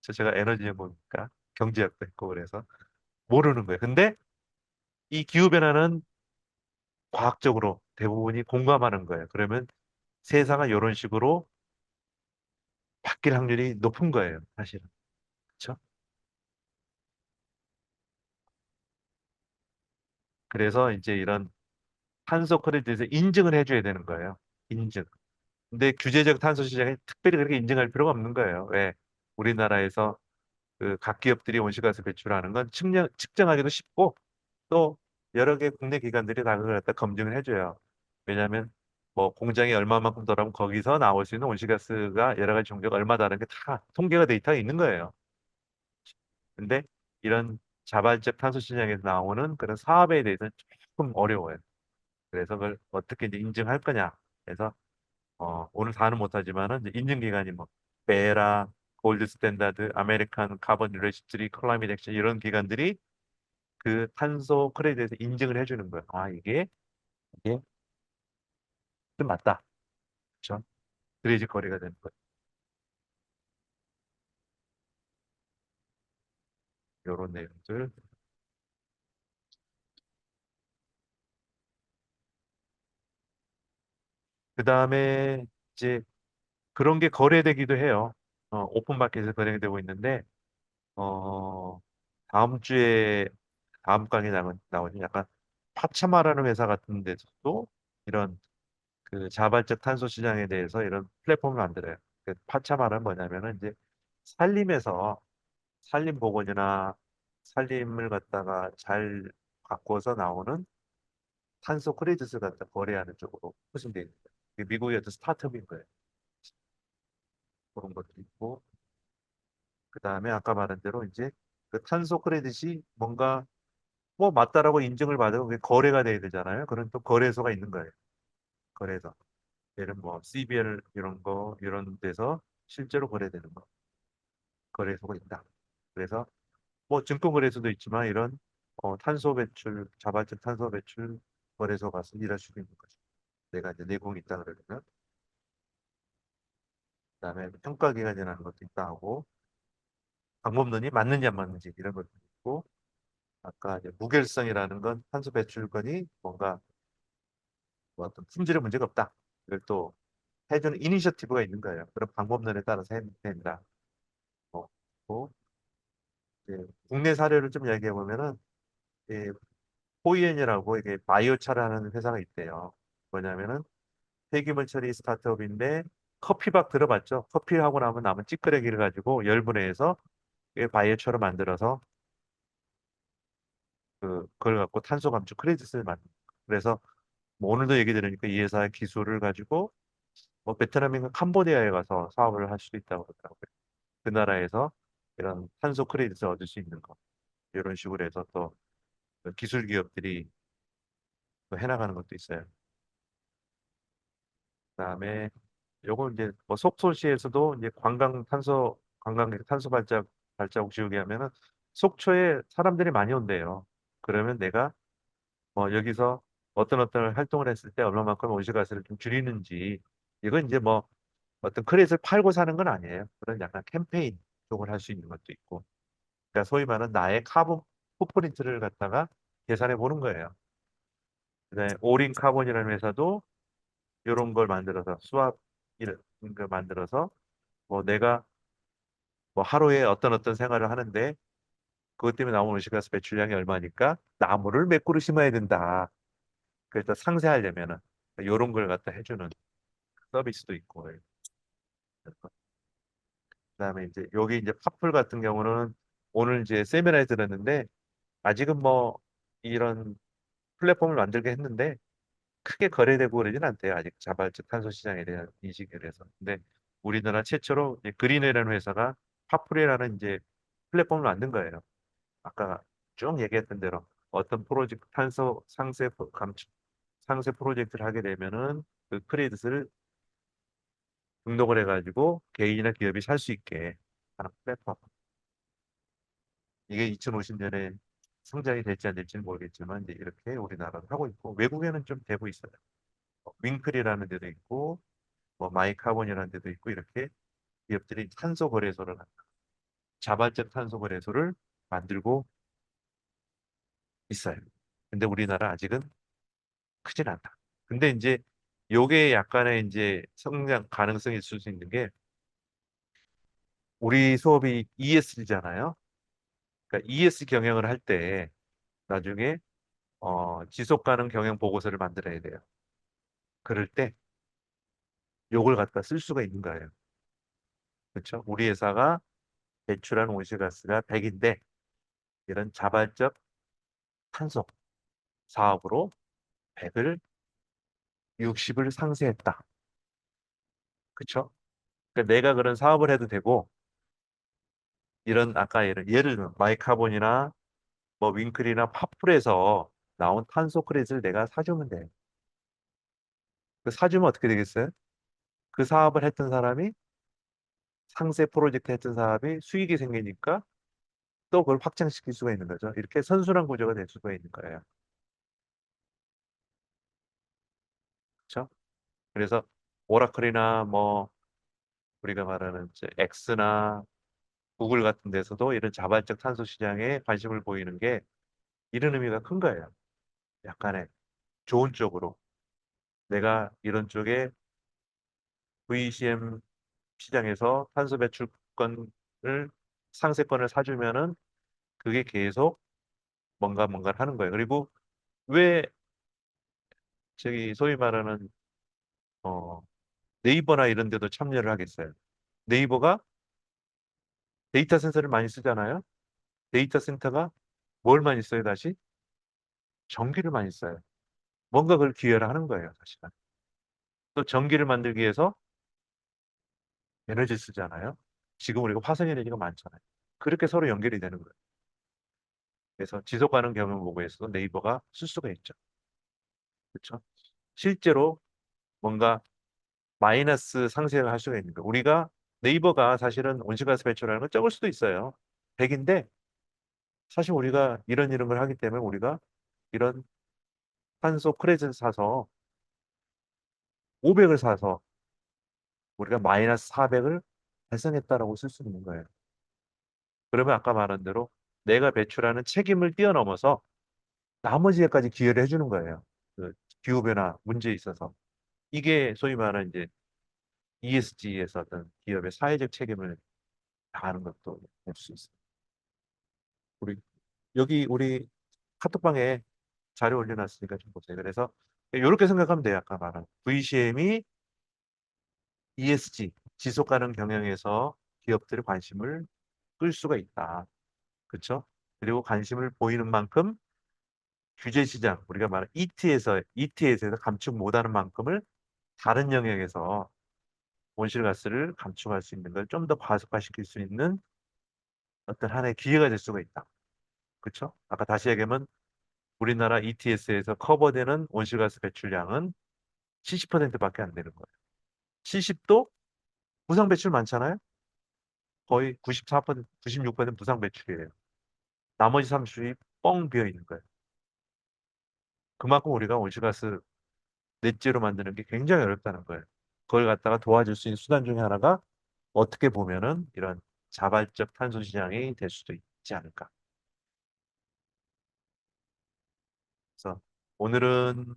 제가 에너지 전공이니까 경제학도 했고 그래서 모르는 거예요. 근데 이 기후변화는 과학적으로 대부분이 공감하는 거예요. 그러면 세상은 이런 식으로 바뀔 확률이 높은 거예요. 사실은. 그렇죠? 그래서 이제 이런 탄소 크레딧에 인증을 해줘야 되는 거예요. 인증. 근데 규제적 탄소 시장에 특별히 그렇게 인증할 필요가 없는 거예요. 왜? 우리나라에서 그 각 기업들이 온실가스 배출하는 건 측정하기도 쉽고 또 여러 개 국내 기관들이 다 그걸 갖다 검증을 해줘요. 왜냐하면 뭐 공장이 얼마만큼 더라면 거기서 나올 수 있는 온실가스가 여러 가지 종류가 얼마 다른 게 다 통계가 데이터가 있는 거예요. 근데 이런 자발적 탄소 시장에서 나오는 그런 사업에 대해서는 조금 어려워요. 그래서 그걸 어떻게 이제 인증할 거냐. 그래서 오늘 다는 못하지만은 이제 인증기관이 뭐 베라, 골드 스탠다드, 아메리칸 카본 레지스트리, 클라이밋 액션 이런 기관들이 그 탄소 크레딧에 인증을 해주는 거예요. 아 이게 좀 맞다. 그렇죠? 그래야지 거래가 되는 거예요. 이런 내용들. 그 다음에 이제 그런 게 거래되기도 해요. 오픈 마켓에서 거래되고 있는데 어, 다음 주에 다음 강의 나오는 약간 파차마라는 회사 같은 데서도 이런 그 자발적 탄소 시장에 대해서 이런 플랫폼을 만들어요. 그 파차마는 뭐냐면은 이제 산림에서 산림 복원이나 산림을 갖다가 잘 가꾸어서 나오는 탄소 크레딧을 갖다 거래하는 쪽으로 포진되어 있는 거예요. 이게 미국의 어떤 스타트업인 거예요. 그런 것도 있고 그 다음에 아까 말한 대로 이제 그 탄소 크레딧이 뭔가 뭐 맞다라고 인증을 받으면 그게 거래가 돼야 되잖아요. 그런 또 거래소가 있는 거예요. 거래소. 예를 뭐 CBL 이런 거 이런 데서 실제로 거래되는 거 거래소가 있다. 그래서 뭐 증권 거래소도 있지만 이런 탄소 배출 자발적 탄소 배출 거래소 가서 일할 수도 있는 거죠. 내가 이제 내공이 있다 그러면 그다음에 평가 기관이라는 것도 있다 하고 방법론이 맞는지 안 맞는지 이런 것도 있고 아까 이제 무결성이라는 건 탄소 배출권이 뭔가 뭐 어떤 품질에 문제가 없다. 이걸 또 해주는 이니셔티브가 있는 거예요. 그런 방법론에 따라서 해야 된다. 뭐, 뭐, 이제 국내 사례를 좀 이야기해 보면은 이 호이엔이라고 이게 바이오차라는 회사가 있대요. 뭐냐면은 폐기물 처리 스타트업인데 커피박 들어봤죠? 커피하고 나면 남은 찌끄레기를 가지고 열분해해서 바이오차로 만들어서 그걸 갖고 탄소 감축 크레딧을 만든. 그래서 뭐 오늘도 얘기 들으니까 이 회사의 기술을 가지고 뭐 베트남인가 캄보디아에 가서 사업을 할 수도 있다고 그러더라고요. 그 나라에서 이런 탄소 크레딧을 얻을 수 있는 거. 이런 식으로 해서 또 기술 기업들이 또 해나가는 것도 있어요. 그다음에 요거 이제 뭐 속초시에서도 이제 관광객 탄소 발자국 지우게 하면은 속초에 사람들이 많이 온대요. 그러면 내가 여기서 어떤 활동을 했을 때 얼마만큼 온실가스를 좀 줄이는지 이건 이제 뭐 어떤 크레딧을 팔고 사는 건 아니에요. 그런 약간 캠페인 쪽을 할 수 있는 것도 있고. 그러니까 소위 말하는 나의 카본 풋프린트를 갖다가 계산해 보는 거예요. 그다음에 오린 카본이라는 회사도 이런 걸 만들어서 수압 이런 걸 만들어서 뭐 내가 뭐 하루에 어떤 생활을 하는데 그것 때문에 나오는 온실가스 배출량이 얼마니까 나무를 몇 그루 심어야 된다. 그래서 상세하려면은 이런 걸 갖다 해주는 서비스도 있고. 그다음에 이제 여기 이제 파플 같은 경우는 오늘 이제 세미나에 들었는데 아직은 뭐 이런 플랫폼을 만들게 했는데 크게 거래되고 그러진 않대요. 아직 자발적 탄소 시장에 대한 인식에 대해서. 근데 우리나라 최초로 이제 그린웨이라는 회사가 파프리라는 이제 플랫폼을 만든 거예요. 아까 쭉 얘기했던 대로 어떤 프로젝트 탄소 감축 상세 프로젝트를 하게 되면은 그 크레딧을 등록을 해가지고 개인이나 기업이 살 수 있게 하는 플랫폼. 이게 2050년에 성장이 될지 안 될지는 모르겠지만 이제 이렇게 우리나라도 하고 있고 외국에는 좀 되고 있어요. 윙클이라는 데도 있고 뭐 마이카본이라는 데도 있고 이렇게 기업들이 탄소 거래소를 자발적 탄소 거래소를 만들고 있어요. 근데 우리나라 아직은 크진 않다. 근데 이제 요게 약간의 이제 성장 가능성이 있을 수 있는 게 우리 수업이 ESG잖아요. 그러니까 ES 경영을 할 때 나중에 지속 가능 경영 보고서를 만들어야 돼요. 그럴 때 요걸 갖다 쓸 수가 있는 거예요. 그렇죠? 우리 회사가 배출한 온실가스가 100인데 이런 자발적 탄소 사업으로 100을 60을 상쇄했다. 그렇죠? 그러니까 내가 그런 사업을 해도 되고 이런 아까 예를 들면 마이카본이나 뭐 윙클이나 파풀에서 나온 탄소 크레딧을 내가 사주면 돼. 그 사주면 어떻게 되겠어요? 그 사업을 했던 사람이 상세 프로젝트 했던 사람이 수익이 생기니까 또 그걸 확장시킬 수가 있는 거죠. 이렇게 선순환 구조가 될 수가 있는 거예요. 그렇죠? 그래서 오라클이나 뭐 우리가 말하는 이제 엑스나 구글 같은 데서도 이런 자발적 탄소 시장에 관심을 보이는 게 이런 의미가 큰 거예요. 약간의 좋은 쪽으로 내가 이런 쪽에 VCM 시장에서 탄소 배출권을 상세권을 사주면은 그게 계속 뭔가를 하는 거예요. 그리고 왜 저기 소위 말하는 어, 네이버나 이런 데도 참여를 하겠어요. 네이버가 데이터 센터를 많이 쓰잖아요. 데이터 센터가 뭘 많이 써요, 다시? 전기를 많이 써요. 뭔가 그걸 기여를 하는 거예요, 사실은. 또 전기를 만들기 위해서 에너지 쓰잖아요. 지금 우리가 화석 에너지가 많잖아요. 그렇게 서로 연결이 되는 거예요. 그래서 지속 가능 경영 보고에서도 네이버가 쓸 수가 있죠. 그렇죠? 실제로 뭔가 마이너스 상쇄를 할 수가 있는 거예요. 우리가 네이버가 사실은 온실가스 배출하는 건 적을 수도 있어요. 100인데 사실 우리가 이런 걸 하기 때문에 우리가 이런 탄소 크레딧을 사서 500을 사서 우리가 마이너스 400을 달성했다라고 쓸 수 있는 거예요. 그러면 아까 말한 대로 내가 배출하는 책임을 뛰어넘어서 나머지에까지 기여를 해주는 거예요. 그 기후변화 문제에 있어서. 이게 소위 말하는 이제 ESG에서 어떤 기업의 사회적 책임을 다하는 것도 될 수 있어요. 우리 여기 우리 카톡방에 자료 올려놨으니까 좀 보세요. 그래서 이렇게 생각하면 돼요. 아까 말한 VCM이 ESG 지속 가능 경영에서 기업들의 관심을 끌 수가 있다. 그렇죠? 그리고 관심을 보이는 만큼 규제 시장 우리가 말한 ETS에서 감축 못하는 만큼을 다른 영역에서 온실가스를 감축할 수 있는 걸 좀 더 과속화시킬 수 있는 어떤 하나의 기회가 될 수가 있다. 그렇죠? 아까 다시 얘기하면 우리나라 ETS에서 커버되는 온실가스 배출량은 70%밖에 안 되는 거예요. 70도 부상 배출 많잖아요. 거의 94%, 96% 부상 배출이에요. 나머지 30이 뻥 비어 있는 거예요. 그만큼 우리가 온실가스 넷제로 만드는 게 굉장히 어렵다는 거예요. 그걸 갖다가 도와줄 수 있는 수단 중에 하나가 어떻게 보면은 이런 자발적 탄소 시장이 될 수도 있지 않을까. 그래서 오늘은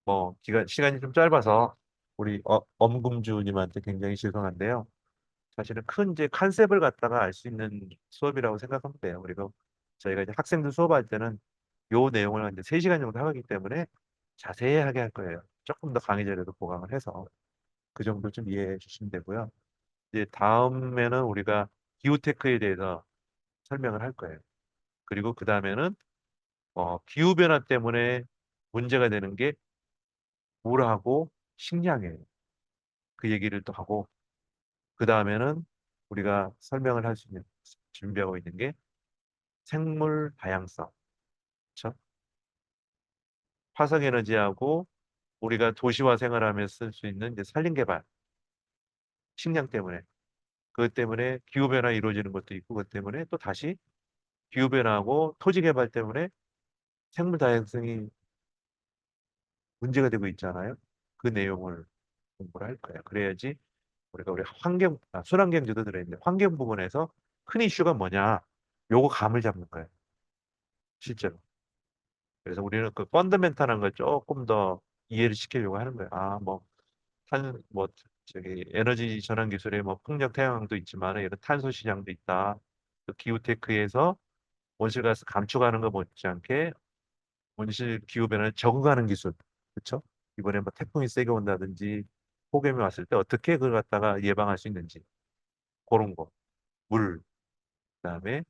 뭐 시간이 좀 짧아서 우리 엄금주님한테 굉장히 죄송한데요. 사실은 큰 이제 컨셉을 갖다가 알 수 있는 수업이라고 생각하면 돼요. 그리고 저희가 이제 학생들 수업할 때는 요 내용을 이제 3시간 정도 하기 때문에 자세하게 할 거예요. 조금 더 강의 자료도 보강을 해서 그 정도 좀 이해해 주시면 되고요. 이제 다음에는 우리가 기후테크에 대해서 설명을 할 거예요. 그리고 그 다음에는 기후변화 때문에 문제가 되는 게 물하고 식량이에요. 그 얘기를 또 하고 그 다음에는 우리가 설명을 할 수 있는 준비하고 있는 게 생물 다양성, 그렇죠? 화석 에너지하고 우리가 도시화 생활하면서 쓸 수 있는 이제 산림 개발, 식량 때문에 그것 때문에 기후 변화 이루어지는 것도 있고 그것 때문에 또 다시 기후 변화하고 토지 개발 때문에 생물 다양성이 문제가 되고 있잖아요. 그 내용을 공부를 할 거예요. 그래야지 우리 순환경제도 들어있는데 환경 부분에서 큰 이슈가 뭐냐? 요거 감을 잡는 거예요. 실제로. 그래서 우리는 그 펀더멘탈한 걸 조금 더 이해를 시키려고 하는 거예요. 뭐, 저기, 에너지 전환 기술에 뭐, 풍력 태양광도 있지만, 이런 탄소 시장도 있다. 또 기후테크에서 온실가스 감축하는 거 못지않게 온실 기후 변화에 적응하는 기술, 그렇죠? 이번에 뭐 태풍이 세게 온다든지 폭염이 왔을 때 어떻게 그걸 갖다가 예방할 수 있는지 그런 거, 물, 그다음에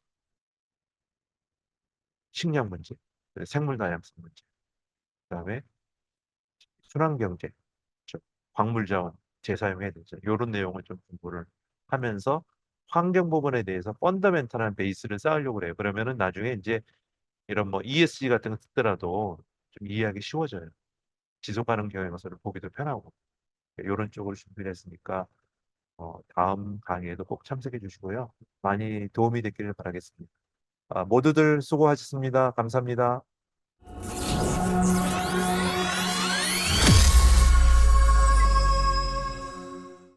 식량 문제, 생물 다양성 문제, 그다음에 순환 경제, 그렇죠? 광물 자원 재사용해야 되죠. 이런 내용을 좀 공부를 하면서 환경 부분에 대해서 펀더멘탈한 베이스를 쌓으려고 그래요. 그러면은 나중에 이제 이런 뭐 ESG 같은 거 듣더라도 좀 이해하기 쉬워져요. 지속 가능 경영에서는 보기도 편하고 이런 쪽으로 준비를 했으니까 다음 강의에도 꼭 참석해 주시고요. 많이 도움이 됐기를 바라겠습니다. 모두들 수고하셨습니다. 감사합니다.